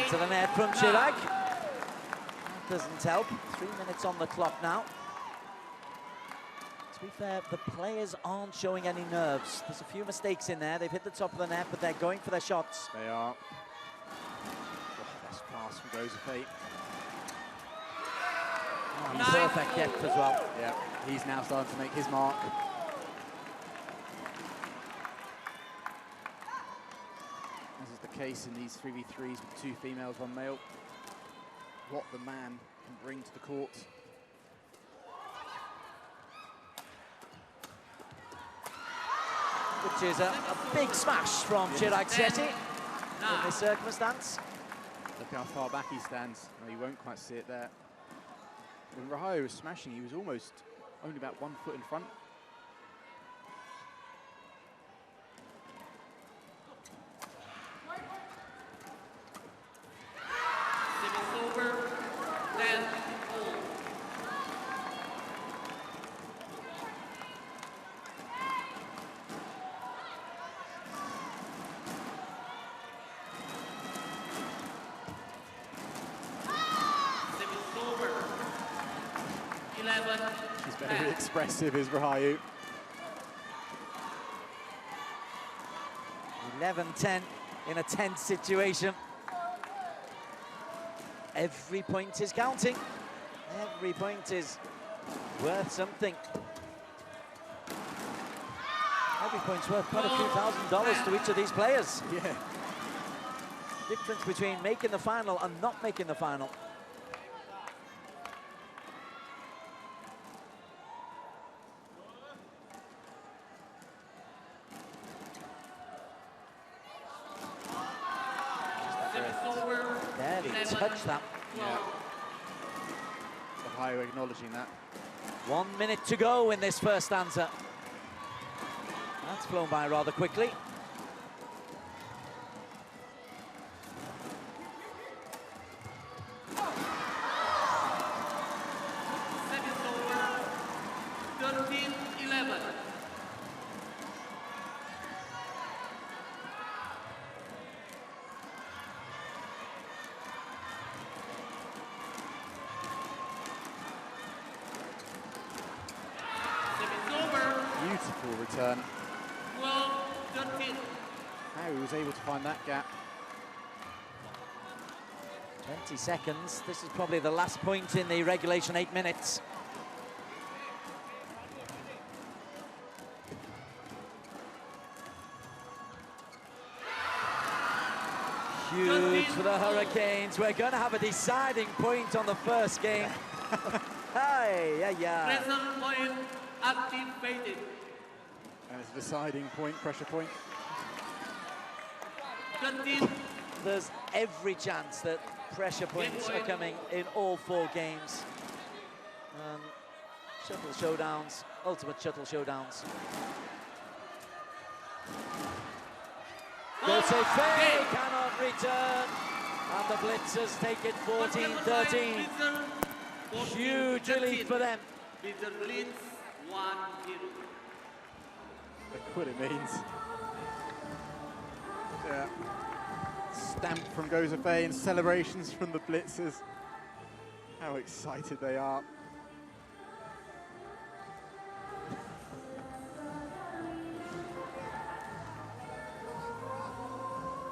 Into the net from Chirag. That doesn't help. 3 minutes on the clock now. To be fair, the players aren't showing any nerves. There's a few mistakes in there. They've hit the top of the net, but they're going for their shots. They are. Best pass from Joseph. Perfect depth as well. Yeah, he's now starting to make his mark. As is the case in these 3v3s with 2 females, 1 male. What the man can bring to the court. Which is a big smash from Chirag Shetty in this circumstance. Look how far back he stands. No, you won't quite see it there. When Rahayu was smashing, he was almost only about 1 foot in front. Service over, 10-all. He's very expressive, is Rahayu. 11-10 in a tense situation. Every point is counting. Every point is worth something. Every point's worth quite a few $1,000s to each of these players. Yeah. Difference between making the final and not making the final. Barely touched that. Yeah. Rahayu acknowledging that. 1 minute to go in this first stanza. That's flown by rather quickly. Service over, 13-11. Beautiful return. 12-13. How he was able to find that gap. 20 seconds. This is probably the last point in the regulation 8 minutes. Huge for the Hurricanes. We're going to have a deciding point on the first game. Hi, yeah. Present point activated. And it's a deciding point, pressure point. There's every chance that pressure points are coming in all 4 games. Shuttle showdowns, ultimate shuttle showdowns. Fei cannot return, and the Blitzers take it 14-13. Huge relief for them. Look what it means. Yeah. Stamp from Fei and celebrations from the Blitzers. How excited they are.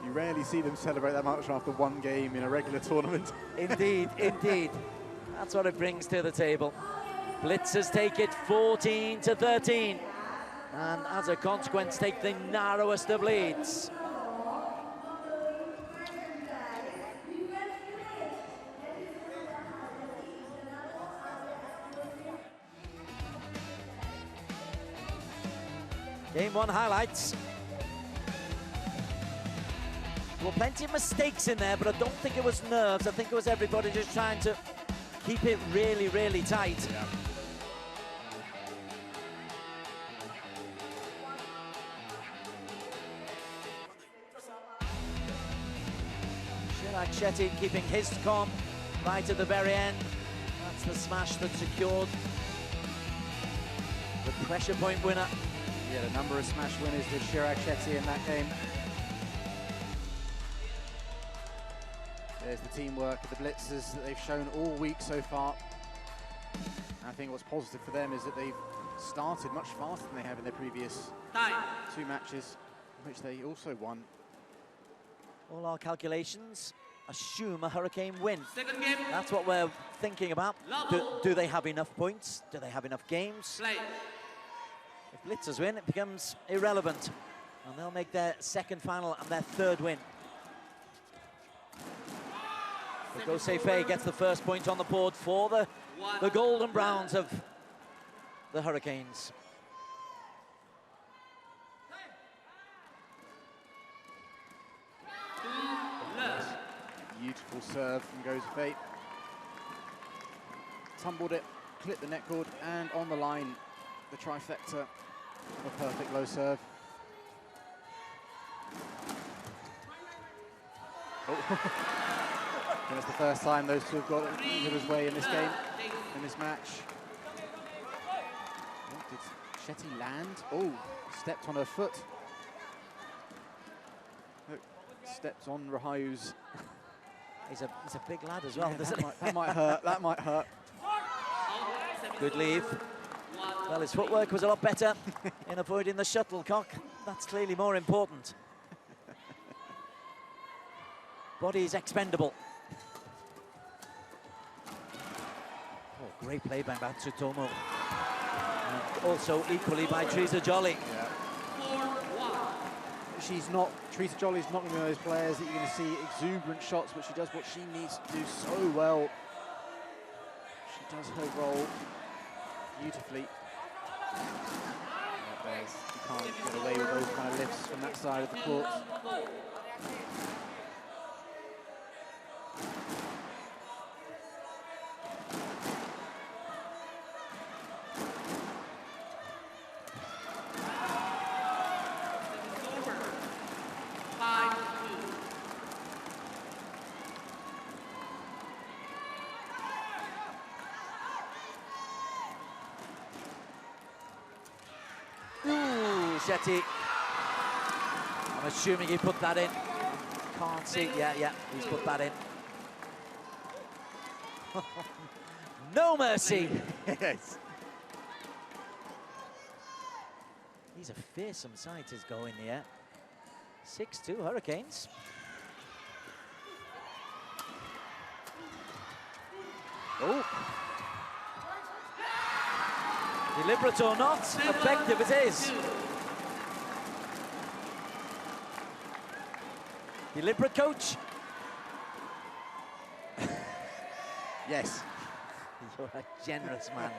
You rarely see them celebrate that much after 1 game in a regular tournament. Indeed, indeed. That's what it brings to the table. Blitzers take it 14-13. And as a consequence, take the narrowest of leads. Game 1 highlights. Well, plenty of mistakes in there, but I don't think it was nerves. I think it was everybody just trying to keep it really, really tight. Yeah. Chirag Shetty keeping his calm right at the very end. That's the smash that secured the pressure point winner. Yeah, the number of smash winners with Chirag Shetty in that game. There's the teamwork of the Blitzers that they've shown all week so far. And I think what's positive for them is that they've started much faster than they have in their previous 2 matches, which they also won. All our calculations assume a Hurricane win. That's what we're thinking about. Do they have enough points? Do they have enough games? If Blitzers win, it becomes irrelevant. And they'll make their 2nd final and their 3rd win. Fei gets the first point on the board for the Golden Browns of the Hurricanes. Beautiful serve from Fei. Tumbled it, clipped the net cord, and on the line, the trifecta of a perfect low serve. Oh. And it's the first time those 2 have got each other's way in this game, in this match. Oh, did Shetty land? Oh, stepped on her foot. Look, stepped on Rahayu's. He's a big lad as well, Yeah, doesn't he? that might hurt, that might hurt. Good leave. Well, his footwork was a lot better in avoiding the shuttlecock. That's clearly more important. Body is expendable. Oh, great play by Matsutomo. And also equally by Teresa Jolly. Yeah. Teresa Jolly's not going to be one of those players that you're going to see exuberant shots, but she does what she needs to do so well. She does her role beautifully. You can't get away with those kind of lifts from that side of the court. Shetty. I'm assuming he put that in. Can't see. Yeah, he's put that in. No mercy. Yes. These are fearsome sights as go in the air. 6-2 Hurricanes. Oh. Deliberate or not, effective it is. Deliberate, coach? Yes. You're a generous man.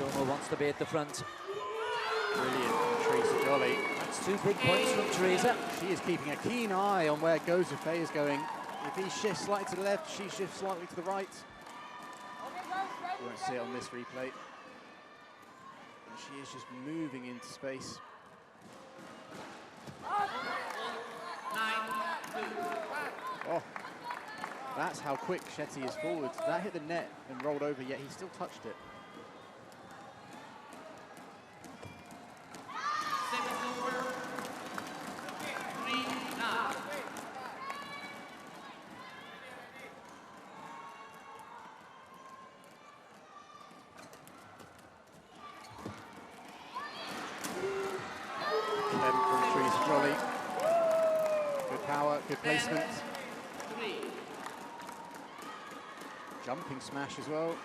Tomo wants to be at the front. Brilliant from Teresa Jolly. That's 2 big points from Teresa. She is keeping a keen eye on where Goza Fei is going. If he shifts slightly to the left, she shifts slightly to the right. You won't see it on this replay. And she is just moving into space. 9-2. Oh, that's how quick Shetty is forward. That hit the net and rolled over, yet he still touched it. Good placement. Jumping smash as well.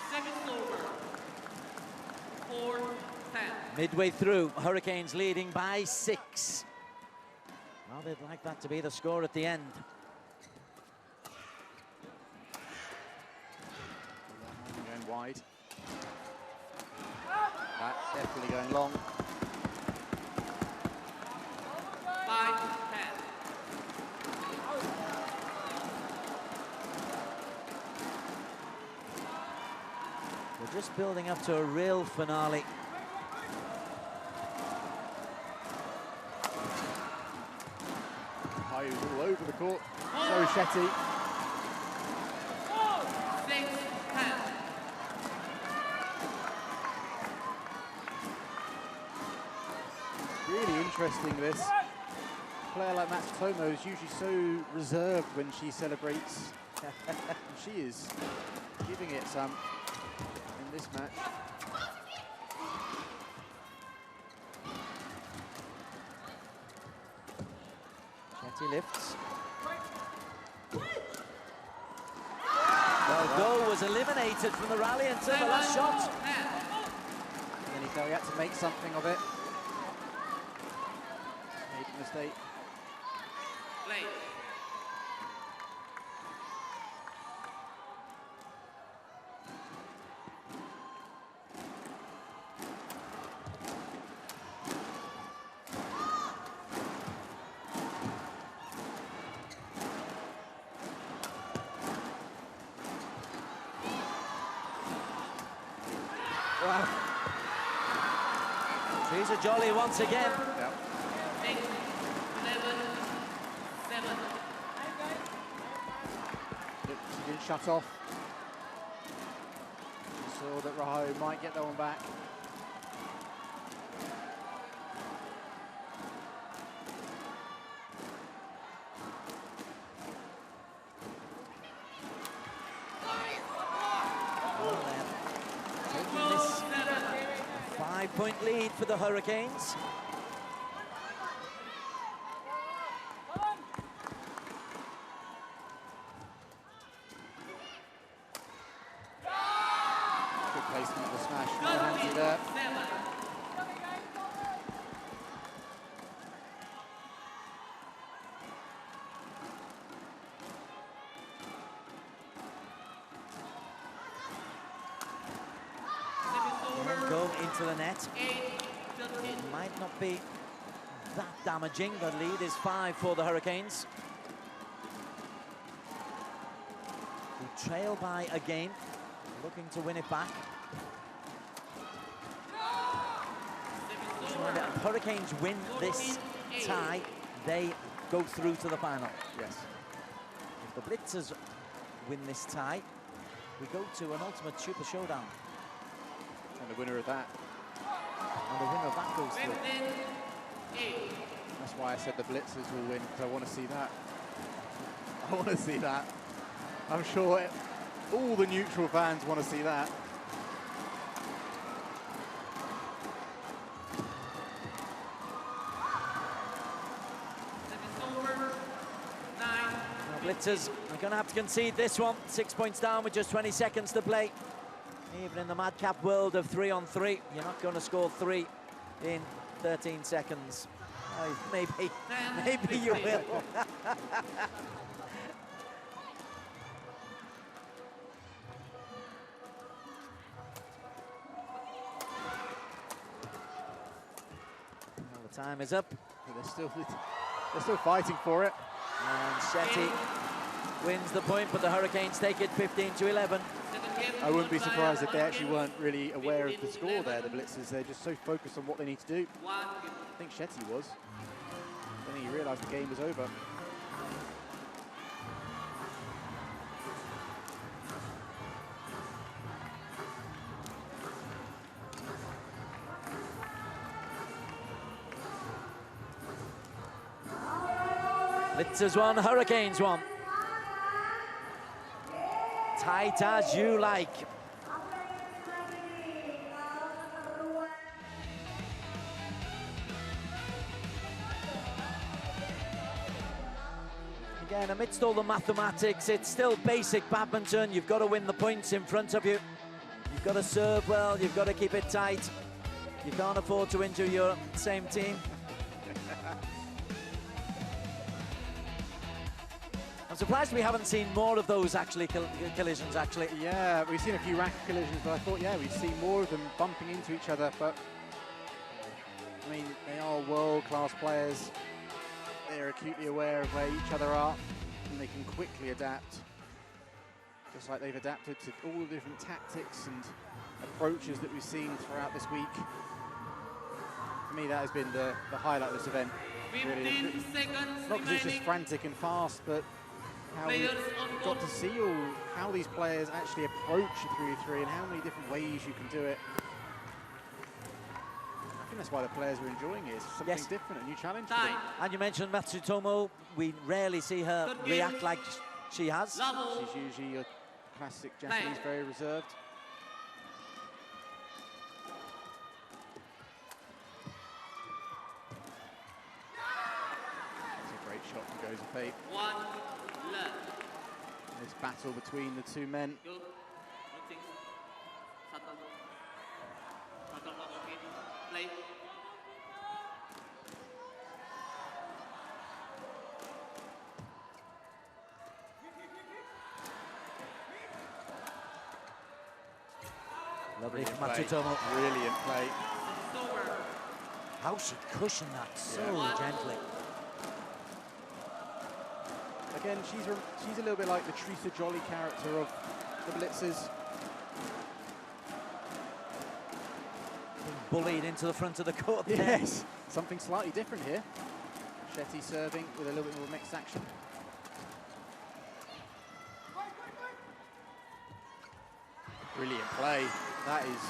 Second over. 4-10. Midway through, Hurricanes leading by 6. Well, they'd like that to be the score at the end. Going wide. That's definitely going long. 5-10. We're just building up to a real finale. Hayu's all over the court. So Shetty. 6-10. Really interesting, this. A player like Matsutomo is usually so reserved when she celebrates. And she is giving it some in this match. Shetty lifts. Well, Go was eliminated from the rally until the last shot. And then he felt he had to make something of it. Made a mistake. Play. Wow. Teresa Jolly once again. Yep. 6, 11, 7. She didn't shut off. She saw that Raho might get that one back. Taking this 5-point lead for the Hurricanes. Good placement of the smash from Hansi there. 7. Go into the net. 8-10. Might not be that damaging. The lead is 5 for the Hurricanes, who trail by again, looking to win it back. Just remember, if Hurricanes win this tie, they go through to the final. Yes. If the Blitzers win this tie, we go to an ultimate super showdown. And the winner of that. And the winner of that goes through. 8. That's why I said the Blitzers will win, because I want to see that. I want to see that. I'm sure all the neutral fans want to see that. Blitzers are going to have to concede this one. 6 points down with just 20 seconds to play. Even in the madcap world of 3-on-3, you're not going to score 3 in 13 seconds. Maybe you will. Well, the time is up. But they're still fighting for it. And Shetty wins the point, but the Hurricanes take it 15-11. I wouldn't be surprised if they actually weren't really aware of the score there, the Blitzers. They're just so focused on what they need to do. I think Shetty was. I don't think he realised the game was over. Blitzers won, Hurricanes won. Tight as you like. Again, amidst all the mathematics, it's still basic badminton. You've got to win the points in front of you. You've got to serve well, you've got to keep it tight. You can't afford to injure your same team. I'm surprised we haven't seen more of those collisions. Yeah, we've seen a few racket collisions, but I thought, yeah, we'd see more of them bumping into each other. But I mean, they are world-class players. They're acutely aware of where each other are, and they can quickly adapt. Just like they've adapted to all the different tactics and approaches that we've seen throughout this week. For me, that has been the highlight of this event. Really. Not because it's just frantic and fast, but how we got to see how these players actually approach a 3-3 and how many different ways you can do it. I think that's why the players are enjoying it. It's something different, a new challenge for them. And you mentioned Matsutomo. We rarely see her react like she has. She's usually a classic Japanese, very reserved. That's a great shot from Gozape. This battle between the two men. Lovely from Matsutomo. Brilliant play. How she cushioned that so gently. Again, she's a little bit like the Teresa Jolly character of the Blitzers. Bullied into the front of the court there. Yes, something slightly different here. Shetty serving with a little bit more mixed action. Brilliant play. That is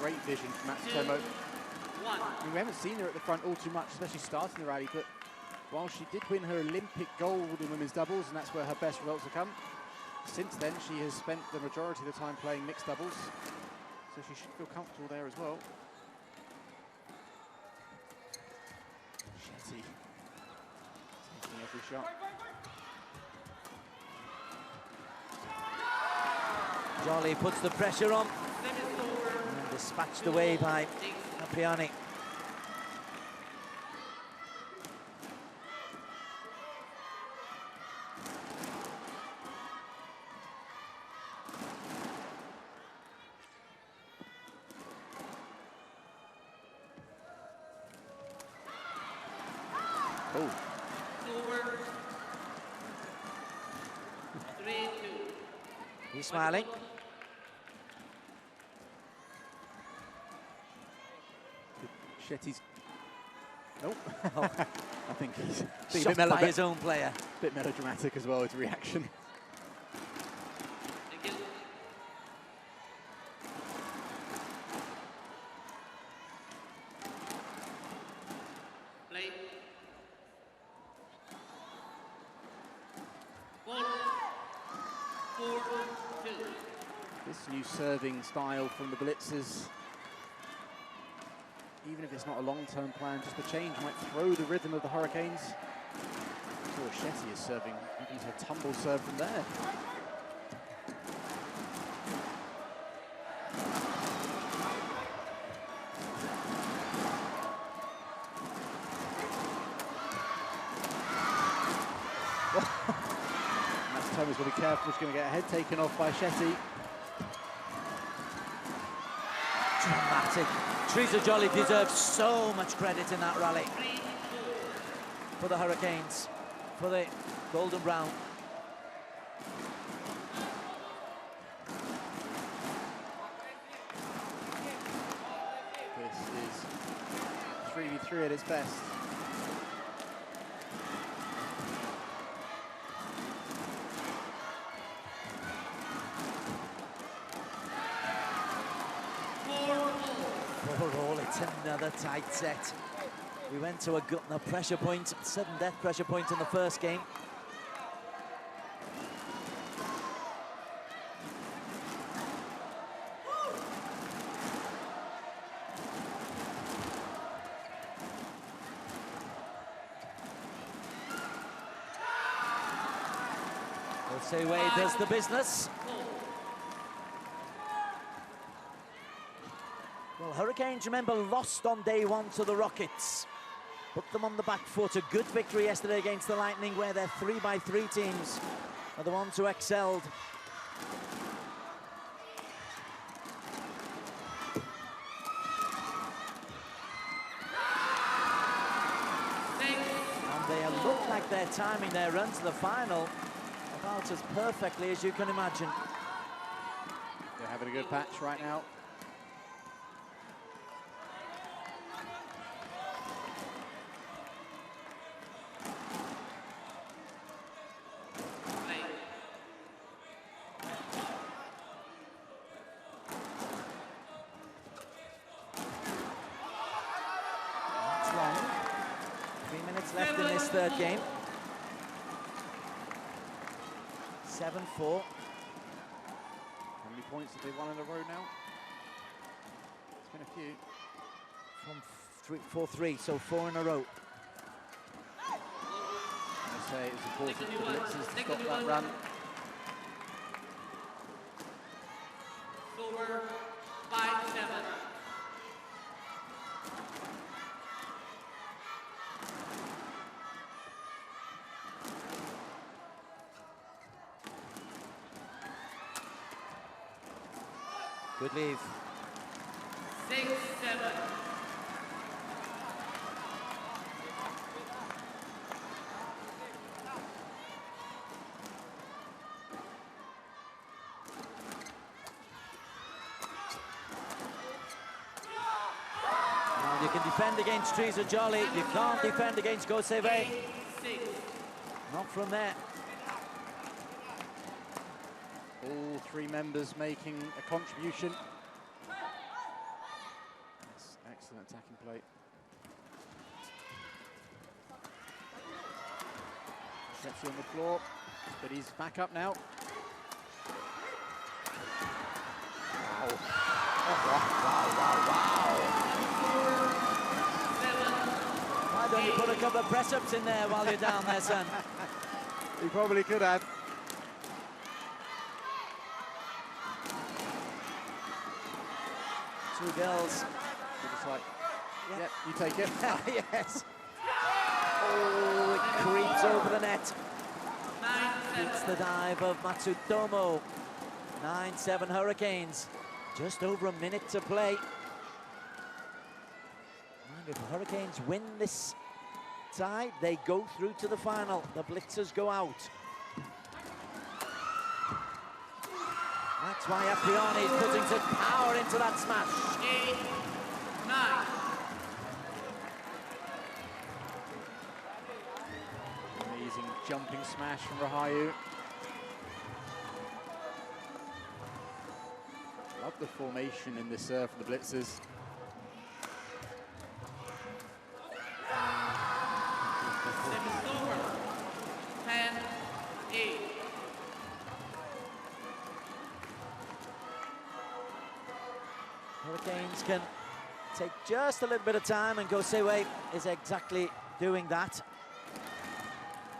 great vision from Matsutomo. I mean, we haven't seen her at the front all too much, especially starting the rally, but while she did win her Olympic gold in women's doubles, and that's where her best results have come, since then she has spent the majority of the time playing mixed doubles, so she should feel comfortable there as well. Shetty taking every shot. Jolly puts the pressure on and dispatched away by Apriani. Oh. He's smiling. Shetty's. Nope. Oh. I think he's shot by his own player. A bit melodramatic as well, his reaction. This new serving style from the Blitzers, even if it's not a long-term plan, just the change might throw the rhythm of the Hurricanes. Poor Shetty is serving, looking to a tumble serve from there. Matsutomo's going to be careful. He's going to get a head taken off by Shetty. Dramatic. Teresa Jolly deserves so much credit in that rally. For the Hurricanes, for the Golden Brown. This is 3v3 at its best. Overall, it's another tight set. We went to a pressure point, sudden death pressure point in the first game. Oseway does the business. Well, Hurricanes, remember, lost on day one to the Rockets. Put them on the back foot. A good victory yesterday against the Lightning, where their 3x3 teams are the ones who excelled. And they look like they're timing their run to the final about as perfectly as you can imagine. They're having a good patch right now. Left in this third game. 7-4. How many points have they won in a row now? It's been a few. From 4-3, so 4 in a row. I say it was important for the Blitzers to stop that run. Over 5-7. Good leave. 6-7. Now you can defend against Teresa Jolly. You can't defend against Goseve. Not from there. All three members making a contribution. That's excellent attacking play. Shetty on the floor, but he's back up now. Wow. Wow. Why don't you put a couple of press-ups in there while you're down there, son? He probably could have. Two girls. Just like, yep, you take it. Yes. Oh, it creeps over the net. It's the dive of Matsutomo. 9-7 Hurricanes. Just over a minute to play. Mind if the Hurricanes win this tie, they go through to the final. The Blitzers go out. That's why Apriani is putting some power into that smash. 8-9. Amazing jumping smash from Rahayu. Love the formation in this serve for the Blitzers. Service over. 10-8. Hurricanes can take just a little bit of time, and Goseway is exactly doing that.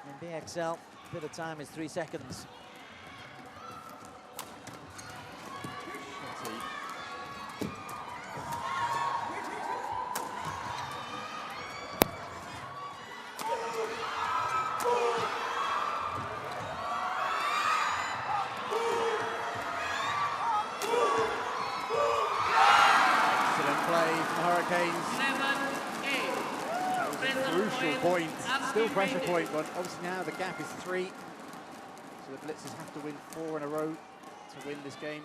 In BXL, a bit of time is 3 seconds. crucial point, still pressure point, but obviously now the gap is 3. So the Blitzers have to win 4 in a row to win this game.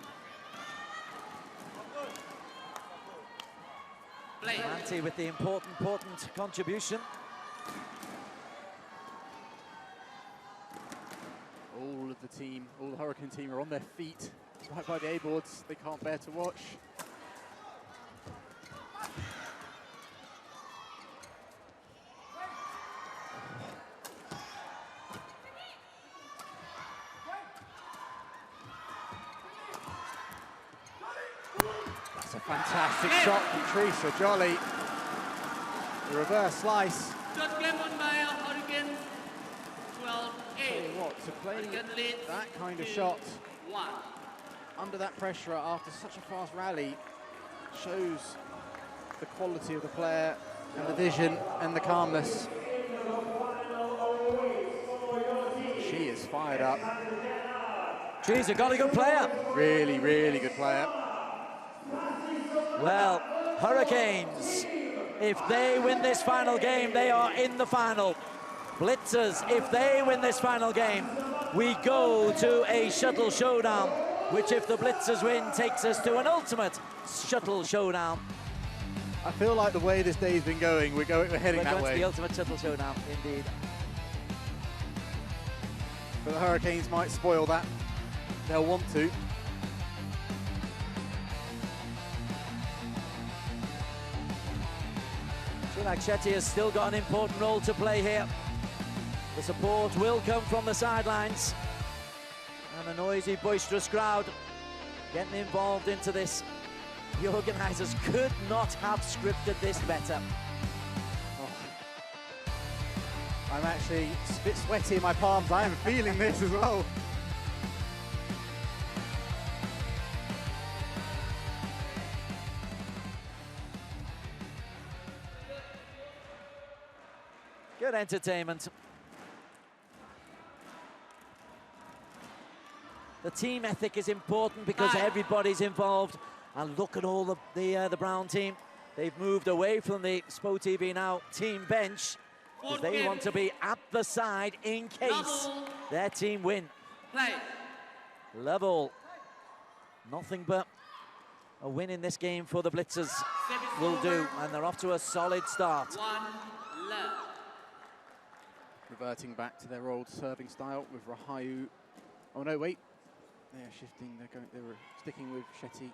Manti with the important contribution. All of the team, all the Hurricane team are on their feet, right by the A-boards. They can't bear to watch. That's a fantastic shot from Teresa Jolly. The reverse slice. Shot game won by Hurricane 12-8. What, to play that kind of shot under that pressure after such a fast rally shows the quality of the player and the vision and the calmness. She is fired up. She's a golly good player. Really, really good player. Well, Hurricanes, if they win this final game, they are in the final. Blitzers, if they win this final game, we go to a shuttle showdown, which if the Blitzers win, takes us to an ultimate shuttle showdown. I feel like the way this day's been going, we're heading that way. To the ultimate shuttle showdown, indeed. But the Hurricanes might spoil that. They'll want to. Chirag Shetty has still got an important role to play here. The support will come from the sidelines. And a noisy, boisterous crowd getting involved into this. The organisers could not have scripted this better. Oh. I'm actually a bit sweaty in my palms. I am feeling this as well. Good entertainment. The team ethic is important because everybody's involved. And look at all the Brown team. They've moved away from the SPOTV Now team bench because they want to be at the side in case their team win. Level. Nothing but a win in this game for the Blitzers will do, and they're off to a solid start. Reverting back to their old serving style with Rahayu. Oh no, wait. They're shifting, they were sticking with Shetty.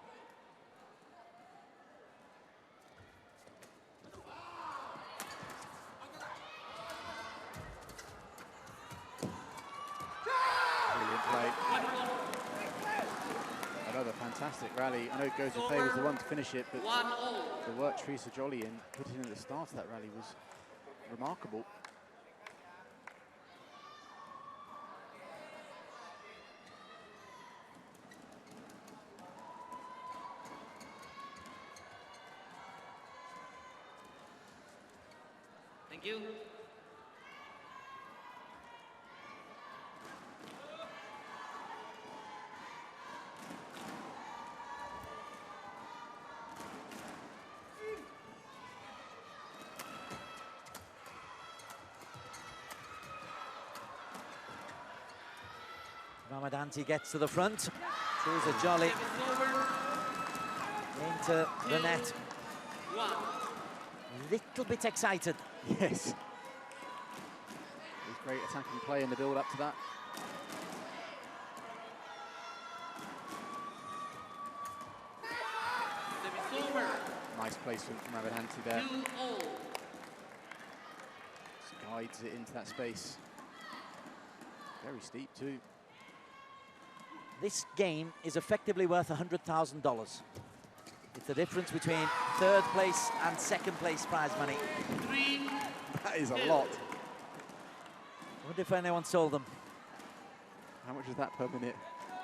Brilliant play. Another fantastic rally. I know Gozo Fay was the one to finish it, but the work Teresa Jolly put in at the start of that rally was remarkable. Thank you. Ramadanti gets to the front. Teresa Jolly into the net. Little bit excited. Yes. It was great attacking play in the build up to that. Nice placement from Ramadanti there. Just guides it into that space. Very steep too. This game is effectively worth $100,000. It's the difference between third place and second place prize money. That is a lot. I wonder if anyone sold them. How much is that per minute?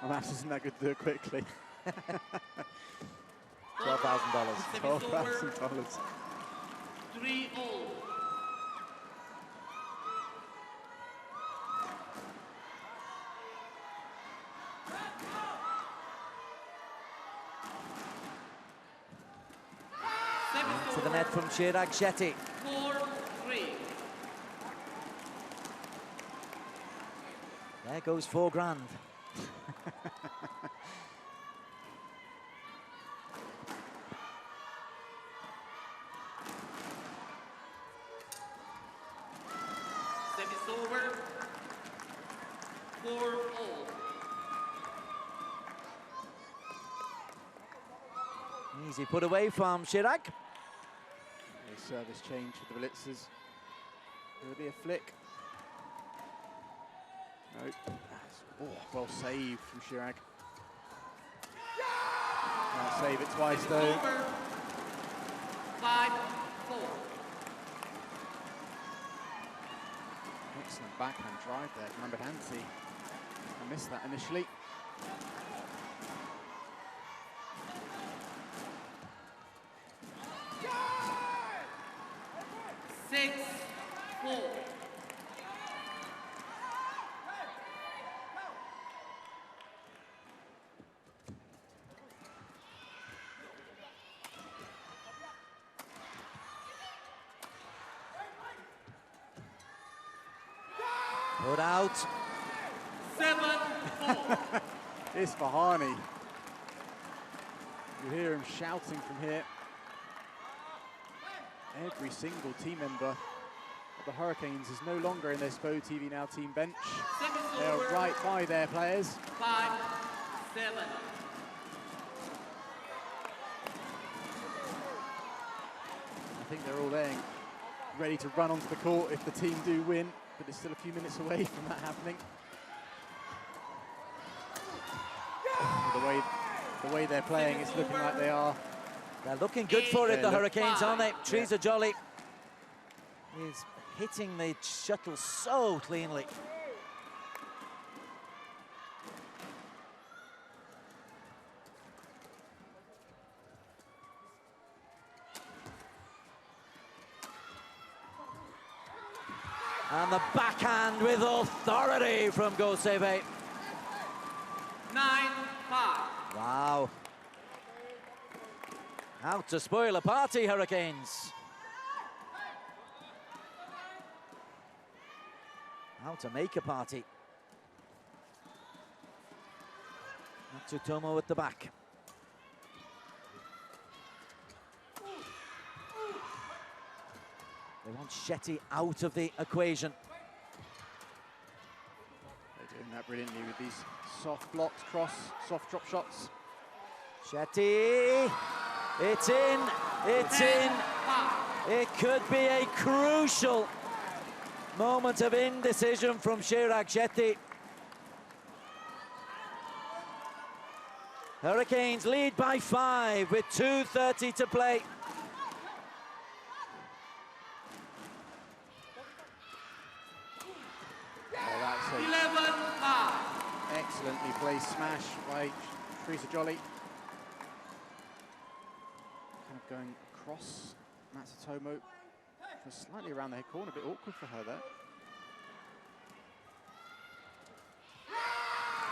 My maths isn't that good to do it quickly. $12,000. $12,000. 3-0. To the net from Chirag Shetty. 4-3. There goes $4,000. Service over. 4-all. Easy put away from Chirac. A service change for the Blitzers. There'll be a flick. No. Oh, well saved from Chirac. Can't save it twice though. 5-4. Excellent backhand drive there from Ambahansi. I missed that initially. Put out. 7-4. It's Fahani. You hear him shouting from here. Every single team member of the Hurricanes is no longer in their SPOTV Now team bench. They're right by their players. 5-7. I think they're all there, ready to run onto the court if the team do win, but it's still a few minutes away from that happening. The way they're playing, it's looking like they are. They're looking good for it, the Hurricanes, aren't they? Teresa Jolly is hitting the shuttle so cleanly. And the backhand with authority from Goseve. 9-5. Wow. Out to spoil a party, Hurricanes. How to make a party. Matsutomo at the back. They want Shetty out of the equation. They're doing that brilliantly with these soft blocks, soft drop shots. Shetty, it's in, it's in. It could be a crucial moment of indecision from Chirag Shetty. Hurricanes lead by 5 with 2:30 to play. Oh, that's a 11-5. excellently placed smash by Teresa Jolly. Kind of going across Matsutomo. Just slightly around the head corner, a bit awkward for her there.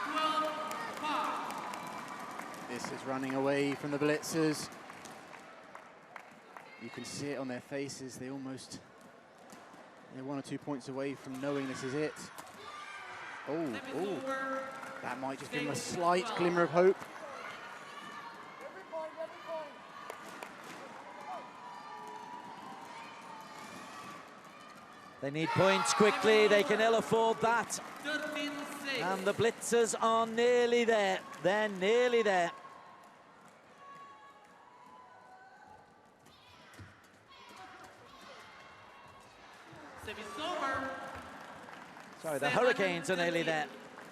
12-5. This is running away from the Blitzers. You can see it on their faces. They're 1 or 2 points away from knowing this is it. Oh, that might just give them a slight glimmer of hope. They need points quickly, they can ill afford that. 13-6. And the Blitzers are nearly there. They're nearly there. Service over. Sorry, the Hurricanes are nearly there.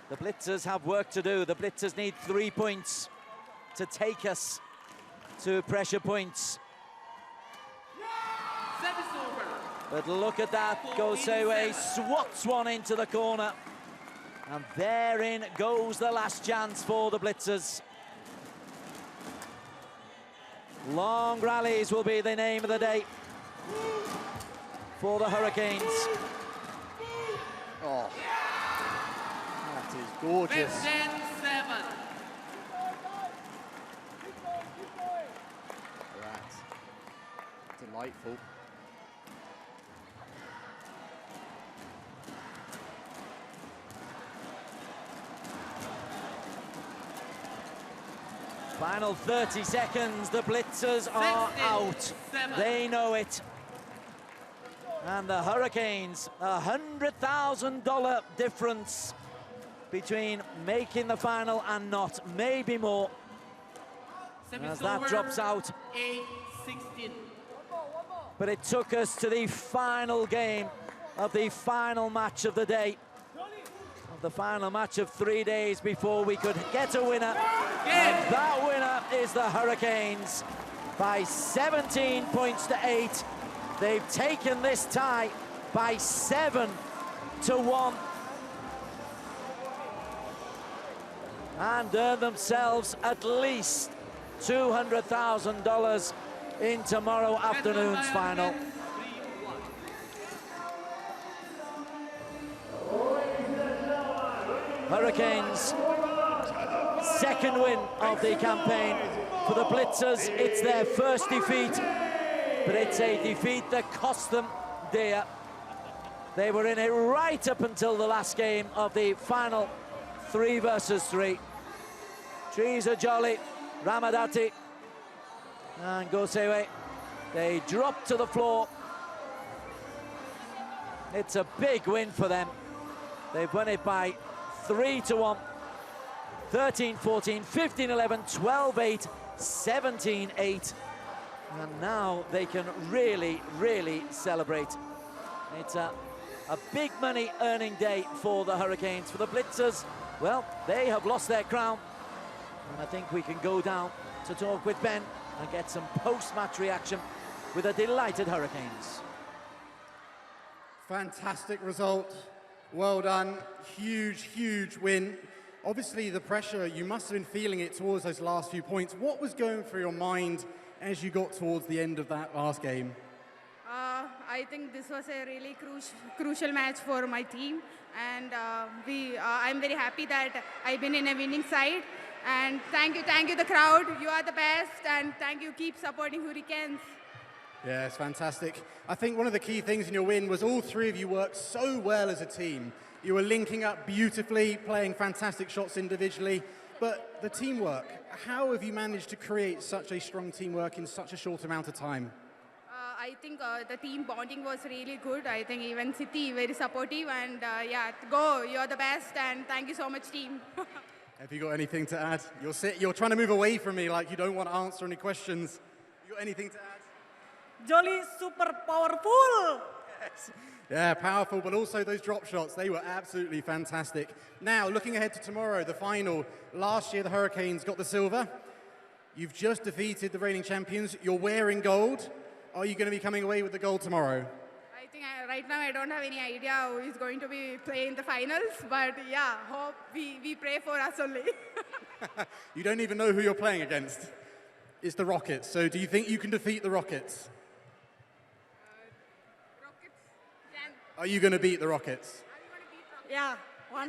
The Blitzers have work to do. The Blitzers need 3 points to take us to pressure points. Service over. But look at that, Gosewe swats one into the corner. And therein goes the last chance for the Blitzers. Long rallies will be the name of the day for the Hurricanes. Oh, that is gorgeous. 15-7. That's delightful. Final 30 seconds, the Blitzers are out. They know it. And the Hurricanes, $100,000 difference between making the final and not, maybe more. As that drops out. 8-16. But it took us to the final game of the final match of the day. Of the final match of 3 days before we could get a winner. And that winner is the Hurricanes by 17 points to 8. They've taken this tie by 7-1. And earned themselves at least $200,000 in tomorrow afternoon's final. Hurricanes, second win of the campaign. For the Blitzers, it's their first defeat, but it's a defeat that cost them dear. They were in it right up until the last game of the final 3 versus 3. Teresa Jolly, Ramadati, and Gosewe, they dropped to the floor. It's a big win for them. They've won it by 3-1, 13-14, 15-11, 12-8, 17-8. And now they can really, really celebrate. It's a big money earning day for the Hurricanes. For the Blitzers, well, they have lost their crown. And I think we can go down to talk with Ben and get some post-match reaction with the delighted Hurricanes. Fantastic result. Well done. Huge, huge win. Obviously, the pressure, you must have been feeling it towards those last few points. What was going through your mind as you got towards the end of that last game? I think this was a really crucial match for my team. And I'm very happy that I've been in a winning side. And thank you, the crowd. You are the best. And thank you, keep supporting Hurricanes. Yeah, it's fantastic. I think one of the key things in your win was all 3 of you worked so well as a team. You were linking up beautifully, playing fantastic shots individually, but the teamwork, how have you managed to create such a strong teamwork in such a short amount of time? I think the team bonding was really good. I think even Siti very supportive, and yeah, go, you're the best, and thank you so much, team. Have you got anything to add? You're trying to move away from me like you don't want to answer any questions. You got anything to add? Jolly super powerful. Yes. Yeah, powerful, but also those drop shots, they were absolutely fantastic. Now, looking ahead to tomorrow, the final. Last year, the Hurricanes got the silver. You've just defeated the reigning champions. You're wearing gold. Are you going to be coming away with the gold tomorrow? I think right now I don't have any idea who is going to be playing the finals, but yeah, hope we pray for us only. You don't even know who you're playing against. It's the Rockets. So do you think you can defeat the Rockets? Are you going to beat the Rockets? Yeah, 100%.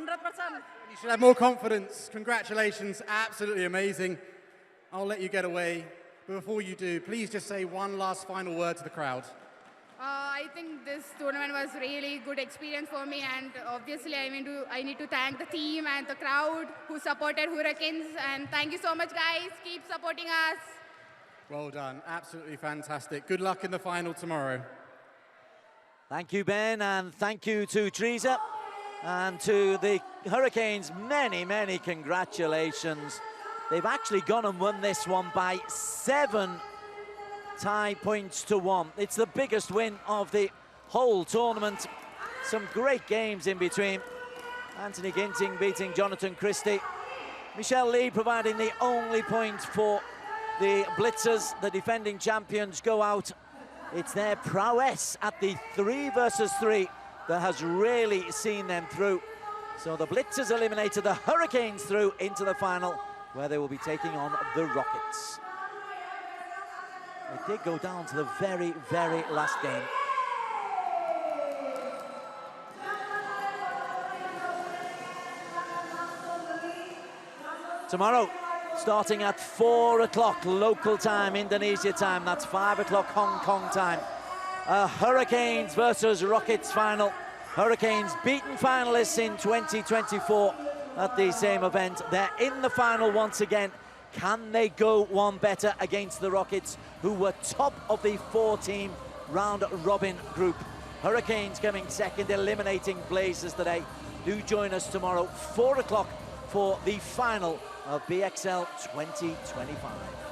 You should have more confidence. Congratulations, absolutely amazing. I'll let you get away. But before you do, please just say one last final word to the crowd. I think this tournament was really good experience for me, and obviously I need to thank the team and the crowd who supported Hurricanes, and thank you so much, guys. Keep supporting us. Well done, absolutely fantastic. Good luck in the final tomorrow. Thank you, Ben, and thank you to Teresa and to the Hurricanes. Many, many congratulations. They've actually gone and won this one by 7 tie points to 1. It's the biggest win of the whole tournament. Some great games in between. Anthony Ginting beating Jonathan Christie. Michelle Lee providing the only point for the Blitzers. The defending champions go out. It's their prowess at the 3 versus 3 that has really seen them through. So the Blitzers eliminated the Hurricanes through into the final, where they will be taking on the Rockets. It did go down to the very, very last game. Tomorrow, starting at 4 o'clock local time, Indonesia time. That's 5 o'clock Hong Kong time. Hurricanes versus Rockets final. Hurricanes beaten finalists in 2024 at the same event. They're in the final once again. Can they go one better against the Rockets, who were top of the 4-team round-robin group? Hurricanes coming second, eliminating Blazers today. Do join us tomorrow, 4 o'clock, for the final of BXL 2025.